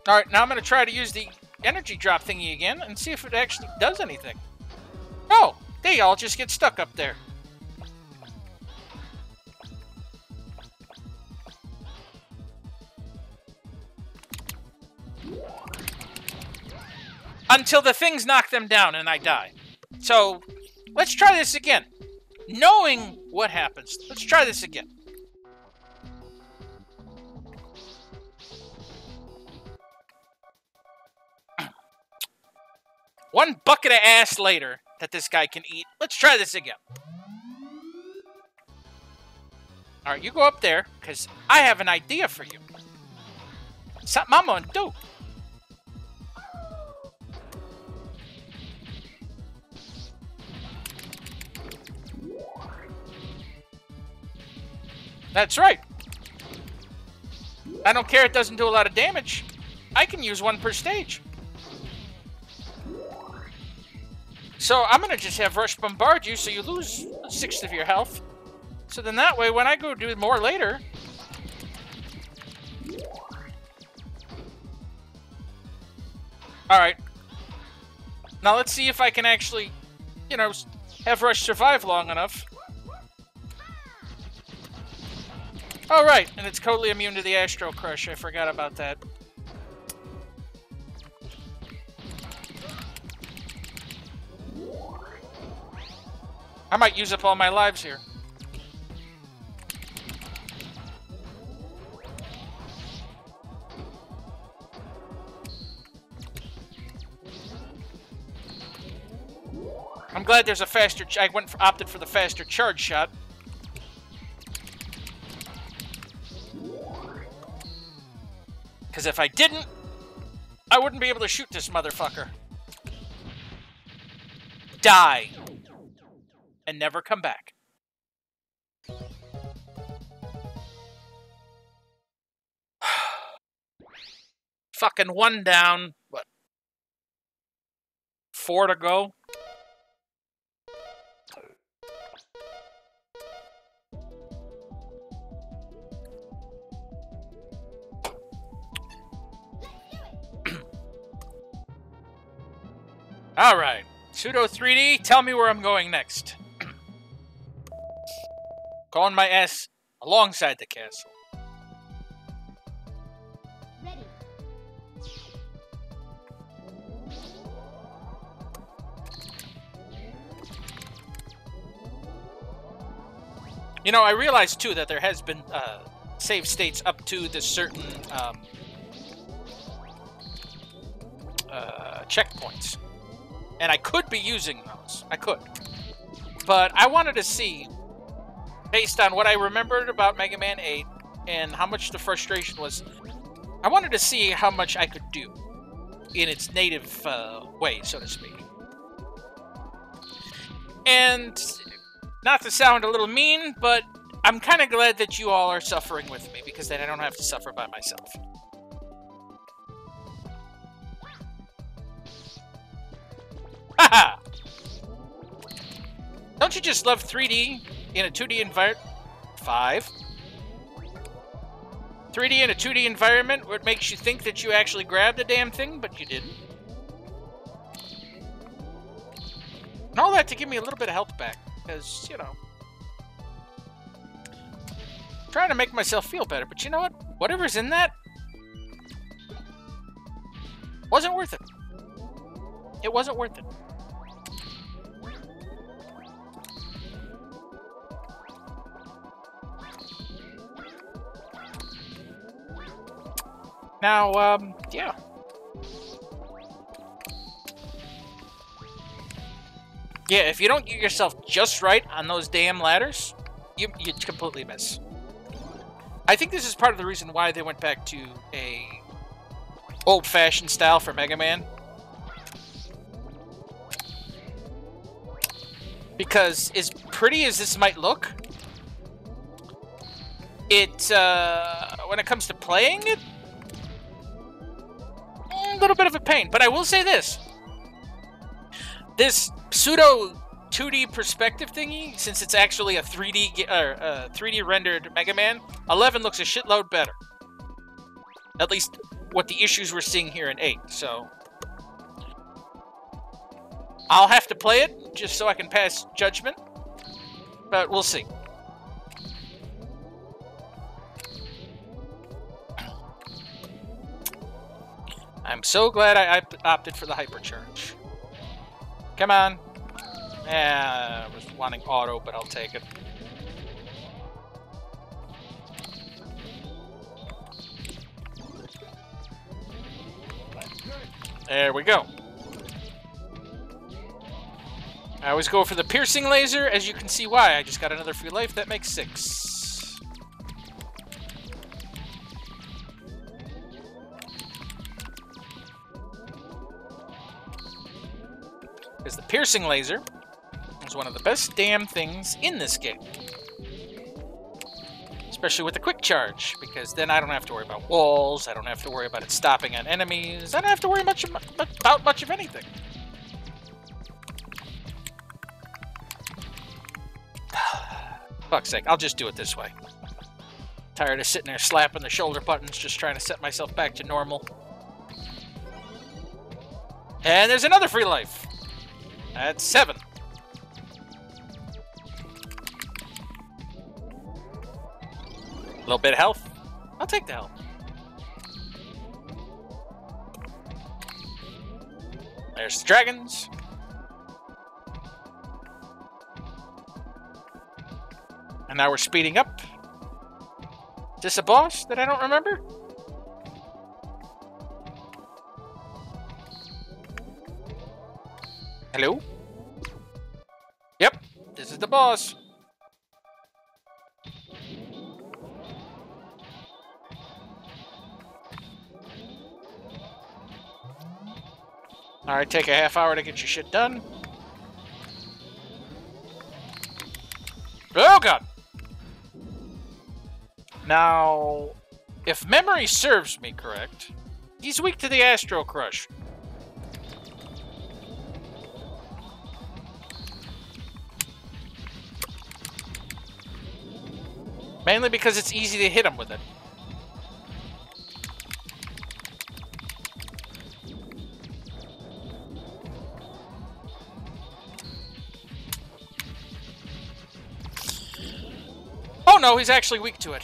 Alright, now I'm going to try to use the energy drop thingy again and see if it actually does anything. No! They all just get stuck up there. Until the things knock them down and I die. So, let's try this again. Knowing what happens, let's try this again. One bucket of ass later that this guy can eat. Let's try this again. Alright, you go up there, because I have an idea for you. Something I'm gonna do. That's right. I don't care it doesn't do a lot of damage. I can use one per stage. So I'm going to just have Rush bombard you so you lose 1/6 of your health. So then that way, when I go do more later... Alright. Now let's see if I can actually, you know, have Rush survive long enough. Alright, and it's totally immune to the Astro Crush. I forgot about that. I might use up all my lives here. I'm glad there's a faster... I opted for the faster charge shot. Because if I didn't, I wouldn't be able to shoot this motherfucker. Die. And never come back. Fucking 1 down. What? 4 to go? Alright. Pseudo 3D, tell me where I'm going next. Calling my ass alongside the castle. Ready. You know, I realized too that there has been save states up to this certain checkpoints. And I could be using those. I could. But I wanted to see, based on what I remembered about Mega Man 8 and how much the frustration was, I wanted to see how much I could do in its native way, so to speak. And not to sound a little mean, but I'm kind of glad that you all are suffering with me, because then I don't have to suffer by myself. Haha! Don't you just love 3D in a 2D environment? 5. 3D in a 2D environment where it makes you think that you actually grabbed the damn thing, but you didn't. And all that to give me a little bit of health back, because, you know, I'm trying to make myself feel better, but you know what? Whatever's in that wasn't worth it. It wasn't worth it. Now, yeah. Yeah, if you don't get yourself just right on those damn ladders, you completely miss. I think this is part of the reason why they went back to a old-fashioned style for Mega Man. Because as pretty as this might look, it, when it comes to playing it, a little bit of a pain. But I will say this. This pseudo 2D perspective thingy, since it's actually a 3D rendered Mega Man, 11 looks a shitload better. At least what the issues we're seeing here in 8. So I'll have to play it just so I can pass judgment, but we'll see. I'm so glad I opted for the hypercharge. Come on. I was wanting auto, but I'll take it. There we go. I always go for the piercing laser. As you can see why. I just got another free life. That makes 6. Because the piercing laser is one of the best damn things in this game. Especially with the quick charge, because then I don't have to worry about walls, I don't have to worry about it stopping on enemies, I don't have to worry about much of anything. Fuck's sake, I'll just do it this way. Tired of sitting there slapping the shoulder buttons, just trying to set myself back to normal. And there's another free life. That's 7. A little bit of health. I'll take the health. There's the dragons. And now we're speeding up. Is this a boss that I don't remember? Hello? Yep, this is the boss. Alright, take a half hour to get your shit done. Oh god! Now, if memory serves me correct, he's weak to the Astro Crush. Mainly because it's easy to hit him with it. Oh no, he's actually weak to it.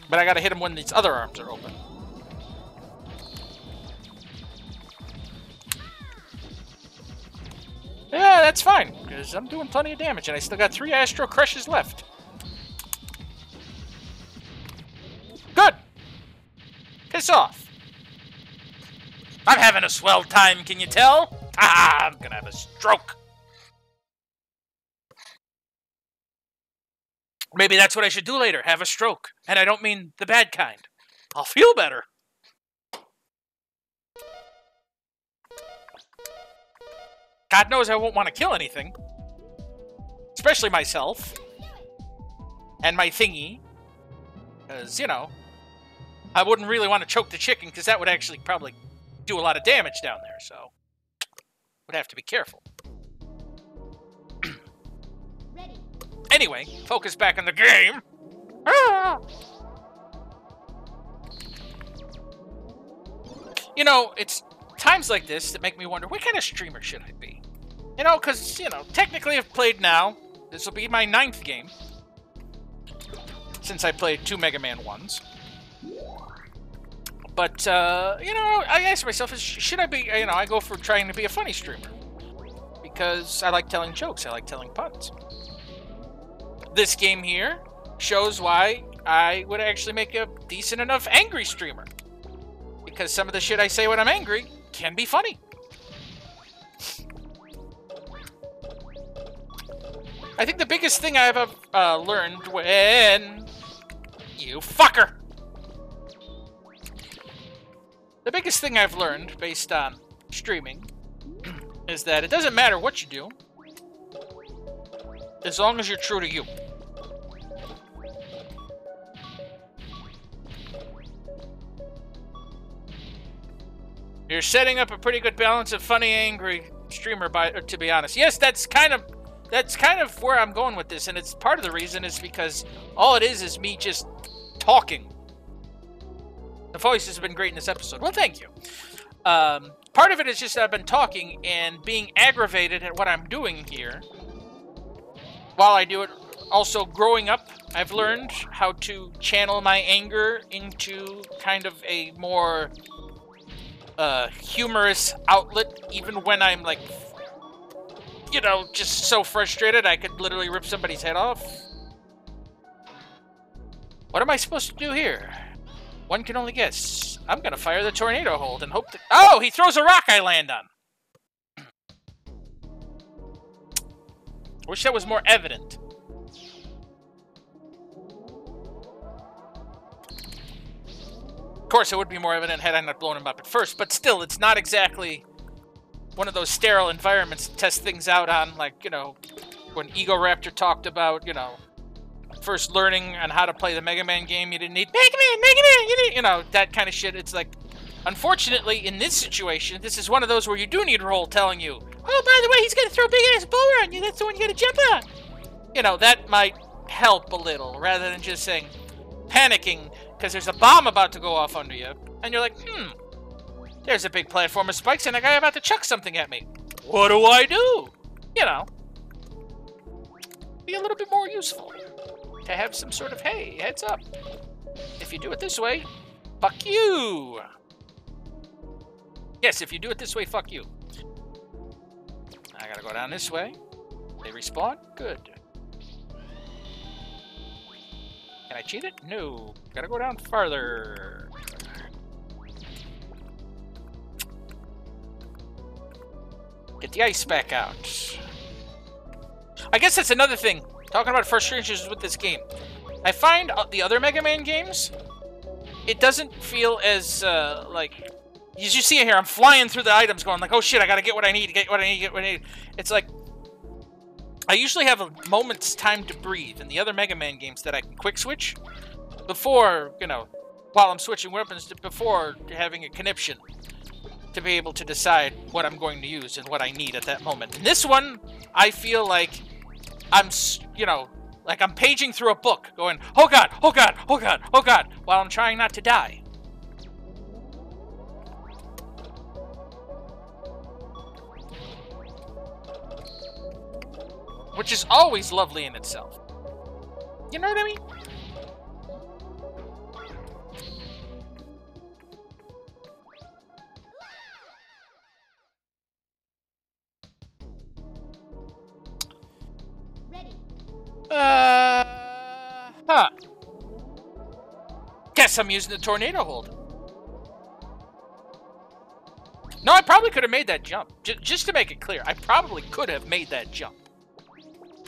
But I gotta hit him when these other arms are open. Yeah, that's fine, because I'm doing plenty of damage, and I still got 3 Astro Crushes left. Good! Piss off! having a swell time, can you tell? Ah, I'm gonna have a stroke. Maybe that's what I should do later, have a stroke. And I don't mean the bad kind. I'll feel better. God knows I won't want to kill anything. Especially myself. And my thingy. Because, you know, I wouldn't really want to choke the chicken because that would actually probably do a lot of damage down there. So, would have to be careful. Anyway, focus back on the game. Ah! You know, it's times like this that make me wonder, what kind of streamer should I be? You know, because, you know, technically I've played now. This will be my 9th game. Since I played 2 Mega Man 1s. But, you know, I ask myself, should I be, you know, I go for trying to be a funny streamer. Because I like telling jokes, I like telling puns. This game here shows why I would actually make a decent enough angry streamer. Because some of the shit I say when I'm angry can be funny. I think the biggest thing I've learned when... You fucker! The biggest thing I've learned based on streaming is that it doesn't matter what you do as long as you're true to you. You're setting up a pretty good balance of funny, angry streamer, to be honest. Yes, that's kind of where I'm going with this, and it's part of the reason is because all it is me just talking. The voice has been great in this episode. Well, thank you. Part of it is just that I've been talking and being aggravated at what I'm doing here while I do it. Also, growing up, I've learned how to channel my anger into kind of a more humorous outlet, even when I'm like, you know, just so frustrated I could literally rip somebody's head off. What am I supposed to do here? One can only guess. I'm gonna fire the tornado hold and hope that... Oh, he throws a rock I land on. Wish that was more evident. Of course, it would be more evident had I not blown him up at first, but still, it's not exactly one of those sterile environments to test things out on, like, you know, when Ego Raptor talked about, you know, first learning on how to play the Mega Man game, you didn't need Mega Man, you know, that kind of shit. It's like, unfortunately, in this situation, this is one of those where you do need roll telling you, oh, by the way, he's gonna throw a big-ass boulder on you, that's the one you gotta jump on. You know, that might help a little, rather than just saying, panicking, because there's a bomb about to go off under you, and you're like, there's a big platform of spikes and a guy about to chuck something at me. What do I do? You know, be a little bit more useful. To have some sort of, hey, heads up. If you do it this way, fuck you. Yes, if you do it this way, fuck you. I gotta go down this way. They respawn? Good. Can I cheat it? No. Gotta go down farther. Get the ice back out. I guess that's another thing. Talking about frustrations with this game. I find the other Mega Man games, it doesn't feel as, like... As you see it here, I'm flying through the items going like, oh shit, I gotta get what I need, get what I need. It's like... I usually have a moment's time to breathe in the other Mega Man games that I can quick switch before, you know, while I'm switching weapons, before having a conniption to be able to decide what I'm going to use and what I need at that moment. In this one, I feel like I'm, you know, like I'm paging through a book going, oh god, oh god, oh god, oh god, while I'm trying not to die. Which is always lovely in itself. You know what I mean? Ready. Huh. Guess I'm using the tornado hold. No, I probably could have made that jump. Just to make it clear, I probably could have made that jump.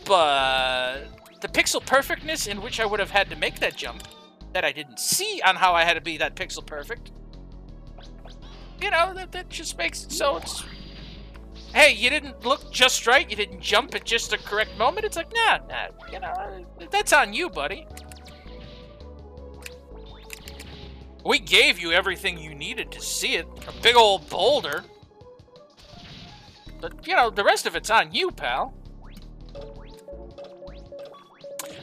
But the pixel perfectness in which I would have had to make that jump, that I didn't see on how I had to be that pixel perfect, you know, that just makes it so it's... Hey, you didn't look just right, you didn't jump at just the correct moment. It's like, nah, you know, that's on you, buddy. We gave you everything you needed to see it. A big old boulder. But, you know, the rest of it's on you, pal.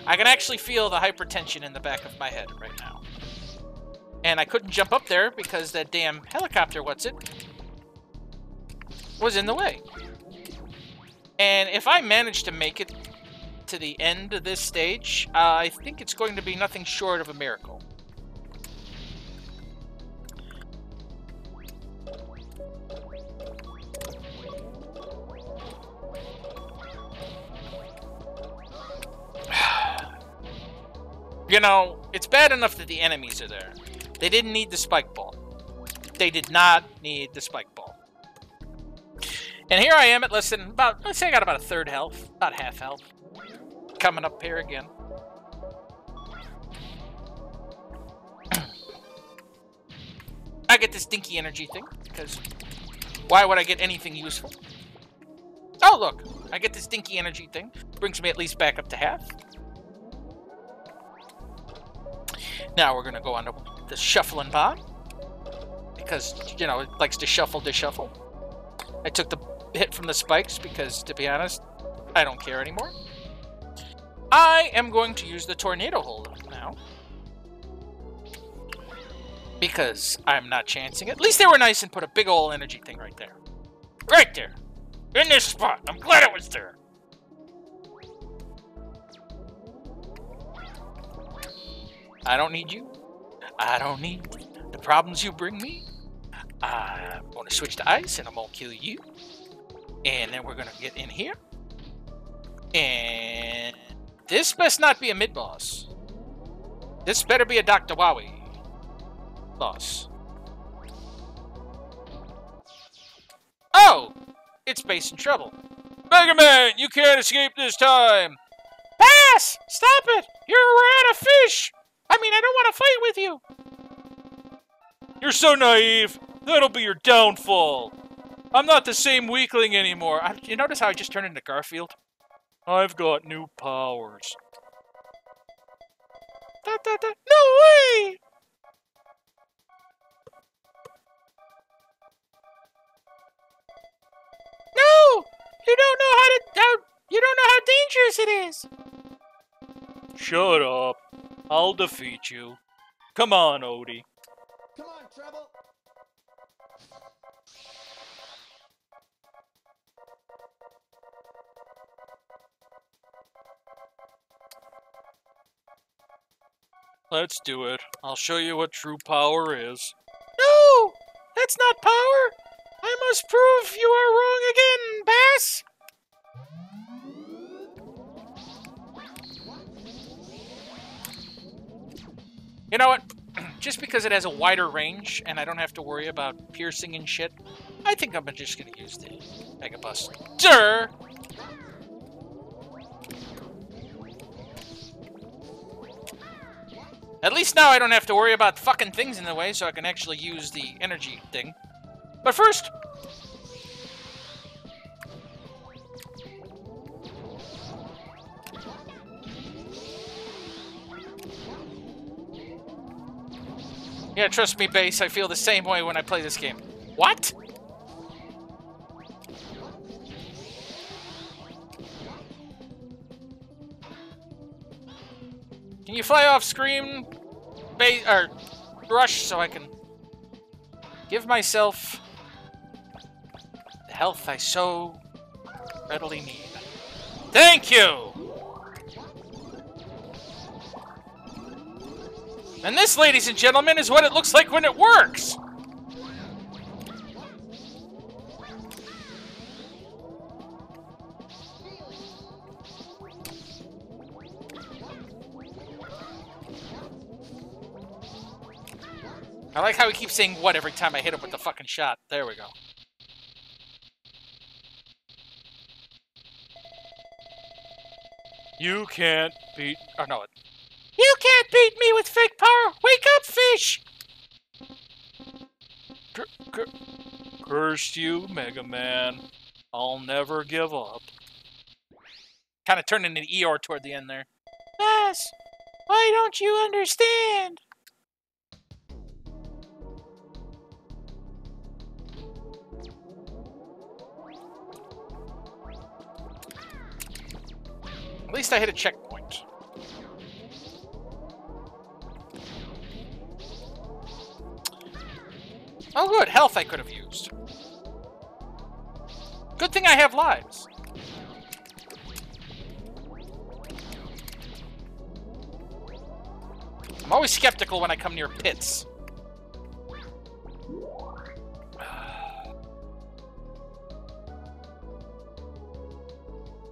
I can actually feel the hypertension in the back of my head right now. And I couldn't jump up there because that damn helicopter, was in the way. And if I manage to make it to the end of this stage, I think it's going to be nothing short of a miracle. You know, it's bad enough that the enemies are there. They didn't need the spike ball. They did not need the spike ball. And here I am at less than about, let's say I got about a third health, about half health. Coming up here again. I get this dinky energy thing, because why would I get anything useful? Oh, look, I get this dinky energy thing. Brings me at least back up to half. Now we're going to go on to the shuffling bar. Because, you know, it likes to shuffle, disshuffle. I took the hit from the spikes because, to be honest, I don't care anymore. I am going to use the tornado hold now. Because I'm not chancing it. At least they were nice and put a big ol' energy thing right there. Right there. In this spot. I'm glad it was there. I don't need you. I don't need the problems you bring me. I'm going to switch to ice and I'm going to kill you. And then we're going to get in here. And this best not be a mid-boss. This better be a Dr. Wowie boss. Oh! It's Base in trouble. Mega Man, you can't escape this time! Pass! Stop it! You're a fish! I mean, I don't want to fight with you! You're so naive! That'll be your downfall! I'm not the same weakling anymore. You notice how I just turned into Garfield? I've got new powers. No way! No! You don't know how dangerous it is! Shut up. I'll defeat you. Come on, Odie. Come on, Treble! Let's do it. I'll show you what true power is. No! That's not power! I must prove you are wrong again, Bass! You know what? Just because it has a wider range and I don't have to worry about piercing and shit, I think I'm just gonna use the Mega Buster. At least now I don't have to worry about fucking things in the way, so I can actually use the energy thing. But first... Yeah, trust me, Base, I feel the same way when I play this game. What? Can you fly off screen, Base, or Rush, so I can give myself the health I so readily need? Thank you! And this, ladies and gentlemen, is what it looks like when it works! I like how he keeps saying what every time I hit him with the fucking shot. There we go. You can't beat... Oh, no. You can't beat me with fake power! Wake up, fish! Curse you, Mega Man. I'll never give up. Kind of turned into Eeyore toward the end there. Yes! Why don't you understand? At least I hit a checkpoint. Oh good, health I could have used. Good thing I have lives. I'm always skeptical when I come near pits.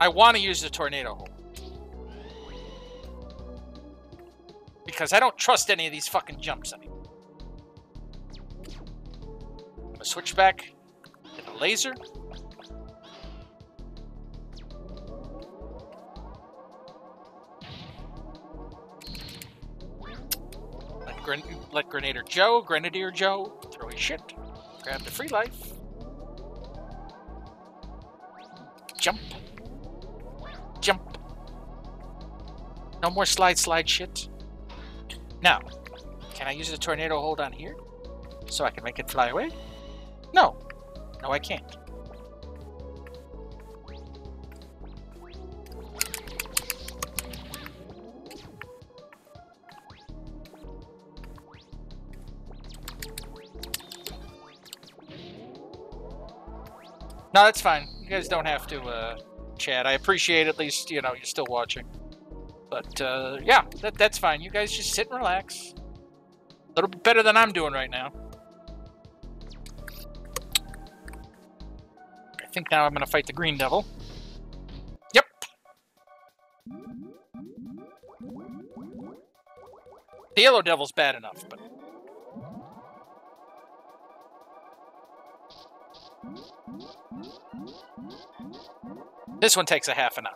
I want to use the tornado hole. Because I don't trust any of these fucking jumps anymore. I'm gonna switch back to the laser. Let Grenadier Joe throw his shit. Grab the free life. Jump. Jump. No more slide shit. Now, can I use the tornado hold on here? So I can make it fly away? No. No, I can't. No, that's fine. You guys don't have to chat. I appreciate at least, you know, you're still watching. But, yeah, that's fine. You guys just sit and relax. A little bit better than I'm doing right now. I think now I'm going to fight the Green Devil. Yep. The Yellow Devil's bad enough, but... This one takes a half an hour.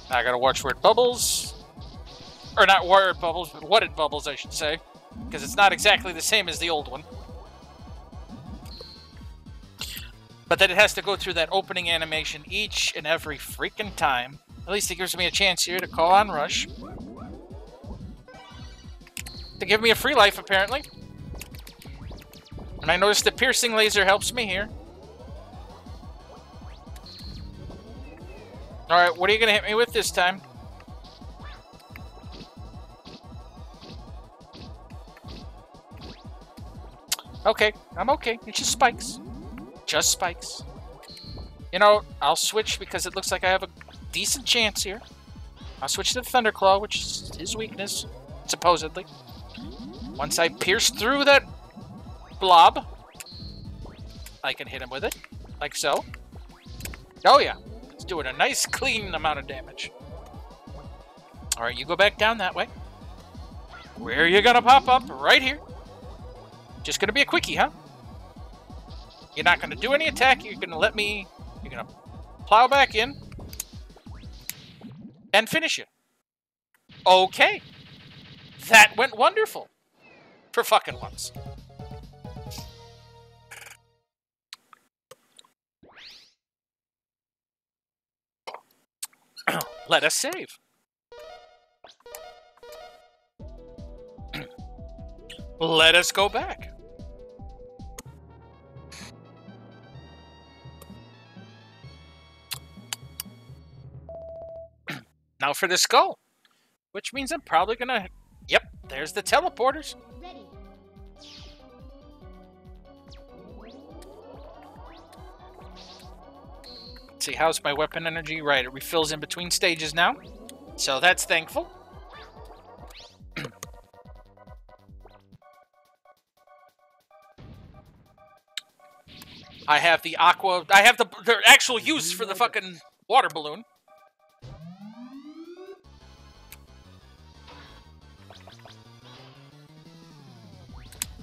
Now I gotta watch where it bubbles. Or not where it bubbles, but what it bubbles, I should say. Because it's not exactly the same as the old one. But then it has to go through that opening animation each and every freaking time. At least it gives me a chance here to call on Rush. To give me a free life, apparently. And I noticed the piercing laser helps me here. Alright, what are you going to hit me with this time? Okay, I'm okay. It's just spikes. Just spikes. You know, I'll switch because it looks like I have a decent chance here. I'll switch to the Thunderclaw, which is his weakness, supposedly. Once I pierce through that blob, I can hit him with it, like so. Oh yeah, it's doing a nice clean amount of damage. Alright, you go back down that way. Where are you gonna pop up? Right here. Just gonna be a quickie, huh? You're not gonna do any attack, you're gonna let me... You're gonna plow back in. And finish you. Okay. That went wonderful. For fucking once. Let us save. Let us go back. Now for the skull. Which means I'm probably gonna... Yep, there's the teleporters. Ready. Let's see, how's my weapon energy? Right, it refills in between stages now. So that's thankful. I have the aqua... I have the actual use for the fucking water balloon.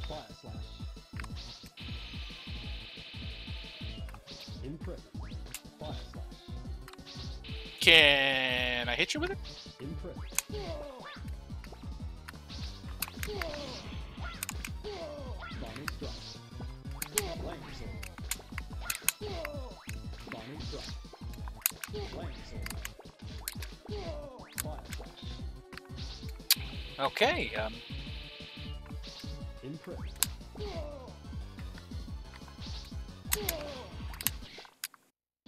Fire slash. Imprint. Fire slash. Can I hit you with it? Imprint. Sonic strike. Flame sword. Sonic strike. Flame sword. Fire slash. Okay. Imprint.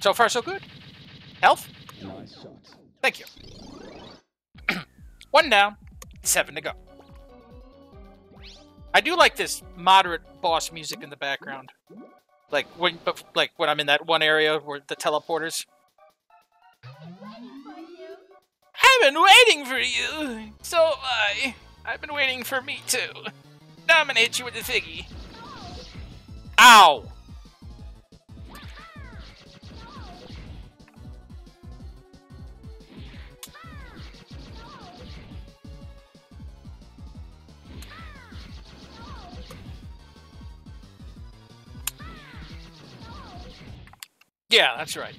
So far, so good. Health? Nice shot. Thank you. 1 down, 7 to go. I do like this moderate boss music in the background. Like when I'm in that one area where the teleporters. I've been waiting for you. So have I. I've been waiting for me too. Now I'm gonna hit you with the thingy. Ow! Yeah, that's right.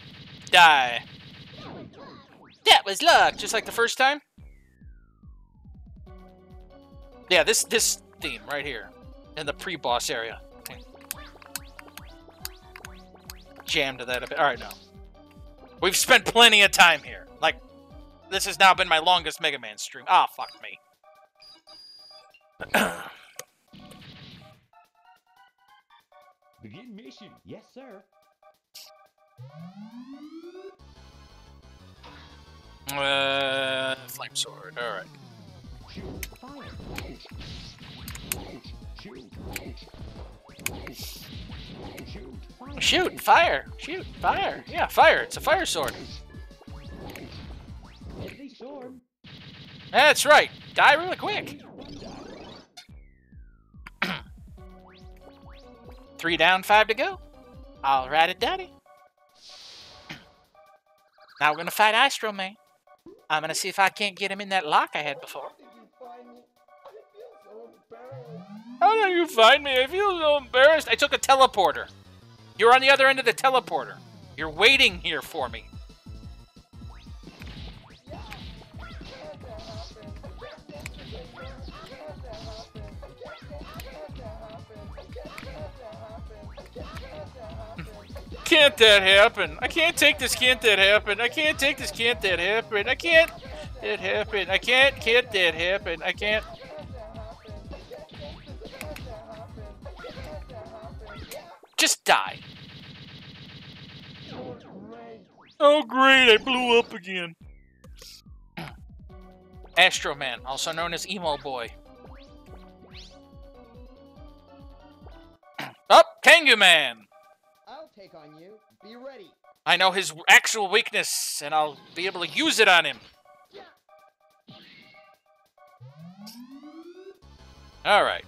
Die. That was luck, just like the first time. Yeah, this theme right here in the pre-boss area. Okay. Jam to that a bit. All right, now we've spent plenty of time here. Like, this has now been my longest Mega Man stream. Ah, fuck me. Begin mission. Yes, sir. Flame sword. All right. Shoot. Fire. Shoot. Shoot. Fire. Shoot! Fire! Shoot! Fire! Yeah, fire! It's a fire sword. Deadly sword. That's right. Die really quick. 3 down, 5 to go. All righty, daddy. Now we're gonna fight Astro Man. I'm gonna see if I can't get him in that lock I had before. How did you find me? I feel so embarrassed. I took a teleporter. You're on the other end of the teleporter. You're waiting here for me. Can't that happen? I can't take this. Can't that happen? I can't take this. Can't that happen? I can't. It happen. I can't. Can't that happen? I can't. Just die. Oh great! I blew up again. Astro Man, also known as Emo Boy. Up, Kangu Man. I'll take on you. Be ready. I know his actual weakness, and I'll be able to use it on him. Alright.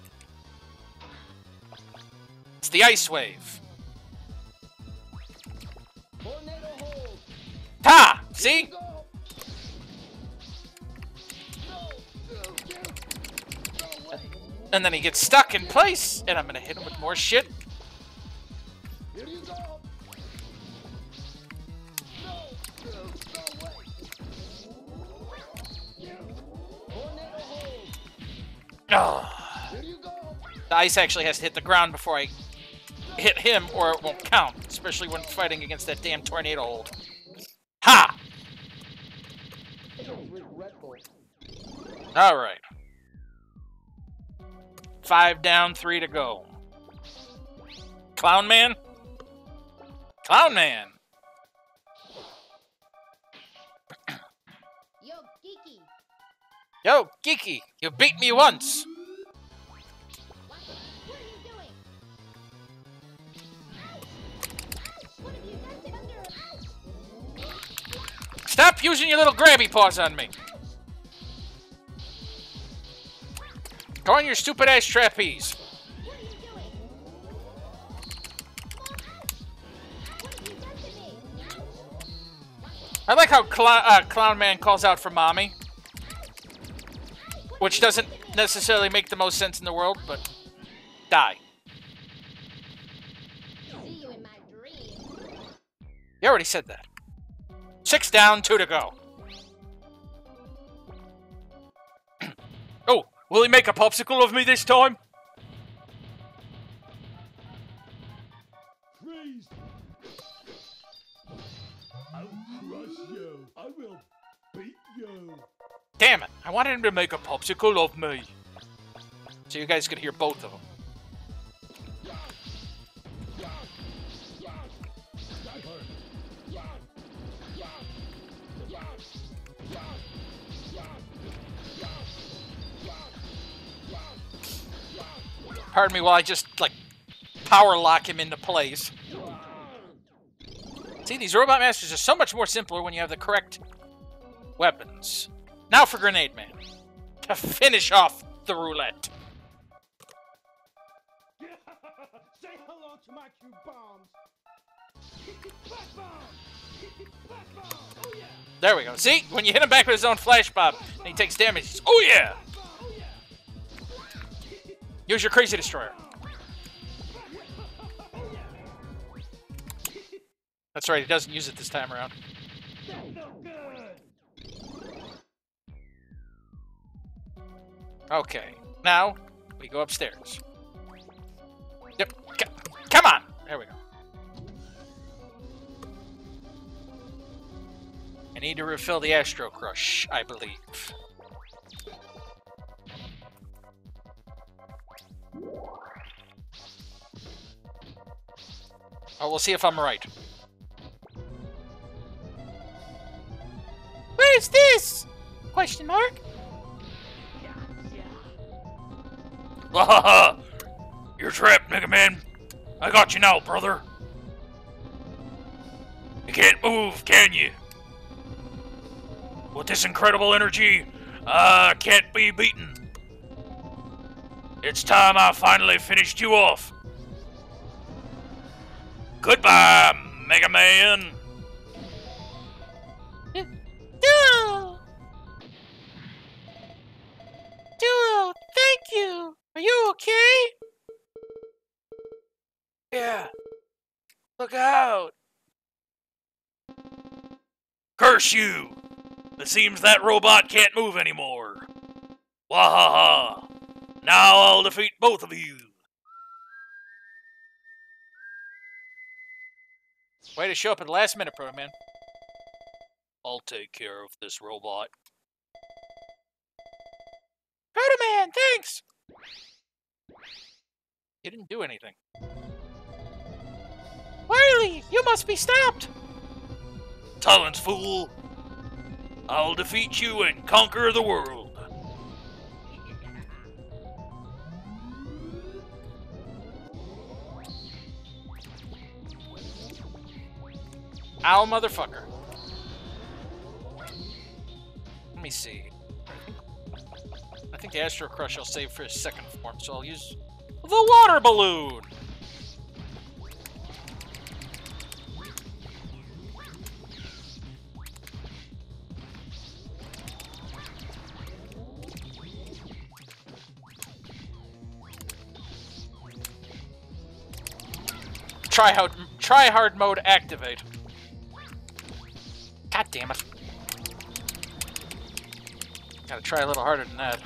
It's the Ice Wave. Ha! See? And then he gets stuck in place, and I'm gonna hit him with more shit. Oh. The ice actually has to hit the ground before I hit him, or it won't count, especially when fighting against that damn tornado hold. Ha! Alright. 5 down, 3 to go. Clown Man? Clown Man! Yo, Geeky. Yo, Geeky, you beat me once! What are you doing? What have you done to under? Stop using your little grabby paws on me! Go on your stupid ass trapeze. What are you doing? What have you done to me? I like how Clown Man calls out for mommy. Which doesn't necessarily make the most sense in the world, but... Die. See you in my dreams. You already said that. 6 down, 2 to go. Oh, will he make a popsicle of me this time? Freeze! I'll crush you. I will beat you. Damn it, I wanted him to make a popsicle of me. So you guys could hear both of them. Pardon me while I just, like, power lock him into place. See, these Robot Masters are so much more simpler when you have the correct weapons. Now for Grenade Man. To finish off the roulette. Say hello to my cute bombs. Flash bomb! Flash bomb! Oh yeah! There we go. See? When you hit him back with his own flash bomb and he takes damage, he's, oh yeah! Use your Crazy Destroyer. That's right, he doesn't use it this time around. Okay, now we go upstairs. Yep, come on! There we go. I need to refill the Astro Crush, I believe. Oh, we'll see if I'm right. Where's this? Question mark? Wahaha! You're trapped, Mega Man. I got you now, brother. You can't move, can you? With this incredible energy, I can't be beaten. It's time I finally finished you off. Goodbye, Mega Man. Duo! Duo, thank you! Are you okay? Yeah. Look out! Curse you! It seems that robot can't move anymore. Wahaha! Now I'll defeat both of you. Way to show up at the last minute, Proto Man. I'll take care of this robot. Proto Man, thanks! You didn't do anything. Wily, you must be stopped! Silence, fool! I'll defeat you and conquer the world. Ow, motherfucker. Let me see. I think the Astro Crush I'll save for his second form, so I'll use the water balloon! Try hard mode activate. God damn it. Gotta try a little harder than that.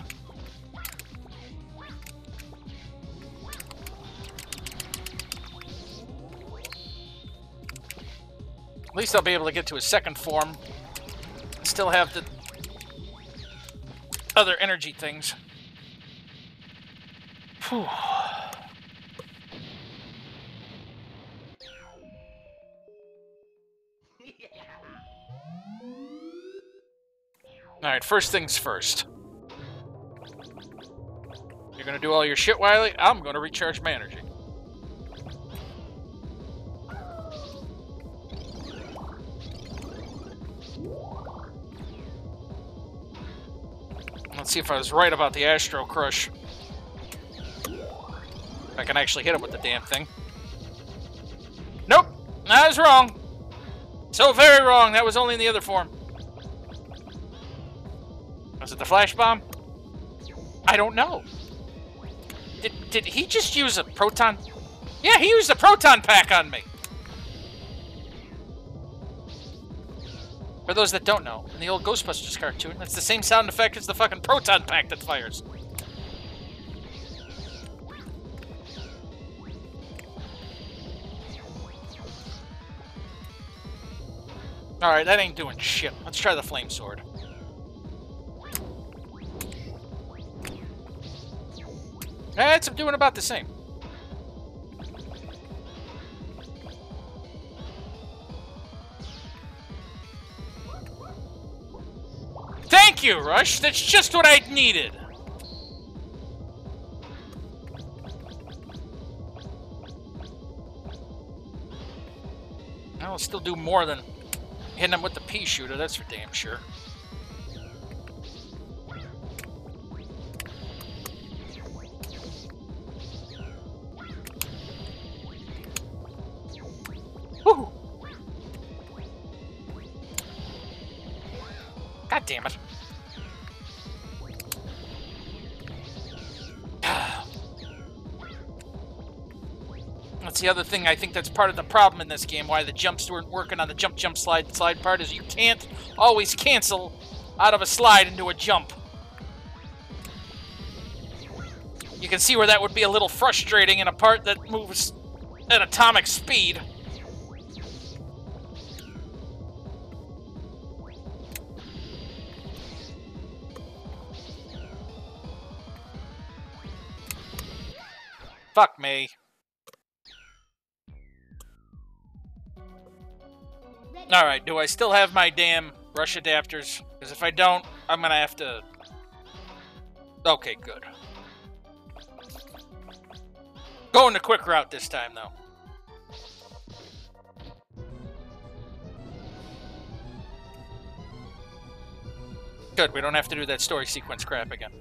At least I'll be able to get to his second form. Still have the other energy things. Whew. Alright, first things first. You're gonna do all your shit, Wily? I'm gonna recharge my energy. Let's see if I was right about the Astro Crush. If I can actually hit him with the damn thing. Nope! I was wrong! So very wrong, that was only in the other form. Was it the flash bomb? I don't know. Did he just use a proton? Yeah, he used a proton pack on me. For those that don't know, in the old Ghostbusters cartoon, that's the same sound effect as the fucking proton pack that fires. Alright, that ain't doing shit. Let's try the flame sword. That's doing about the same. Thank you, Rush. That's just what I needed. I'll still do more than hitting him with the pea shooter, that's for damn sure. Woohoo! God damn it. That's the other thing I think that's part of the problem in this game, why the jumps weren't working on the jump slide part, is you can't always cancel out of a slide into a jump. You can see where that would be a little frustrating in a part that moves at atomic speed. Fuck me. Alright, do I still have my damn rush adapters? Because if I don't, I'm gonna have to... Okay, good. Going the quick route this time, though. Good, we don't have to do that story sequence crap again.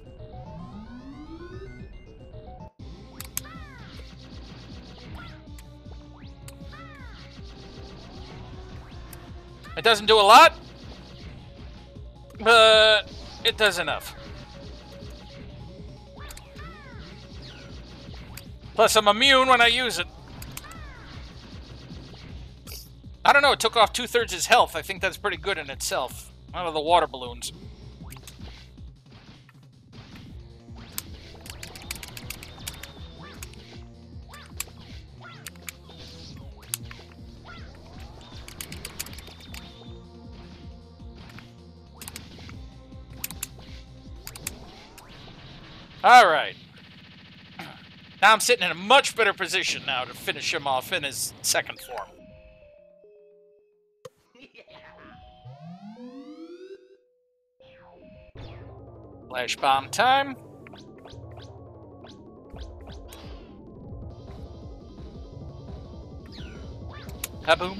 It doesn't do a lot, but it does enough. Plus, I'm immune when I use it. I don't know, it took off 2/3 his health. I think that's pretty good in itself. Out of the water balloons. Alright. Now I'm sitting in a much better position now to finish him off in his second form. Flash bomb time. Kaboom.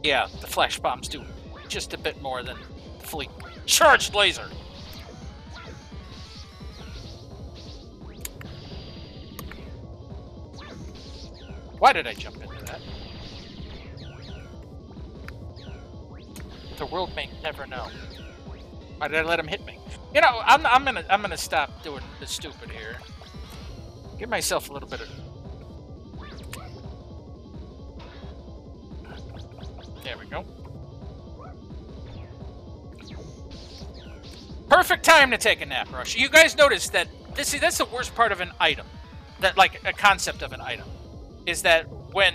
Yeah, the flash bombs do just a bit more than the fully charged laser. Why did I jump into that? The world may never know. Why did I let him hit me? You know, I'm gonna stop doing the stupid here. Give myself a little bit of... There we go. Perfect time to take a nap, Rush. You guys notice that that's the worst part of an item. That, like, a concept of an item. Is that when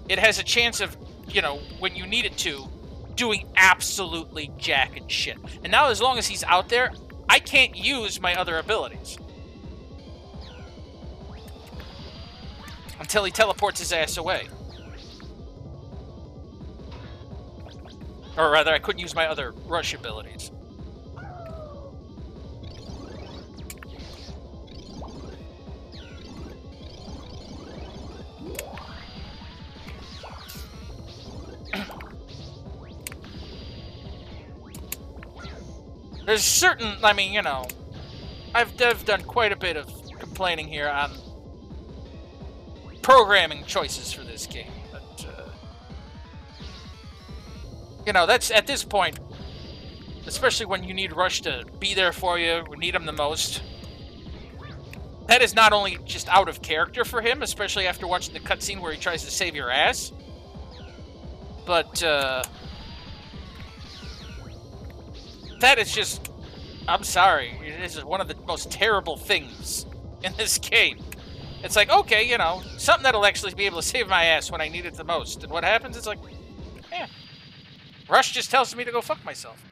it has a chance of, you know, when you need it to, doing absolutely jack and shit. And now as long as he's out there, I can't use my other abilities. Until he teleports his ass away. Or rather, I couldn't use my other rush abilities. There's certain, I mean, you know, I've done quite a bit of complaining here on programming choices for this game, but, you know, that's, at this point, especially when you need Rush to be there for you, we need him the most. That is not only just out of character for him, especially after watching the cutscene where he tries to save your ass, but that is just, I'm sorry, it is one of the most terrible things in this game. It's like, okay, you know, something that'll actually be able to save my ass when I need it the most. And what happens? It's like, yeah. Rush just tells me to go fuck myself.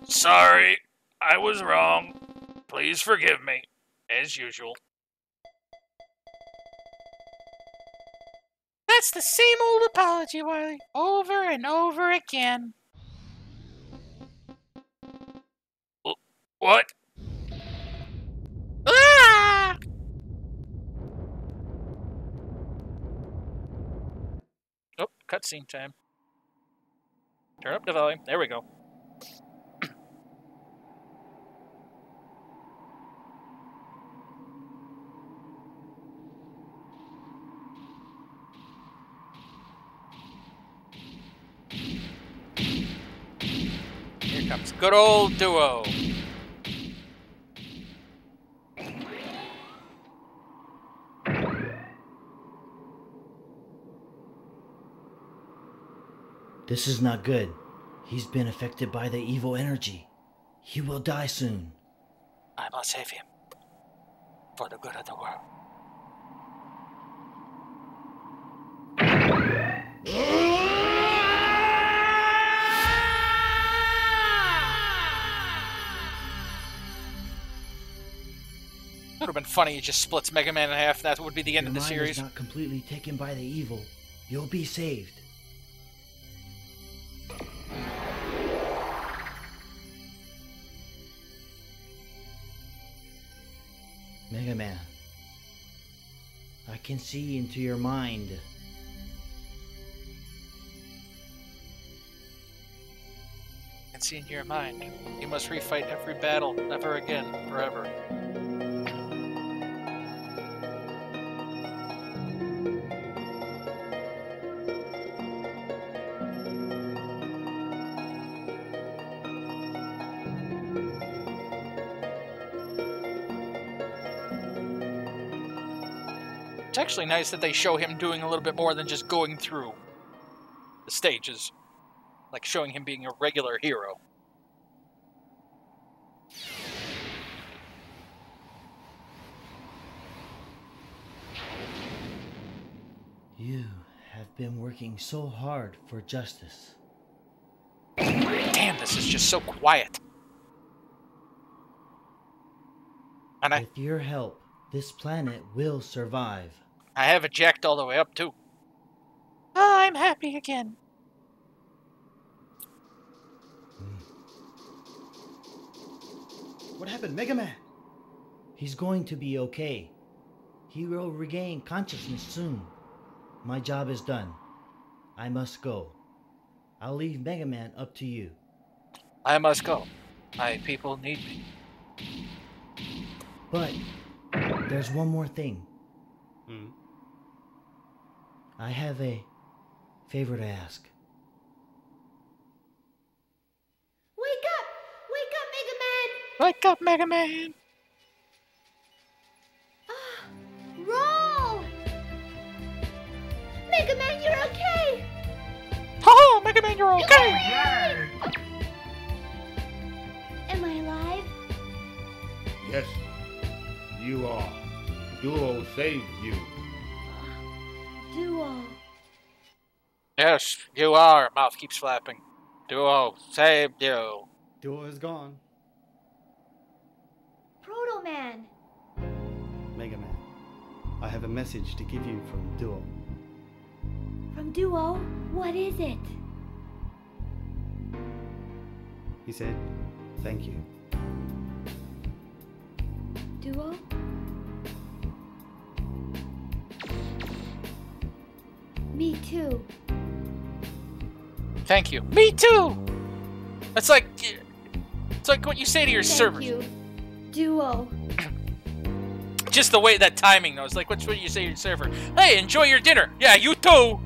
Sorry, I was wrong. Please forgive me, as usual. That's the same old apology, Wily. Over and over again. What? Ah! Oh, cutscene time. Turn up the volume. There we go. Here comes good old Duo. This is not good. He's been affected by the evil energy. He will die soon. I must save him. For the good of the world. It would have been funny, he just splits Mega Man in half. That would be the end of the Your mind series. is not completely taken by the evil. You'll be saved. Mega Man, I can see into your mind. I can see in your mind. You must refight every battle, never again, forever. It's actually nice that they show him doing a little bit more than just going through the stages. Like showing him being a regular hero. You have been working so hard for justice. Damn, this is just so quiet. And With your help, this planet will survive. I have it jacked all the way up, too. I'm happy again. What happened, Mega Man? He's going to be okay. He will regain consciousness soon. My job is done. I must go. I'll leave Mega Man up to you. I must go. My people need me. But there's one more thing. I have a favor to ask. Wake up! Wake up, Mega Man! Wake up, Mega Man! Roll! Mega Man, you're okay! Oh, Mega Man, you're okay! Am I alive? Yes, you are. Duo saved you. Duo. Yes, you are. Mouth keeps flapping. Duo saved you. Duo is gone. Proto Man. Mega Man, I have a message to give you from Duo. From Duo? What is it? He said, thank you. Duo? Me too. Thank you. Me too! It's like what you say to your servers. Thank you. Duo. Just the way that timing though. It's like what you say to your server. Hey, enjoy your dinner. Yeah, you too.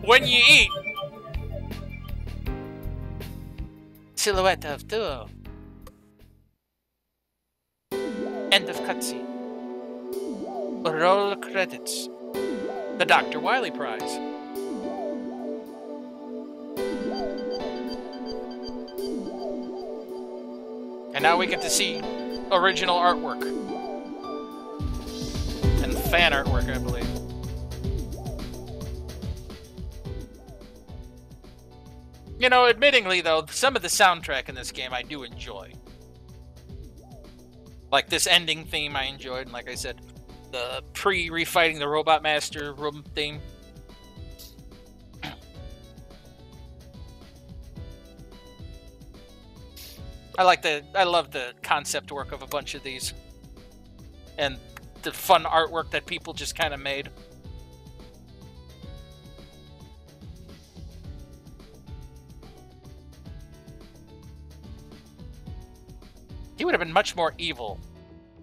When you eat, silhouette of duo. End of cutscene. Roll credits. The Dr. Wily Prize. And now we get to see original artwork. And fan artwork, I believe. You know, admittingly, though, some of the soundtrack in this game I do enjoy. Like this ending theme I enjoyed, and like I said, the pre-refighting the Robot Master room theme. I love the concept work of a bunch of these. And the fun artwork that people just kind of made. He would have been much more evil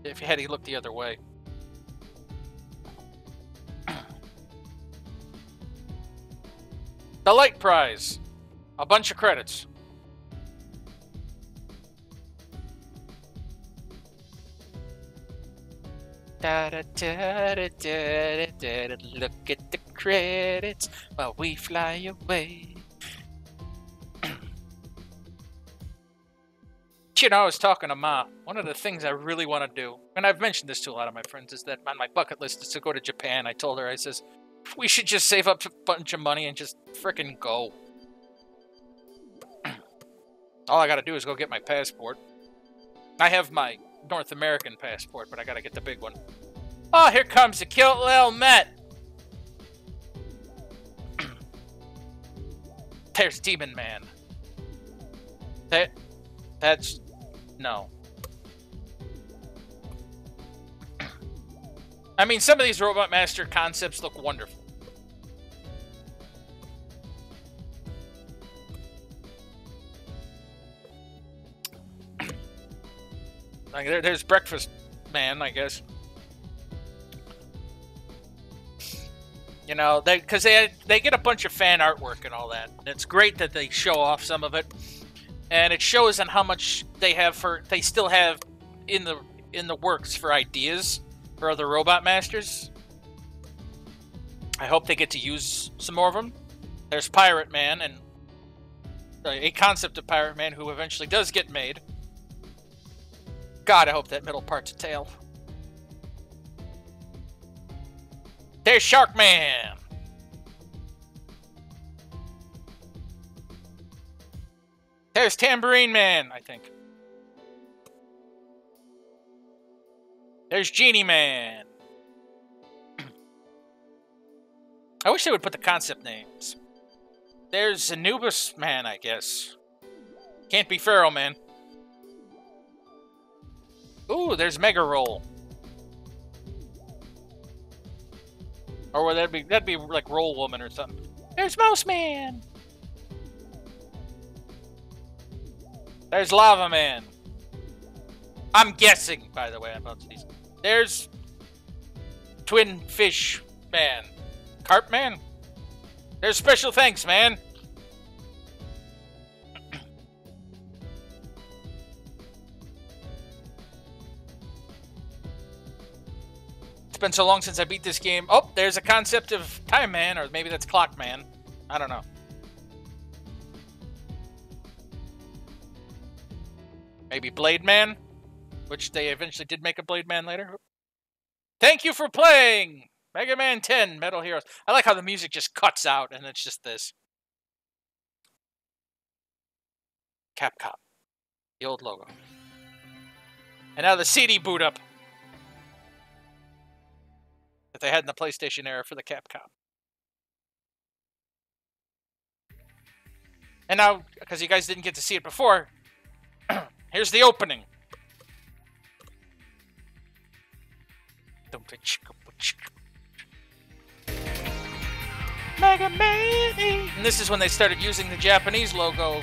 if he looked the other way. The Light Prize. A bunch of credits. Da, da, da, da, da, da, da, look at the credits while we fly away. You know, I was talking to Ma. One of the things I really want to do, and I've mentioned this to a lot of my friends, is that on my bucket list is to go to Japan. I told her, I says, we should just save up a bunch of money and just frickin' go. All I gotta do is go get my passport. I have my North American passport, but I gotta get the big one. Oh, here comes the cute little Met. There's Demon Man. That's... no. I mean, some of these Robot Master concepts look wonderful. Like there's Breakfast Man, I guess. You know, because they get a bunch of fan artwork and all that. And it's great that they show off some of it, and it shows on how much they still have in the works for ideas for other Robot Masters. I hope they get to use some more of them. There's Pirate Man, and a concept of Pirate Man who eventually does get made. God, I hope that middle part's a tail. There's Shark Man! There's Tambourine Man, I think. There's Genie Man. I wish they would put the concept names. There's Anubis Man, I guess. Can't be Pharaoh Man. Ooh, there's Mega Roll. Or would that'd be like Roll Woman or something. There's Mouse Man. There's Lava Man. I'm guessing, by the way, about these. There's Twin Fish Man. Carp Man. There's Special Thanks Man. It's been so long since I beat this game. Oh, there's a concept of Time Man, or maybe that's Clock Man. I don't know. Maybe Blade Man, which they eventually did make a Blade Man later. Thank you for playing Mega Man 10 Metal Heroes. I like how the music just cuts out and it's just this. Capcom. The old logo. And now the CD boot up that they had in the PlayStation era for the Capcom. And now, because you guys didn't get to see it before, here's the opening. Mega Man! And this is when they started using the Japanese logo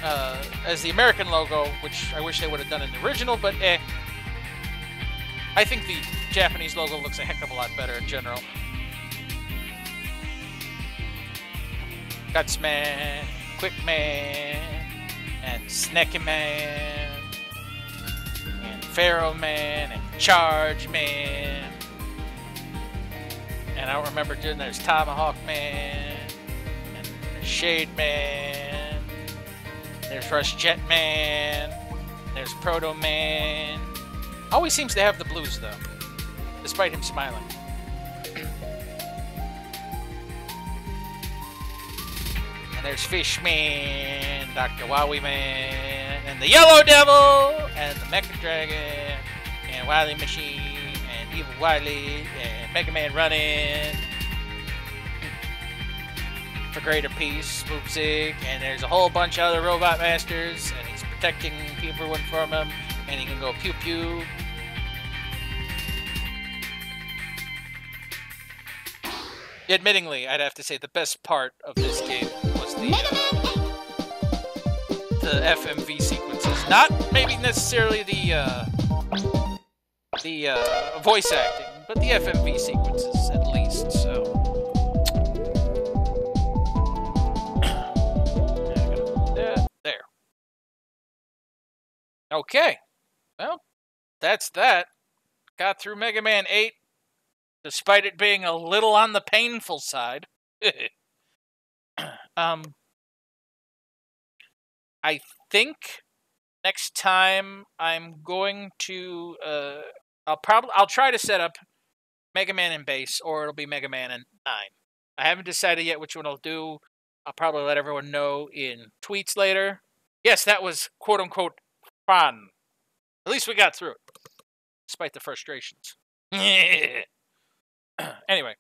as the American logo, which I wish they would have done in the original, but eh. I think the Japanese logo looks a heck of a lot better in general. Guts Man, Quick Man, and Snacky Man, and Pharaoh Man, and Charge Man. And I don't remember doing there's Tomahawk Man, and there's Shade Man, there's Rush Jet Man, there's Proto Man. Always seems to have the blues though, despite him smiling. And there's Fishman, Dr. Wowie Man, and the Yellow Devil, and the Mecha Dragon, and Wily Machine, and Evil Wily, and Mega Man Running for greater peace, Swoop Zig, and there's a whole bunch of other Robot Masters, and he's protecting everyone from him, and he can go pew pew. Admittingly, I'd have to say the best part of this game was the FMV sequences. Not maybe necessarily the voice acting, but the FMV sequences at least. So there. Okay. Well, that's that. Got through Mega Man 8. Despite it being a little on the painful side. I think next time I'm going to I'll try to set up Mega Man in base, or it'll be Mega Man in 9. I haven't decided yet which one I'll do. I'll probably let everyone know in tweets later. Yes, that was quote unquote fun. At least we got through it. Despite the frustrations. Anyway,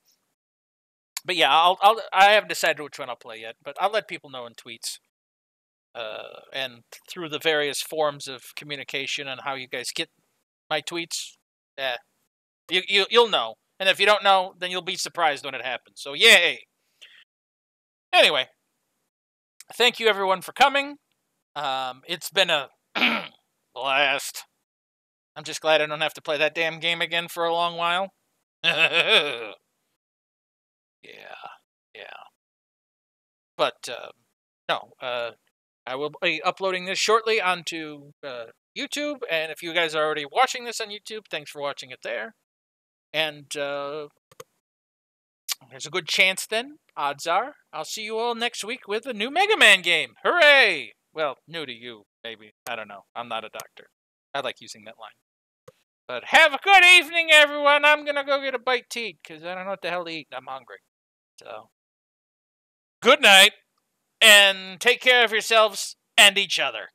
but yeah, I haven't decided which one I'll play yet, but I'll let people know in tweets, and through the various forms of communication and how you guys get my tweets. You'll know, and if you don't know, then you'll be surprised when it happens. So yay! Anyway, thank you everyone for coming. It's been a blast. I'm just glad I don't have to play that damn game again for a long while. Yeah. But, no, I will be uploading this shortly onto YouTube, and if you guys are already watching this on YouTube, thanks for watching it there. And there's a good chance then, odds are, I'll see you all next week with a new Mega Man game. Hooray! Well, new to you, maybe. I don't know. I'm not a doctor. I like using that line. But have a good evening, everyone. I'm going to go get a bite to eat, because I don't know what the hell to eat. I'm hungry. So, good night, and take care of yourselves and each other.